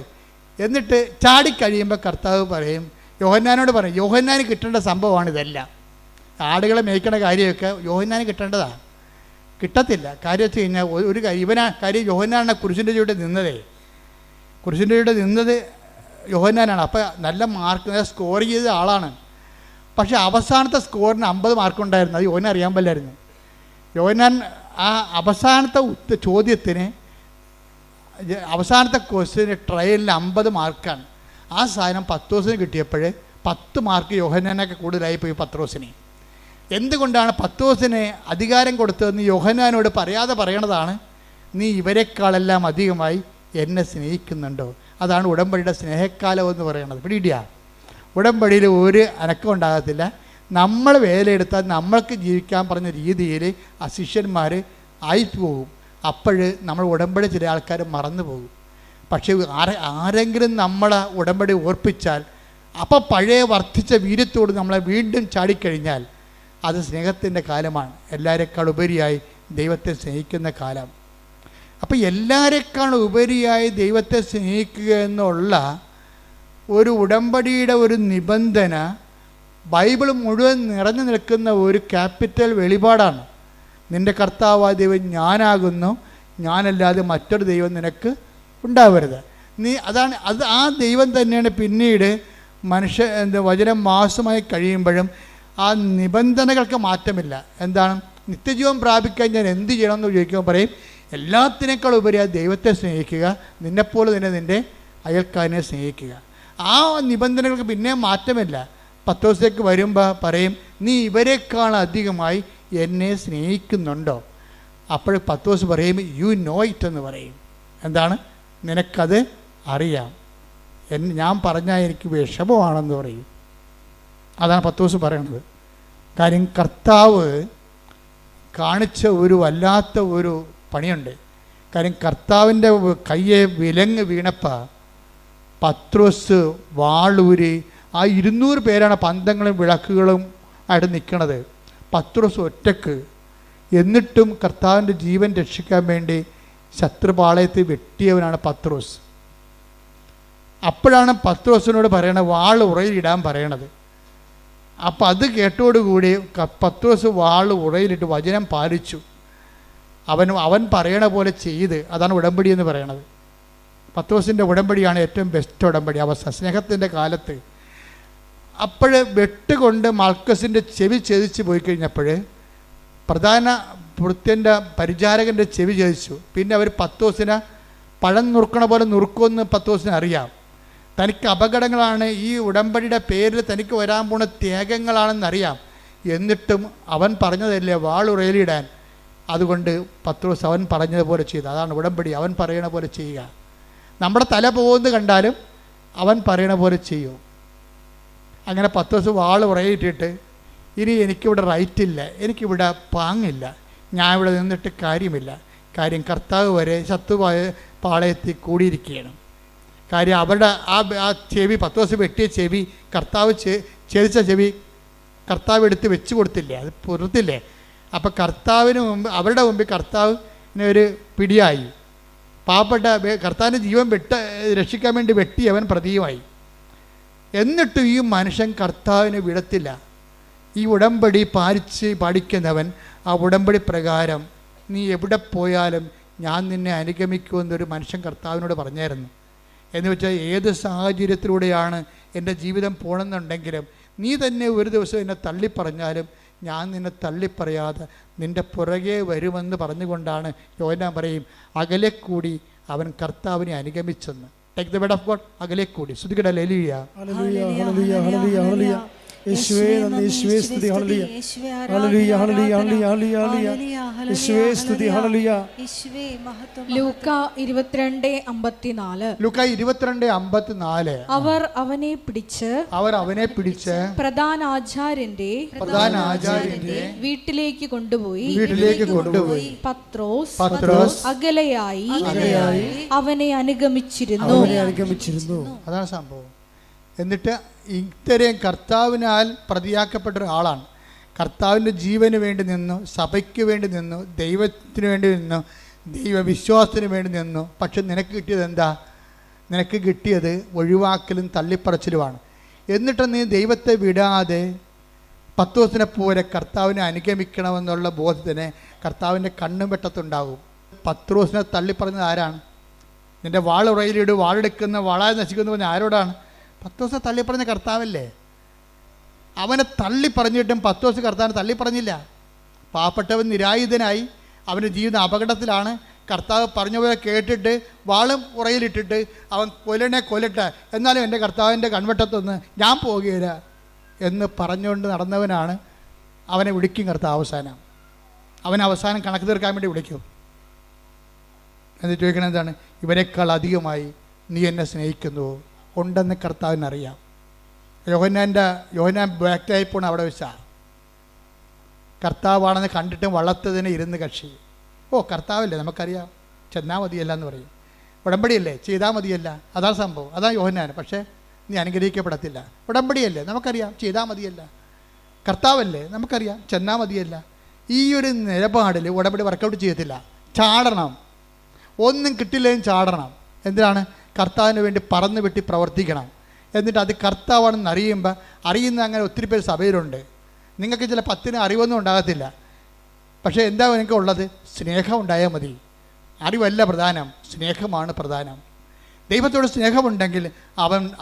എന്നിട്ട് ചാടിക്കഴിയുമ്പോൾ കർത്താവ് പറയും, യോഹന്നാനോട് പറയും, യോഹന്നാന് കിട്ടേണ്ട സംഭവമാണ് ഇതെല്ലാം. ആടുകളെ മേയ്ക്കണ കാര്യമൊക്കെ യോഹന്നാന് കിട്ടേണ്ടതാണ്. കിട്ടത്തില്ല. കാര്യം വെച്ച് കഴിഞ്ഞാൽ ഒരു കാര്യം യോഹന്നാനാണ് കുരിശിൻ്റെ ചുവടെ നിന്നതേ. കുരിശിൻ്റെ ചുവടെ നിന്നത് യോഹന്നാനാണ്. അപ്പോൾ നല്ല മാർക്ക് സ്കോർ ചെയ്ത ആളാണ്. പക്ഷേ അവസാനത്തെ സ്കോറിന് 50 മാർക്കുണ്ടായിരുന്നു. അത് യോഹന്നാൻ അറിയാൻ പാടില്ലായിരുന്നു. യോഹന്നാൻ ആ അവസാനത്തെ ചോദ്യത്തിന് അവസാനത്തെ ക്വസ്റ്റ്യന് ട്രയലിൽ 50 മാർക്കാണ്. ആ സാധനം പത്രോസിന് കിട്ടിയപ്പോൾ 10 മാർക്ക് യോഹന്നാനൊക്കെ കൂടുതലായി പോയി പത്രോസിന്. എന്തുകൊണ്ടാണ് പത്രോസിന് അധികാരം കൊടുത്തതെന്ന് യോഹന്നാനോട് പറയാതെ പറയണതാണ്, നീ ഇവരെക്കാളെല്ലാം അധികമായി എന്നെ സ്നേഹിക്കുന്നുണ്ടോ. അതാണ് ഉടമ്പടിയുടെ സ്നേഹക്കാലം എന്ന് പറയുന്നത്. പിടിയിടിയാ, ഉടമ്പടിയിൽ ഒരു അനക്കം ഉണ്ടാകത്തില്ല. നമ്മൾ വേലയെടുത്താൽ നമ്മൾക്ക് ജീവിക്കാൻ പറഞ്ഞ രീതിയിൽ ആ ശിഷ്യന്മാർ ആയിപ്പോകും. അപ്പോൾ നമ്മൾ ഉടമ്പടി ചില ആൾക്കാർ മറന്നു പോകും. പക്ഷേ ആരെങ്കിലും നമ്മളെ ഉടമ്പടി ഓർപ്പിച്ചാൽ, അപ്പോൾ പഴയ വർദ്ധിച്ച വീര്യത്തോട് നമ്മളെ വീണ്ടും ചാടിക്കഴിഞ്ഞാൽ അത് സ്നേഹത്തിൻ്റെ കാലമാണ്. എല്ലാവരെക്കാൾ ഉപരിയായി ദൈവത്തെ സ്നേഹിക്കുന്ന കാലം. അപ്പോൾ എല്ലാവരെക്കാൾ ഉപരിയായി ദൈവത്തെ സ്നേഹിക്കുക എന്നുള്ള ഒരു ഉടമ്പടിയുടെ ഒരു നിബന്ധന ബൈബിൾ മുഴുവൻ നിറഞ്ഞു നിൽക്കുന്ന ഒരു ക്യാപിറ്റൽ വെളിപാടാണ്. നിൻ്റെ കർത്താവായ ദൈവം ഞാനാകുന്നു, ഞാനല്ലാതെ മറ്റൊരു ദൈവം നിനക്ക് ഉണ്ടാവരുത്. അത് ആ ദൈവം തന്നെയാണ് പിന്നീട് വചനം മാസമായി കഴിയുമ്പോഴും ആ നിബന്ധനകൾക്ക് മാറ്റമില്ല. എന്താണ്? നിത്യജീവൻ പ്രാപിക്കാൻ ഞാൻ എന്ത് ചെയ്യണമെന്ന് ചോദിക്കുമ്പോൾ പറയും, എല്ലാത്തിനേക്കാൾ ഉപരിയായി ദൈവത്തെ സ്നേഹിക്കുക, നിന്നെപ്പോലെ തന്നെ നിൻ്റെ അയൽക്കാരനെ സ്നേഹിക്കുക. ആ നിബന്ധനകൾക്ക് പിന്നെ മാറ്റമില്ല. പത്രോസിലേക്ക് വരുമ്പോൾ പറയും, നീ ഇവരെക്കാൾ അധികമായി എന്നെ സ്നേഹിക്കുന്നുണ്ടോ. അപ്പോൾ പത്രോസ് പറയും, യു നോ ഇറ്റ് എന്ന് പറയും. എന്താണ്? നിനക്കത് അറിയാം. ഞാൻ പറഞ്ഞാൽ എനിക്ക് വിഷമമാണെന്ന് പറയും. അതാണ് പത്രോസ് പറയണത്. കാര്യം കർത്താവ് കാണിച്ച ഒരു വല്ലാത്ത ഒരു പണിയുണ്ട്. കാര്യം കർത്താവിൻ്റെ കയ്യെ വിലങ്ങ് വീണപ്പോൾ പത്രോസ് വാളൂരി, ആ 200 പേരാണ് പന്തങ്ങളും വിളക്കുകളും ആയിട്ട് നിൽക്കണത്. പത്രോസ് ഒറ്റക്ക്. എന്നിട്ടും കർത്താവിൻ്റെ ജീവൻ രക്ഷിക്കാൻ വേണ്ടി ശത്രുപാളയത്തിൽ വെട്ടിയവനാണ് പത്രോസ്. അപ്പോഴാണ് പത്രോസിനോട് പറയണത്, വാൾ ഉറയിലിടാൻ പറയണത്. അപ്പം അത് കേട്ടോടുകൂടി പത്രോസ് വാൾ ഉറയിലിട്ട് വചനം പാലിച്ചു. അവൻ പറയണ പോലെ ചെയ്ത്. അതാണ് ഉടമ്പടി എന്ന് പറയണത്. പത്രോസിൻ്റെ ഉടമ്പടിയാണ് ഏറ്റവും ബെസ്റ്റ് ഉടമ്പടി. സ്നേഹത്തിൻ്റെ കാലത്ത് അപ്പോൾ വെട്ടുകൊണ്ട് മൽക്കസിൻ്റെ ചെവി ഛേദിച്ച് പോയി കഴിഞ്ഞപ്പോൾ പ്രധാന ഭൃത്യൻ്റെ പരിചാരകൻ്റെ ചെവി ഛേദിച്ചു. പിന്നെ അവർ പത്രോസിനെ പഴം നുറുക്കണ പോലെ നുറുക്കുമെന്ന് പത്രോസിന് അറിയാം. തനിക്ക് അപകടങ്ങളാണ്, ഈ ഉടമ്പടിയുടെ പേരിൽ തനിക്ക് വരാൻ പോണ ത്യാഗങ്ങളാണെന്നറിയാം. എന്നിട്ടും അവൻ പറഞ്ഞതല്ലേ വാളുറയിലിടാൻ. അതുകൊണ്ട് പത്രോസ് അവൻ പറഞ്ഞതുപോലെ ചെയ്തു. അതാണ് ഉടമ്പടി. അവൻ പറയണ പോലെ ചെയ്യുക. നമ്മുടെ തല പോകുന്നത് കണ്ടാലും അവൻ പറയണ പോലെ ചെയ്യും. അങ്ങനെ പത്രോസ് വാൾ ഉറയിട്ടിട്ട്, ഇനി എനിക്കിവിടെ റൈറ്റില്ല, എനിക്കിവിടെ പാങ്ങില്ല, ഞാൻ ഇവിടെ നിന്നിട്ട് കാര്യമില്ല. കാര്യം കർത്താവ് വരെ പാളയത്തിൽ കൂടിയിരിക്കുകയാണ്. കാര്യം അവരുടെ ആ ചെവി, പത്രോസ് വെട്ടിയ ചെവി, കർത്താവ് ഛേദിച്ച ചെവി കർത്താവ് എടുത്ത് വെച്ച് കൊടുത്തില്ലേ, അത് പുറത്തില്ലേ. അപ്പം കർത്താവിന് മുമ്പ്, അവരുടെ മുമ്പിൽ കർത്താവിന് ഒരു പിടിയായി. പാവപ്പെട്ട കർത്താവിൻ്റെ ജീവൻ രക്ഷിക്കാൻ വേണ്ടി വെട്ടിയവൻ പ്രതിയുമായി. എന്നിട്ടും ഈ മനുഷ്യൻ കർത്താവിനെ വിടത്തില്ല. ഈ ഉടമ്പടി പാലിക്കുന്നവൻ ആ ഉടമ്പടി പ്രകാരം നീ എവിടെ പോയാലും ഞാൻ നിന്നെ അനുഗമിക്കുമെന്നൊരു മനുഷ്യൻ കർത്താവിനോട് പറഞ്ഞായിരുന്നു. എന്ന് വെച്ചാൽ ഏത് സാഹചര്യത്തിലൂടെയാണ് എൻ്റെ ജീവിതം പോകണമെന്നുണ്ടെങ്കിലും നീ തന്നെ ഒരു ദിവസം എന്നെ തള്ളിപ്പറഞ്ഞാലും ഞാൻ നിന്നെ തള്ളിപ്പറയാതെ നിൻ്റെ പുറകെ വരുമെന്ന് പറഞ്ഞുകൊണ്ടാണ് യോഹന്നാൻ പറയും, അകലെ കൂടി അവൻ കർത്താവിനെ അനുഗമിച്ചെന്ന്. Take the word of God. അകലെ കൂടി. സ്തുതിക്കട്ടെ. ഹല്ലേലൂയ, ഹല്ലേലൂയ, ഹല്ലേലൂയ, ഹല്ലേലൂയ, ഹല്ലേലൂയ. യേശുവേ നന്ദി, യേശുവേ സ്തുതി. ഹല്ലേലൂയ, ഹല്ലേലൂയ, ഹല്ലേലൂയ, ഹല്ലേലൂയ, ഹല്ലേലൂയ. യേശുവേ സ്തുതി. ഹല്ലേലൂയ. ലൂക്ക 22:54. ലൂക്ക 22:54. അവർ അവനെ പിടിച്ച് പ്രധാന ആചാര്യന്റെ വീട്ടിലേക്ക് കൊണ്ടുപോയി പത്രോസ് അകലെയായി അവനെ അനുഗമിച്ചിരുന്നു. അതാണ് സംഭവം. എന്നിട്ട് ഇത്രയും കർത്താവിനാൽ പ്രതിയാക്കപ്പെട്ട ഒരാളാണ്. കർത്താവിൻ്റെ ജീവന് വേണ്ടി നിന്നു, സഭയ്ക്ക് വേണ്ടി നിന്നു, ദൈവത്തിന് വേണ്ടി നിന്നു, ദൈവവിശ്വാസത്തിന് വേണ്ടി നിന്നു. പക്ഷെ നിനക്ക് കിട്ടിയത് എന്താ? നിനക്ക് കിട്ടിയത് ഒഴിവാക്കലും തള്ളിപ്പറച്ചിലുമാണ്. എന്നിട്ട് നീ ദൈവത്തെ വിടാതെ പത്രോസിനെ പോലെ കർത്താവിനെ അനുഗമിക്കണമെന്നുള്ള ബോധത്തിന് കർത്താവിൻ്റെ കണ്ണും വെട്ടത്തുണ്ടാകും. പത്രോസിനെ തള്ളിപ്പറഞ്ഞത് ആരാണ്? നിൻ്റെ വാളുറയിലിട്, വാളെടുക്കുന്ന വാളായി നശിക്കുന്നു പറഞ്ഞ ആരോടാണ്? പത്രോസിനെ തള്ളിപ്പറഞ്ഞ കർത്താവല്ലേ. അവനെ തള്ളിപ്പറഞ്ഞിട്ടും പത്രോസ് കർത്താവിനെ തള്ളിപ്പറഞ്ഞില്ല. പാവപ്പെട്ടവൻ നിരായുധനായി, അവൻ്റെ ജീവിതം അപകടത്തിലാണ്. കർത്താവ് പറഞ്ഞ പോലെ കേട്ടിട്ട് വാളും ഉറയിലിട്ടിട്ട് അവൻ കൊല്ലട്ടെ, എന്നാലും എൻ്റെ കർത്താവിൻ്റെ കൺവെട്ടത്തൊന്ന് ഞാൻ പോകുകയില്ല എന്ന് പറഞ്ഞുകൊണ്ട് നടന്നവനാണ് അവനെ വിളിക്കും കർത്താവ് അവസാനം. അവൻ അവസാനം കണക്ക് തീർക്കാൻ വേണ്ടി വിളിക്കും. എന്നിട്ട് ചോദിക്കണത് എന്താണ്? ഇവനേക്കാൾ അധികമായി നീ എന്നെ സ്നേഹിക്കുന്നുവോ? ഉണ്ടെന്ന് കർത്താവിനറിയാം. യോഹന്നാൻ ബാക്റ്റായി പോണ അവിടെ വെച്ചാൽ കർത്താവാണെന്ന് കണ്ടിട്ടും വളർത്തതിന് ഇരുന്ന് കക്ഷി. ഓ കർത്താവല്ലേ, നമുക്കറിയാം, ചെന്നാൽ മതിയല്ല എന്ന് പറയും. ഉടമ്പടിയല്ലേ, ചെയ്താൽ മതിയല്ല, അതാണ് സംഭവം, അതാണ് യോഹന്നാൻ. പക്ഷേ നീ അനുഗ്രഹിക്കപ്പെടത്തില്ല. ഉടമ്പടിയല്ലേ, നമുക്കറിയാം, ചെയ്താൽ മതിയല്ല. കർത്താവല്ലേ, നമുക്കറിയാം, ചെന്നാൽ മതിയല്ല. ഈ ഒരു നിലപാടിൽ ഉടമ്പടി വർക്കൗട്ട് ചെയ്യത്തില്ല. ചാടണം, ഒന്നും കിട്ടില്ലെങ്കിലും ചാടണം. എന്തിനാണ്? കർത്താവിന് വേണ്ടി പറന്ന് വെട്ടി പ്രവർത്തിക്കണം. എന്നിട്ട് അത് കർത്താവാണെന്ന് അറിയുമ്പോൾ, അറിയുന്ന അങ്ങനെ ഒത്തിരി പേര് സഭയിലുണ്ട്. നിങ്ങൾക്ക് ചില 10 അറിവൊന്നും ഉണ്ടാകത്തില്ല. പക്ഷേ എന്താ നിങ്ങൾക്ക് ഉള്ളത്? സ്നേഹം ഉണ്ടായാൽ മതി. അറിവല്ല പ്രധാനം, സ്നേഹമാണ് പ്രധാനം. ദൈവത്തോട് സ്നേഹമുണ്ടെങ്കിൽ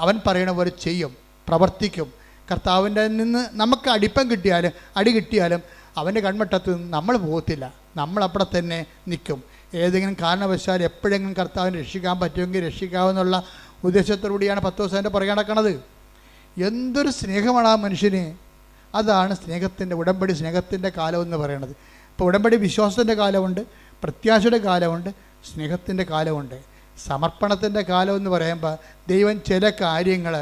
അവൻ പറയണ പോലെ ചെയ്യും, പ്രവർത്തിക്കും. കർത്താവിൻ്റെ നിന്ന് നമുക്ക് അടി കിട്ടിയാലും അവൻ്റെ കൺമട്ടത്ത് നിന്ന് നമ്മൾ പോകത്തില്ല. നമ്മളപ്പടെ തന്നെ നിൽക്കും. ഏതെങ്കിലും കാരണവശാൽ എപ്പോഴെങ്കിലും കർത്താവിനെ രക്ഷിക്കാൻ പറ്റുമെങ്കിൽ രക്ഷിക്കാമെന്നുള്ള ഉദ്ദേശത്തോടുകൂടിയാണ് 10 ദിവസം പുറകെ നടക്കണത്. എന്തൊരു സ്നേഹമാണ് ആ മനുഷ്യന്! അതാണ് സ്നേഹത്തിൻ്റെ, ഉടമ്പടി സ്നേഹത്തിൻ്റെ കാലം എന്ന് പറയുന്നത്. ഇപ്പോൾ ഉടമ്പടി വിശ്വാസത്തിൻ്റെ കാലമുണ്ട്, പ്രത്യാശയുടെ കാലമുണ്ട്, സ്നേഹത്തിൻ്റെ കാലമുണ്ട്. സമർപ്പണത്തിൻ്റെ കാലം എന്ന് പറയുമ്പോൾ ദൈവം ചില കാര്യങ്ങൾ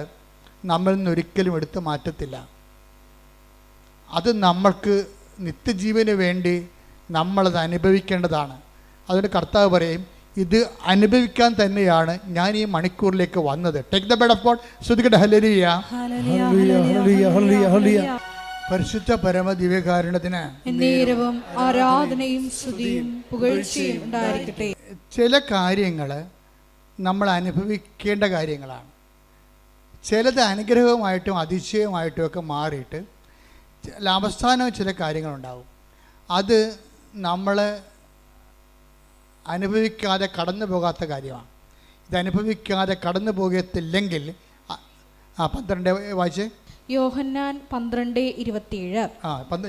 നമ്മളിൽ നിന്ന് ഒരിക്കലും എടുത്തു മാറ്റത്തില്ല. അത് നമ്മൾക്ക് നിത്യജീവന് വേണ്ടി നമ്മളത് അനുഭവിക്കേണ്ടതാണ്. അതുകൊണ്ട് കർത്താവ് പറയും, ഇത് അനുഭവിക്കാൻ തന്നെയാണ് ഞാൻ ഈ മണിക്കൂറിലേക്ക് വന്നത്. Take the bed of God. ശ്രുതികട്ടെ ഹല്ലേലൂയ. പരിശുദ്ധ പരമ ദിവ്യകാരുണ്യത്തിന് നേരവും ആരാധനയും സ്തുതിയും പുകഴ്ചയും ഉണ്ടായിരിക്കട്ടെ. ചില കാര്യങ്ങൾ നമ്മൾ അനുഭവിക്കേണ്ട കാര്യങ്ങളാണ്. ചിലത് അനുഗ്രഹമായിട്ടും അതിശയമായിട്ടും ഒക്കെ മാറിയിട്ട് അവസാനം ചില കാര്യങ്ങളുണ്ടാവും. അത് നമ്മൾ അനുഭവിക്കാതെ കടന്നു പോകാത്ത കാര്യമാണ്. ഇത് അനുഭവിക്കാതെ കടന്നു പോകത്തില്ലെങ്കിൽ 12 വായിച്ചേ. യോഹന്നാൻ 12:27.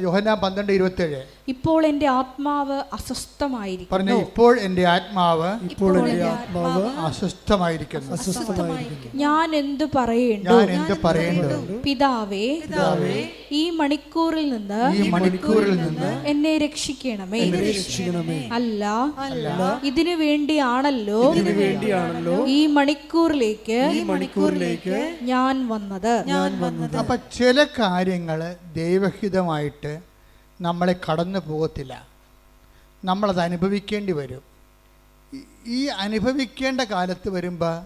യോഹന്നാൻ 12:27. ഇപ്പോൾ എൻ്റെ ആത്മാവ് അസ്വസ്ഥമായിരിക്കുന്നു. ഇപ്പോൾ എൻ്റെ ആത്മാവ് അസ്വസ്ഥമായിരിക്കുന്നു. ഞാൻ എന്തു പറയേണ്ടു? പിതാവേ, ഈ മണിക്കൂറിൽ നിന്ന് എന്നെ രക്ഷിക്കണമേ. അല്ല, ഇതിനു വേണ്ടിയാണല്ലോ ഈ മണിക്കൂറിലേക്ക് ഞാൻ വന്നത്. അപ്പം ചില കാര്യങ്ങൾ ദൈവഹിതമായിട്ട് നമ്മളെ കടന്നു പോകത്തില്ല. നമ്മളത് അനുഭവിക്കേണ്ടി വരും. ഈ അനുഭവിക്കേണ്ട കാലത്ത് വരുമ്പോൾ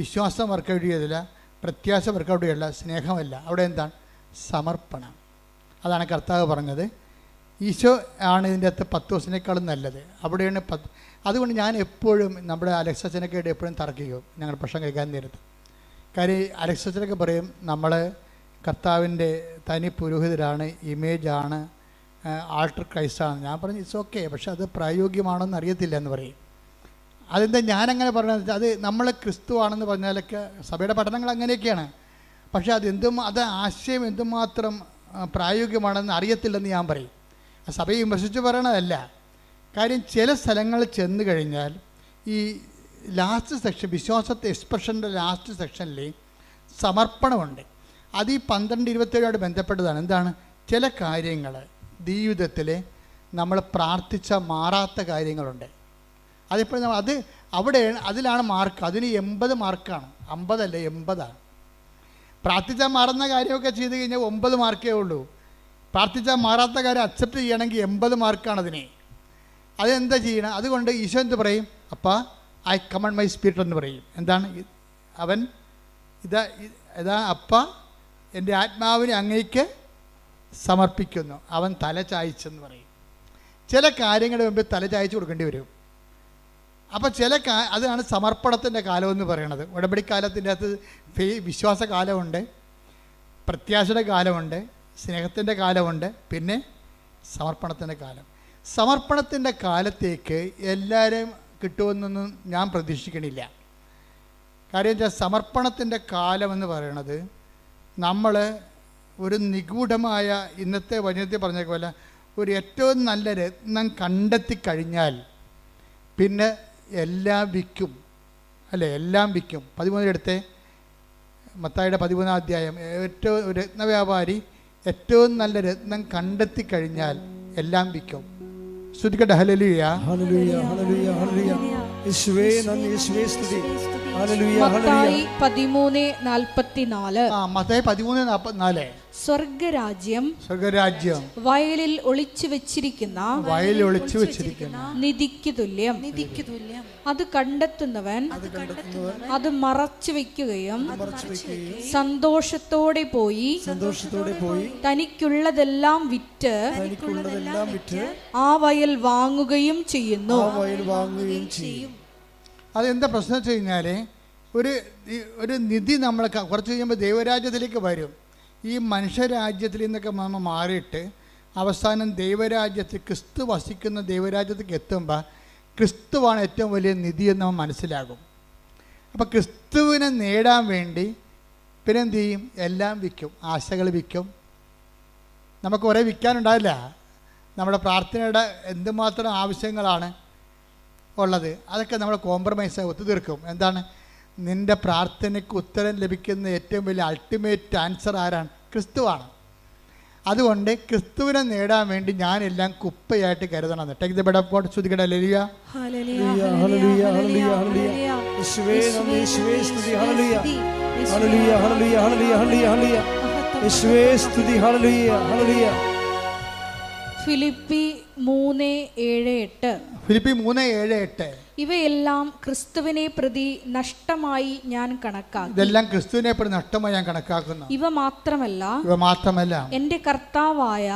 വിശ്വാസം വർക്കൗട്ട് ചെയ്തില്ല, പ്രത്യാശ വർക്കൗട്ട് ചെയ്തില്ല, സ്നേഹമല്ല. അവിടെ എന്താണ്? സമർപ്പണം. അതാണ് കർത്താവ് പറഞ്ഞത്. ഈശോ ആണ് ഇതിൻ്റെ അകത്ത് 10 ദിവസത്തിനേക്കാളും നല്ലത്. അവിടെയാണ് അതുകൊണ്ട് ഞാൻ എപ്പോഴും നമ്മുടെ അലക്സച്ചനൊക്കെ ആയിട്ട് എപ്പോഴും തർക്കിക്കും ഞങ്ങൾ ഭക്ഷണം കഴിക്കാൻ നേരത്ത്. കാര്യം അലക്സച്ചനൊക്കെ പറയും നമ്മൾ കർത്താവിൻ്റെ തനി പുരോഹിതരാണ്, ഇമേജാണ്, ആൾട്ടർ ക്രൈസ്റ്റാണ്. ഞാൻ പറഞ്ഞു ഇറ്റ്സ് ഓക്കെ, പക്ഷെ അത് പ്രായോഗികമാണെന്ന് അറിയത്തില്ല എന്ന് പറയും. അതെന്താ ഞാനങ്ങനെ പറഞ്ഞത്? അത് നമ്മൾ ക്രിസ്തു ആണെന്ന് പറഞ്ഞാലൊക്കെ സഭയുടെ പഠനങ്ങൾ അങ്ങനെയൊക്കെയാണ്. പക്ഷേ അത് ആശയം എന്തുമാത്രം പ്രായോഗികമാണെന്ന് അറിയത്തില്ലെന്ന് ഞാൻ പറയും. സഭയെ വിമർശിച്ച് പറയണതല്ല. കാര്യം ചില സ്ഥലങ്ങളിൽ ചെന്ന് കഴിഞ്ഞാൽ ഈ ലാസ്റ്റ് സെക്ഷൻ, വിശ്വാസത്തെ എക്സ്പ്രഷൻ്റെ ലാസ്റ്റ് സെക്ഷനിൽ സമർപ്പണമുണ്ട്. അത് ഈ 12:27 ബന്ധപ്പെട്ടതാണ്. എന്താണ്? ചില കാര്യങ്ങൾ ജീവിതത്തിൽ നമ്മൾ പ്രാർത്ഥിച്ച മാറാത്ത കാര്യങ്ങളുണ്ട്. അതിപ്പോൾ അതിലാണ് മാർക്ക്. അതിന് 80 മാർക്കാണ്, 50 അല്ല 80ആണ്. പ്രാർത്ഥിച്ചാൽ മാറുന്ന കാര്യമൊക്കെ ചെയ്ത് കഴിഞ്ഞാൽ 9 മാർക്കേ ഉള്ളൂ. പ്രാർത്ഥിച്ചാൽ മാറാത്ത കാര്യം അക്സെപ്റ്റ് ചെയ്യണമെങ്കിൽ 80 മാർക്കാണ് അതിന്. അതെന്താ ചെയ്യണം? അതുകൊണ്ട് ഈശോ എന്ത് പറയും? അപ്പാ ഐ കമണ്ട് മൈ സ്പിരിറ്റ് എന്ന് പറയും. എന്താണ്? അവൻ ഇതാ അപ്പ എൻ്റെ ആത്മാവിനെ അങ്ങേക്ക് സമർപ്പിക്കുന്നു. അവൻ തല ചായ്ച്ചെന്ന് പറയും. ചില കാര്യങ്ങളുടെ മുമ്പിൽ തല ചായ്ച്ച് കൊടുക്കേണ്ടി വരും. അപ്പോൾ അതാണ് സമർപ്പണത്തിൻ്റെ കാലമെന്ന് പറയണത്. ഉടമ്പടിക്കാലത്തിൻ്റെ അകത്ത് വിശ്വാസ കാലമുണ്ട്, പ്രത്യാശയുടെ കാലമുണ്ട്, സ്നേഹത്തിൻ്റെ കാലമുണ്ട്, പിന്നെ സമർപ്പണത്തിൻ്റെ കാലം. സമർപ്പണത്തിൻ്റെ കാലത്തേക്ക് എല്ലാവരും കിട്ടുമെന്നൊന്നും ഞാൻ പ്രതീക്ഷിക്കണില്ല. കാര്യം വെച്ചാൽ സമർപ്പണത്തിൻ്റെ കാലമെന്ന് പറയണത് നമ്മൾ ഒരു നിഗൂഢമായ, ഇന്നത്തെ വചനത്തിൽ പറഞ്ഞ പോലെ ഒരു ഏറ്റവും നല്ല രത്നം കണ്ടെത്തി കഴിഞ്ഞാൽ പിന്നെ എല്ലാം വിൽക്കും, അല്ലേ? എല്ലാം വിൽക്കും. 13 എടുത്തേ, മത്തായിയുടെ 13-ാം അധ്യായം. ഏറ്റവും രത്നവ്യാപാരി ഏറ്റവും നല്ല രത്നം കണ്ടെത്തി കഴിഞ്ഞാൽ എല്ലാം വിൽക്കും. ശ്രുതിക്കട്ടെ ഹല്ലേലൂയ. ഹല്ലേലൂയ ഹല്ലേലൂയ ഹല്ലേലൂയ. യേശുവേ നന്ദി, യേശുവേ സ്തുതി. ഹല്ലേലൂയ മത്തായി 13:44. മത്തായി 13:44. സ്വർഗരാജ്യം വയലിൽ ഒളിച്ചു വെച്ചിരിക്കുന്ന നിധിക്ക് തുല്യം. അത് കണ്ടെത്തുന്നവൻ അത് മറച്ചു വെക്കുകയും സന്തോഷത്തോടെ പോയി തനിക്കുള്ളതെല്ലാം വിറ്റ് ആ വയൽ വാങ്ങുകയും ചെയ്യുന്നു. അതെന്താ പ്രശ്നം വെച്ച് കഴിഞ്ഞാൽ ഒരു നിധി നമ്മൾ കുറച്ച് കഴിയുമ്പോൾ ദൈവരാജ്യത്തിലേക്ക് വരും. ഈ മനുഷ്യരാജ്യത്തിൽ നിന്നൊക്കെ നമ്മൾ മാറിയിട്ട് അവസാനം ദൈവരാജ്യത്തിൽ ക്രിസ്തു വസിക്കുന്ന ദൈവരാജ്യത്തേക്ക് എത്തുമ്പോൾ ക്രിസ്തുവാണ് ഏറ്റവും വലിയ നിധി എന്ന് നമ്മൾ മനസ്സിലാകും. അപ്പോൾ ക്രിസ്തുവിനെ നേടാൻ വേണ്ടി പിന്നെ എന്ത് ചെയ്യും? എല്ലാം വിൽക്കും. ആശകൾ വിൽക്കും. നമുക്ക് കുറേ വിൽക്കാനുണ്ടാവില്ല. നമ്മുടെ പ്രാർത്ഥനയുടെ എന്തുമാത്രം ആവശ്യങ്ങളാണ് ഉള്ളത്, അതൊക്കെ നമ്മൾ കോംപ്രമൈസായി ഒത്തുതീർക്കും. എന്താണ്? നിൻ്റെ പ്രാർത്ഥനയ്ക്ക് ഉത്തരം ലഭിക്കുന്ന ഏറ്റവും വലിയ അൾട്ടിമേറ്റ് ആൻസർ ആരാണ്? ക്രിസ്തുവാണ്. അതുകൊണ്ട് ക്രിസ്തുവിനെ നേടാൻ വേണ്ടി ഞാനെല്ലാം കുപ്പയായിട്ട് കരുതണം. Take the bed of God. ശ്രുതിക്കട്ടെ ഹല്ലേലൂയ ഹല്ലേലൂയ ഹല്ലേലൂയ ഹല്ലേലൂയ ഹല്ലേലൂയ. യേശുവേ നന്ദി, യേശുവേ സ്തുതി. ഹല്ലേലൂയ ഹല്ലേലൂയ ഹല്ലേലൂയ ഹല്ലേലൂയ ഹല്ലേലൂയ. യേശുവേ സ്തുതി. ഹല്ലേലൂയ ഹല്ലേലൂയ. ഫിലിപ്പി 3:7-8. ഫിലിപ്പി 3:7-8. ഇവയെല്ലാം ക്രിസ്തുവിനെ പ്രതി നഷ്ടമായി ഞാൻ കണക്കാക്കി. ഇതെല്ലാം ക്രിസ്തുവിനെ പ്രതി നഷ്ടമായി ഞാൻ കണക്കാക്കുന്നു. ഇവ മാത്രമല്ല എന്റെ കർത്താവായ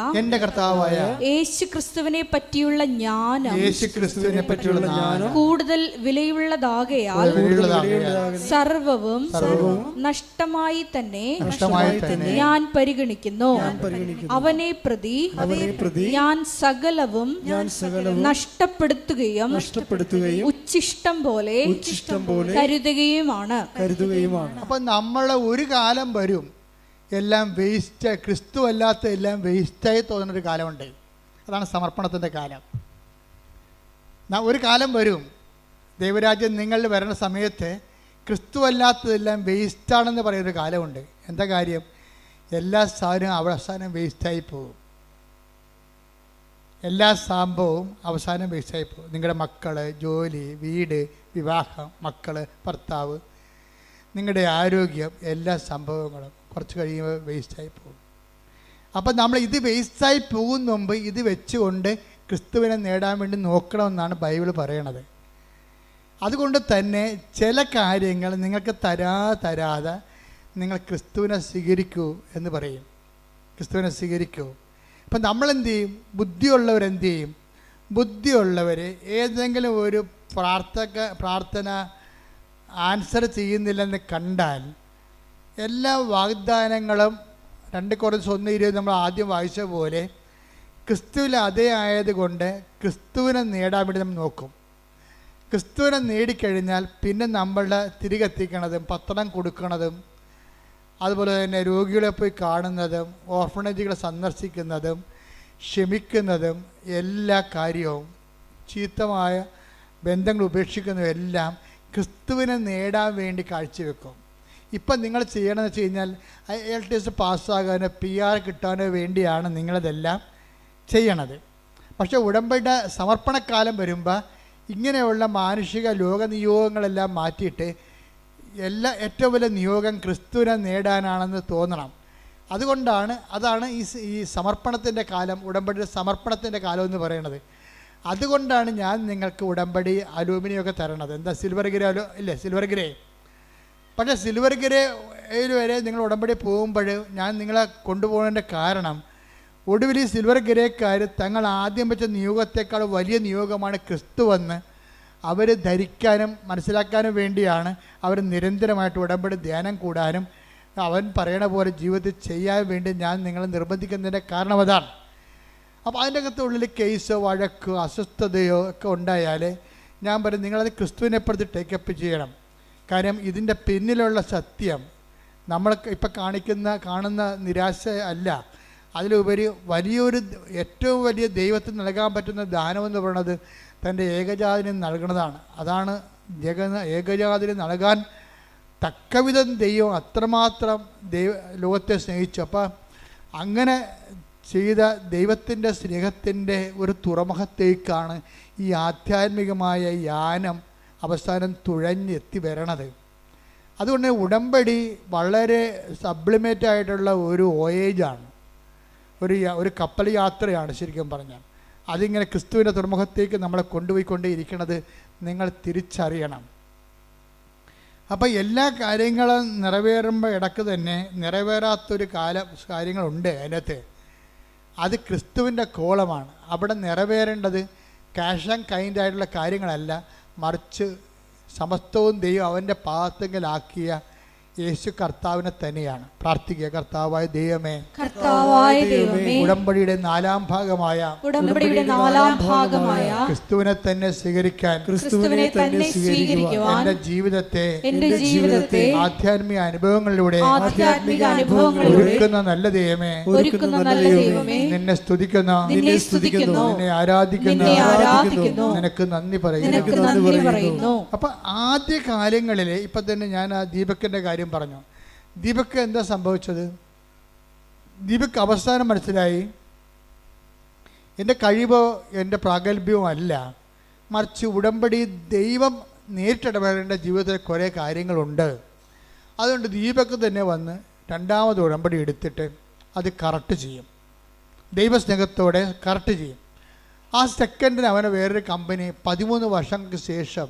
യേശു ക്രിസ്തുവിനെ പറ്റിയുള്ള ജ്ഞാനം കൂടുതൽ വിലയുള്ളതാകയാൽ സർവവും നഷ്ടമായി തന്നെ ഞാൻ പരിഗണിക്കുന്നു. അവനെ പ്രതി ഞാൻ സകലവും നഷ്ടപ്പെടുത്തുകയും ഉച്ഛിഷ്ടം പോലെ കരുതുകയുമാണ്. അപ്പൊ നമ്മളെ ഒരു കാലം വരും എല്ലാം വേസ്റ്റ്, ക്രിസ്തു അല്ലാത്ത എല്ലാം വേസ്റ്റായി തോന്നുന്നൊരു കാലമുണ്ട്. അതാണ് സമർപ്പണത്തിൻ്റെ കാലം. ഒരു കാലം വരും, ദൈവരാജ്യം നിങ്ങളിൽ വരുന്ന സമയത്ത് ക്രിസ്തു അല്ലാത്തതെല്ലാം വേസ്റ്റാണെന്ന് പറയുന്നൊരു കാലമുണ്ട്. എന്താ കാര്യം? എല്ലാ സാധനവും അവസാനം വേസ്റ്റായി പോകും. എല്ലാ സംഭവവും അവസാനം വേസ്റ്റായി പോകും. നിങ്ങളുടെ മക്കൾ, ജോലി, വീട്, വിവാഹം, മക്കൾ, ഭർത്താവ്, നിങ്ങളുടെ ആരോഗ്യം, എല്ലാ സംഭവങ്ങളും കുറച്ച് കഴിയുമ്പോൾ വേസ്റ്റായി പോകും. അപ്പം നമ്മൾ ഇത് വേസ്റ്റായി പോകുന്ന മുമ്പ് ഇത് വെച്ചുകൊണ്ട് ക്രിസ്തുവിനെ നേടാൻ വേണ്ടി നോക്കണമെന്നാണ് ബൈബിൾ പറയണത്. അതുകൊണ്ട് തന്നെ ചില കാര്യങ്ങൾ നിങ്ങൾക്ക് തരാതെ നിങ്ങൾ ക്രിസ്തുവിനെ സ്വീകരിക്കൂ എന്ന് പറയും. ക്രിസ്തുവിനെ സ്വീകരിക്കൂ. അപ്പം നമ്മളെന്ത് ചെയ്യും? ബുദ്ധിയുള്ളവരെന്ത് ചെയ്യും? ബുദ്ധിയുള്ളവർ ഏതെങ്കിലും ഒരു പ്രാർത്ഥന ആൻസർ ചെയ്യുന്നില്ലെന്ന് കണ്ടാൽ എല്ലാ വാഗ്ദാനങ്ങളും 2 കൊരിന്ത്യർ 1:20 നമ്മൾ ആദ്യം വായിച്ച പോലെ ക്രിസ്തുവിൽ അതേ ആയതുകൊണ്ട് ക്രിസ്തുവിനെ നേടാൻ വേണ്ടി നമ്മൾ നോക്കും. ക്രിസ്തുവിനെ നേടിക്കഴിഞ്ഞാൽ പിന്നെ നമ്മളുടെ തിരികെത്തിക്കണതും പത്രം കൊടുക്കണതും അതുപോലെ തന്നെ രോഗികളെ പോയി കാണുന്നതും ഓർഫണേജുകളെ സന്ദർശിക്കുന്നതും ക്ഷമിക്കുന്നതും എല്ലാ കാര്യവും ചീത്തമായ ബന്ധങ്ങൾ ഉപേക്ഷിക്കുന്നതും എല്ലാം ക്രിസ്തുവിനെ നേടാൻ വേണ്ടി കാഴ്ചവെക്കും. ഇപ്പം നിങ്ങൾ ചെയ്യണമെന്ന് വെച്ച് കഴിഞ്ഞാൽ IELTS പാസ്സാകാനോ PR കിട്ടാനോ വേണ്ടിയാണ് നിങ്ങളിതെല്ലാം ചെയ്യണത്. പക്ഷേ ഉടമ്പടിയുടെ സമർപ്പണക്കാലം വരുമ്പോൾ ഇങ്ങനെയുള്ള മാനുഷിക ലോക നിയോഗങ്ങളെല്ലാം മാറ്റിയിട്ട് ഏറ്റവും വലിയ നിയോഗം ക്രിസ്തുവിനെ നേടാനാണെന്ന് തോന്നണം. അതാണ് ഈ സമർപ്പണത്തിൻ്റെ കാലം, ഉടമ്പടിയുടെ സമർപ്പണത്തിൻ്റെ കാലം എന്ന് പറയുന്നത്. അതുകൊണ്ടാണ് ഞാൻ നിങ്ങൾക്ക് ഉടമ്പടി അലൂമിനിയൊക്കെ തരണത്. എന്താ സിൽവർ ഗ്രേ ഇല്ലേ? Silver grey. പക്ഷേ സിൽവർ ഗ്രേയിൽ വരെ നിങ്ങൾ ഉടമ്പടി പോകുമ്പോൾ ഞാൻ നിങ്ങളെ കൊണ്ടുപോകുന്നതിൻ്റെ കാരണം ഒടുവിൽ ഈ സിൽവർ ഗ്രേക്കാർ തങ്ങൾ ആദ്യം വെച്ച നിയോഗത്തെക്കാൾ വലിയ നിയോഗമാണ് ക്രിസ്തു വന്ന് അവർ ധരിക്കാനും മനസ്സിലാക്കാനും വേണ്ടിയാണ് അവർ നിരന്തരമായിട്ട് ഉടമ്പടി ധ്യാനം കൂടാനും അവൻ പറയണ പോലെ ജീവിതത്തിൽ ചെയ്യാൻ വേണ്ടി ഞാൻ നിങ്ങളെ നിർബന്ധിക്കുന്നതിൻ്റെ കാരണം അതാണ്. അപ്പോൾ അതിൻ്റെ അകത്തുള്ളിൽ കേസോ വഴക്കോ അസ്വസ്ഥതയോ ഒക്കെ ഉണ്ടായാൽ ഞാൻ പറയും നിങ്ങളത് ക്രിസ്തുവിനെ പ്രതി ടേക്കപ്പ് ചെയ്യണം. കാര്യം ഇതിൻ്റെ പിന്നിലുള്ള സത്യം നമ്മൾ ഇപ്പം കാണുന്ന നിരാശ അല്ല, അതിലുപരി ഏറ്റവും വലിയ ദൈവത്തിന് നൽകാൻ പറ്റുന്ന ദാനമെന്ന് പറയുന്നത് തൻ്റെ ഏകജാതിന് നൽകുന്നതാണ്. അതാണ് ഏകജാതിന് നൽകാൻ തക്കവിധം ദൈവം അത്രമാത്രം ലോകത്തെ സ്നേഹിച്ചു. അപ്പം അങ്ങനെ ചെയ്ത ദൈവത്തിൻ്റെ സ്നേഹത്തിൻ്റെ ഒരു തുറമുഖത്തേക്കാണ് ഈ ആധ്യാത്മികമായ യാനം അവസാനം തുഴഞ്ഞെത്തി വരണത്. അതുകൊണ്ട് ഉടമ്പടി വളരെ സബ്ലിമേറ്റ് ആയിട്ടുള്ള ഒരു വോയേജാണ്, ഒരു കപ്പൽ യാത്രയാണ് ശരിക്കും പറഞ്ഞാൽ. അതിങ്ങനെ ക്രിസ്തുവിൻ്റെ തുറമുഖത്തേക്ക് നമ്മളെ കൊണ്ടുപോയിക്കൊണ്ടേയിരിക്കുന്നത് നിങ്ങൾ തിരിച്ചറിയണം. അപ്പോൾ എല്ലാ കാര്യങ്ങളും നിറവേറുമ്പോൾ ഇടയ്ക്ക് തന്നെ നിറവേറാത്തൊരു കാര്യങ്ങളുണ്ട് അതിനകത്ത്. അത് ക്രിസ്തുവിൻ്റെ കോളമാണ്. അവിടെ നിറവേറേണ്ടത് ക്യാഷ് ആൻഡ് കൈൻഡ് ആയിട്ടുള്ള കാര്യങ്ങളല്ല, മറിച്ച് സമസ്തവും ദൈവം അവൻ്റെ പാദത്തെങ്കിലാക്കിയ യേശു കർത്താവിനെ തന്നെയാണ്. പ്രാർത്ഥിക്കുക. കർത്താവായ ദൈവമേ, ഉടമ്പടിയുടെ നാലാം ഭാഗമായ ക്രിസ്തുവിനെ തന്നെ സ്വീകരിക്കാൻ എന്റെ ജീവിതത്തെ ആധ്യാത്മിക അനുഭവങ്ങളിലൂടെ ഒരുക്കുന്ന നല്ല ദൈവമേ, നിന്നെ സ്തുതിക്കുന്നു, നിന്നെ ആരാധിക്കുന്നു, നിനക്ക് നന്ദി പറയുന്നു. അപ്പൊ ആദ്യ കാലങ്ങളിൽ ഇപ്പൊ തന്നെ ഞാൻ ആ ദീപക്കിന്റെ കാര്യം പറഞ്ഞു. ദീപക്ക് എന്താ സംഭവിച്ചത്? ദീപക്ക് അവസാനം മനസ്സിലായി, എൻ്റെ കഴിവോ എൻ്റെ പ്രാഗൽഭ്യവും അല്ല, മറിച്ച് ഉടമ്പടി ദൈവം നേരിട്ടിടപെടേണ്ട ജീവിതത്തിൽ കുറേ കാര്യങ്ങളുണ്ട്. അതുകൊണ്ട് ദീപക്ക് തന്നെ വന്ന് രണ്ടാമത് ഉടമ്പടി എടുത്തിട്ട് അത് കറക്റ്റ് ചെയ്യും, ദൈവസ്നേഹത്തോടെ കറക്റ്റ് ചെയ്യും. ആ സെക്കൻഡിന് അവനെ വേറൊരു കമ്പനി 13 വർഷങ്ങൾക്ക് ശേഷം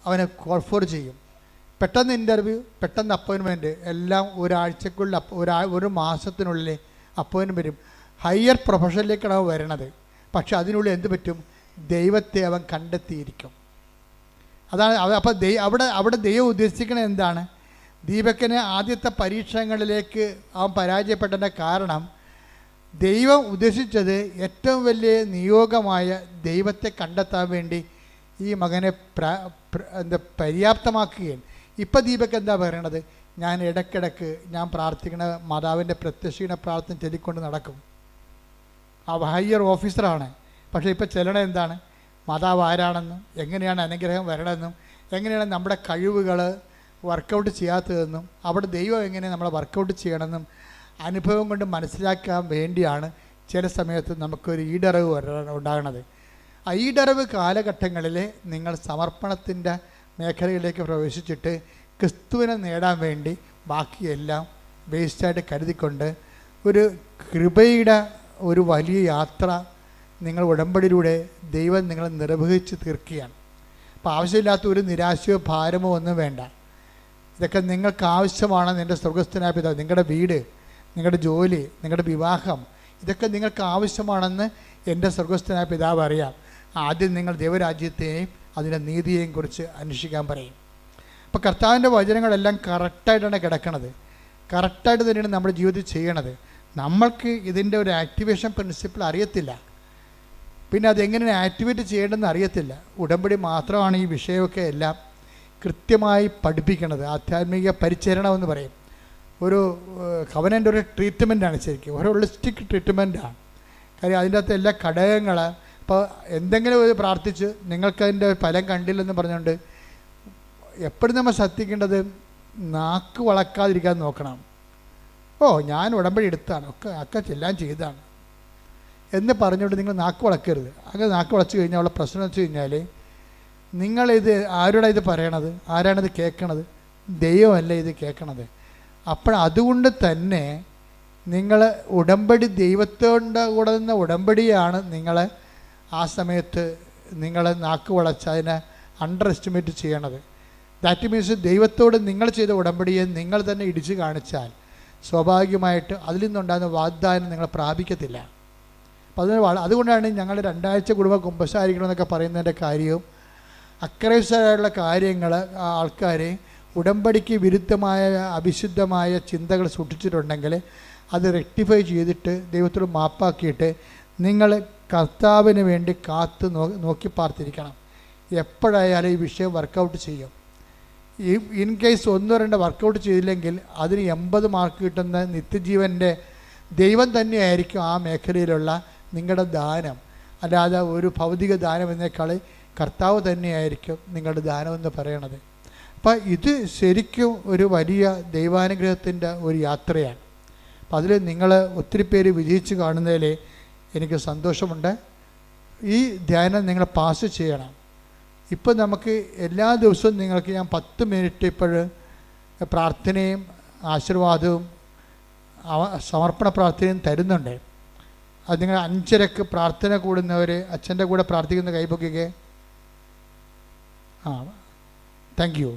അവനെ കോൾ ഫോർ ചെയ്യും. പെട്ടെന്ന് ഇൻ്റർവ്യൂ, പെട്ടെന്ന് അപ്പോയിൻമെൻറ്റ്, എല്ലാം ഒരാഴ്ചക്കുള്ളിൽ ഒരു മാസത്തിനുള്ളിൽ അപ്പോയിൻമെൻറ്റ് വരും. ഹയർ പ്രൊഫഷനിലേക്കാണ് അവൻ വരണത്. പക്ഷെ അതിനുള്ളിൽ എന്ത് പറ്റും? ദൈവത്തെ അവൻ കണ്ടെത്തിയിരിക്കും. അതാണ് അപ്പോൾ അവിടെ ദൈവം ഉദ്ദേശിക്കുന്നത് എന്താണ്? ദീപക്കിനെ ആദ്യത്തെ പരീക്ഷണങ്ങളിലേക്ക് അവൻ പരാജയപ്പെട്ടതിൻ്റെ കാരണം ദൈവം ഉദ്ദേശിച്ചത് ഏറ്റവും വലിയ നിയോഗമായ ദൈവത്തെ കണ്ടെത്താൻ വേണ്ടി ഈ മകനെ പര്യാപ്തമാക്കുകയാണ്. ഇപ്പം ദീപക്ക് എന്താ പറയണത്? ഞാൻ ഇടയ്ക്കിടയ്ക്ക് ഞാൻ പ്രാർത്ഥിക്കണ മാതാവിൻ്റെ പ്രത്യക്ഷീണ പ്രാർത്ഥന ചൊല്ലിക്കൊണ്ട് നടക്കും. ആ ഹയർ ഓഫീസറാണ്. പക്ഷേ ഇപ്പം ചെല്ലണ എന്താണ്? മാതാവ് ആരാണെന്നും എങ്ങനെയാണ് അനുഗ്രഹം വരണമെന്നും എങ്ങനെയാണ് നമ്മുടെ കഴിവുകൾ വർക്കൗട്ട് ചെയ്യാത്തതെന്നും അവിടെ ദൈവം എങ്ങനെ നമ്മളെ വർക്കൗട്ട് ചെയ്യണമെന്നും അനുഭവം കൊണ്ട് മനസ്സിലാക്കാൻ വേണ്ടിയാണ് ചില സമയത്ത് നമുക്കൊരു ഈടറിവ് ഉണ്ടാകണത്. ആ ഈടറിവ് കാലഘട്ടങ്ങളിൽ നിങ്ങൾ സമർപ്പണത്തിൻ്റെ മേഖലയിലേക്ക് പ്രവേശിച്ചിട്ട് ക്രിസ്തുവിനെ നേടാൻ വേണ്ടി ബാക്കിയെല്ലാം വേസ്റ്റായിട്ട് കരുതിക്കൊണ്ട് ഒരു കൃപയുടെ ഒരു വലിയ യാത്ര നിങ്ങൾ ഉടമ്പടിയിലൂടെ ദൈവം നിങ്ങളെ നിർവഹിച്ച് തീർക്കുകയാണ്. അപ്പോൾ ആവശ്യമില്ലാത്ത ഒരു നിരാശയോ ഭാരമോ ഒന്നും വേണ്ട. ഇതൊക്കെ നിങ്ങൾക്ക് ആവശ്യമാണ്. എൻ്റെ സ്വർഗസ്ഥനായ പിതാവ്, നിങ്ങളുടെ വീട്, നിങ്ങളുടെ ജോലി, നിങ്ങളുടെ വിവാഹം, ഇതൊക്കെ നിങ്ങൾക്ക് ആവശ്യമാണെന്ന് എൻ്റെ സ്വർഗസ്ഥനായ പിതാവ് അറിയാം. ആദ്യം നിങ്ങൾ ദൈവരാജ്യത്തെയും അതിൻ്റെ നീതിയെയും കുറിച്ച് അന്വേഷിക്കാൻ പറയും. അപ്പോൾ കർത്താവിൻ്റെ വചനങ്ങളെല്ലാം കറക്റ്റായിട്ടാണ് കിടക്കണത്. കറക്റ്റായിട്ട് തന്നെയാണ് നമ്മുടെ ജീവിതത്തിൽ ചെയ്യണത്. നമ്മൾക്ക് ഇതിൻ്റെ ഒരു ആക്ടിവേഷൻ പ്രിൻസിപ്പിൾ അറിയത്തില്ല, പിന്നെ അതെങ്ങനെയാണ് ആക്ടിവേറ്റ് ചെയ്യേണ്ടതെന്ന് അറിയത്തില്ല. ഉടമ്പടി മാത്രമാണ് ഈ വിഷയമൊക്കെ എല്ലാം കൃത്യമായി പഠിപ്പിക്കണത്. ആധ്യാത്മിക പരിചരണമെന്ന് പറയും. ഒരു കവനൻ്റെ ഒരു ട്രീറ്റ്മെൻറ്റാണ് ശരിക്കും, ഒരു ഹോളിസ്റ്റിക് ട്രീറ്റ്മെൻറ്റാണ്. കാര്യം അതിൻ്റെ അകത്ത് എല്ലാ ഘടകങ്ങൾ. അപ്പോൾ എന്തെങ്കിലും ഒരു പ്രാർത്ഥിച്ച് നിങ്ങൾക്കതിൻ്റെ ഫലം കണ്ടില്ലെന്ന് പറഞ്ഞുകൊണ്ട് എപ്പോഴും നമ്മൾ ശ്രദ്ധിക്കേണ്ടത് നാക്ക് വളക്കാതിരിക്കാൻ നോക്കണം. ഞാൻ ഉടമ്പടി എടുത്താണ്, ഒക്കെ എല്ലാം ചെയ്താണ് എന്ന് പറഞ്ഞുകൊണ്ട് നിങ്ങൾ നാക്ക് വളക്കരുത്. അങ്ങനെ നാക്ക് വളച്ച് കഴിഞ്ഞാൽ ഉള്ള പ്രശ്നം എന്ന് വെച്ച് കഴിഞ്ഞാൽ നിങ്ങളിത് ആരോടാണ് ഇത് പറയണത്? ആരാണിത് കേൾക്കണത്? ദൈവമല്ല ഇത് കേൾക്കണത്. അപ്പോൾ അതുകൊണ്ട് തന്നെ നിങ്ങൾ ഉടമ്പടി ദൈവത്തോട് കൂടെ നിന്ന ഉടമ്പടിയാണ് നിങ്ങൾ ആ സമയത്ത് നിങ്ങൾ നാക്ക് വളച്ച് അതിനെ അണ്ടർ എസ്റ്റിമേറ്റ് ചെയ്യണത്. ദാറ്റ് മീൻസ് ദൈവത്തോട് നിങ്ങൾ ചെയ്ത ഉടമ്പടിയെ നിങ്ങൾ തന്നെ ഇടിച്ചു കാണിച്ചാൽ സ്വാഭാവികമായിട്ട് അതിൽ നിന്നുണ്ടാകുന്ന വാഗ്ദാനം നിങ്ങൾ പ്രാപിക്കത്തില്ല. അപ്പോൾ അതുകൊണ്ടാണ് ഞങ്ങൾ 2 ആഴ്ച കുടുംബ കുമ്പസാരിക്കണമെന്നൊക്കെ പറയുന്നതിൻ്റെ കാര്യവും അക്രൈസ്തരായിട്ടുള്ള കാര്യങ്ങൾ ആൾക്കാർ ഉടമ്പടിക്ക് വിരുദ്ധമായ അവിശുദ്ധമായ ചിന്തകൾ സൂക്ഷിച്ചിട്ടുണ്ടെങ്കിൽ അത് റെക്ടിഫൈ ചെയ്തിട്ട് ദൈവത്തോട് മാപ്പാക്കിയിട്ട് നിങ്ങൾ കർത്താവിന് വേണ്ടി കാത്ത് നോക്കി പാർത്തിരിക്കണം. എപ്പോഴായാലും ഈ വിഷയം വർക്കൗട്ട് ചെയ്യും. ഇൻ കേസ് 1-2 വർക്കൗട്ട് ചെയ്തില്ലെങ്കിൽ അതിന് 80 മാർക്ക് കിട്ടുന്ന നിത്യജീവൻ്റെ ദൈവം തന്നെയായിരിക്കും ആ മേഖലയിലുള്ള നിങ്ങളുടെ ദാനം. അല്ലാതെ ഒരു ഭൗതിക ദാനം എന്നേക്കാൾ കർത്താവ് തന്നെയായിരിക്കും നിങ്ങളുടെ ദാനമെന്ന് പറയണത്. അപ്പം ഇത് ശരിക്കും ഒരു വലിയ ദൈവാനുഗ്രഹത്തിൻ്റെ ഒരു യാത്രയാണ്. അപ്പോൾ അതിൽ നിങ്ങൾ ഒത്തിരി പേര് വിജയിച്ച് കാണുന്നതിൽ എനിക്ക് സന്തോഷമുണ്ട്. ഈ ധ്യാനം നിങ്ങൾ പാസ് ചെയ്യണം. ഇപ്പം നമുക്ക് എല്ലാ ദിവസവും നിങ്ങൾക്ക് ഞാൻ 10 മിനിറ്റ് ഇപ്പോൾ പ്രാർത്ഥനയും ആശീർവാദവും സമർപ്പണ പ്രാർത്ഥനയും തരുന്നുണ്ട്. അത് നിങ്ങൾ 5:30 പ്രാർത്ഥന കൂടുന്നവർ അച്ഛൻ്റെ കൂടെ പ്രാർത്ഥിക്കുന്ന കൈപൊക്കിക്കേ. Thank you.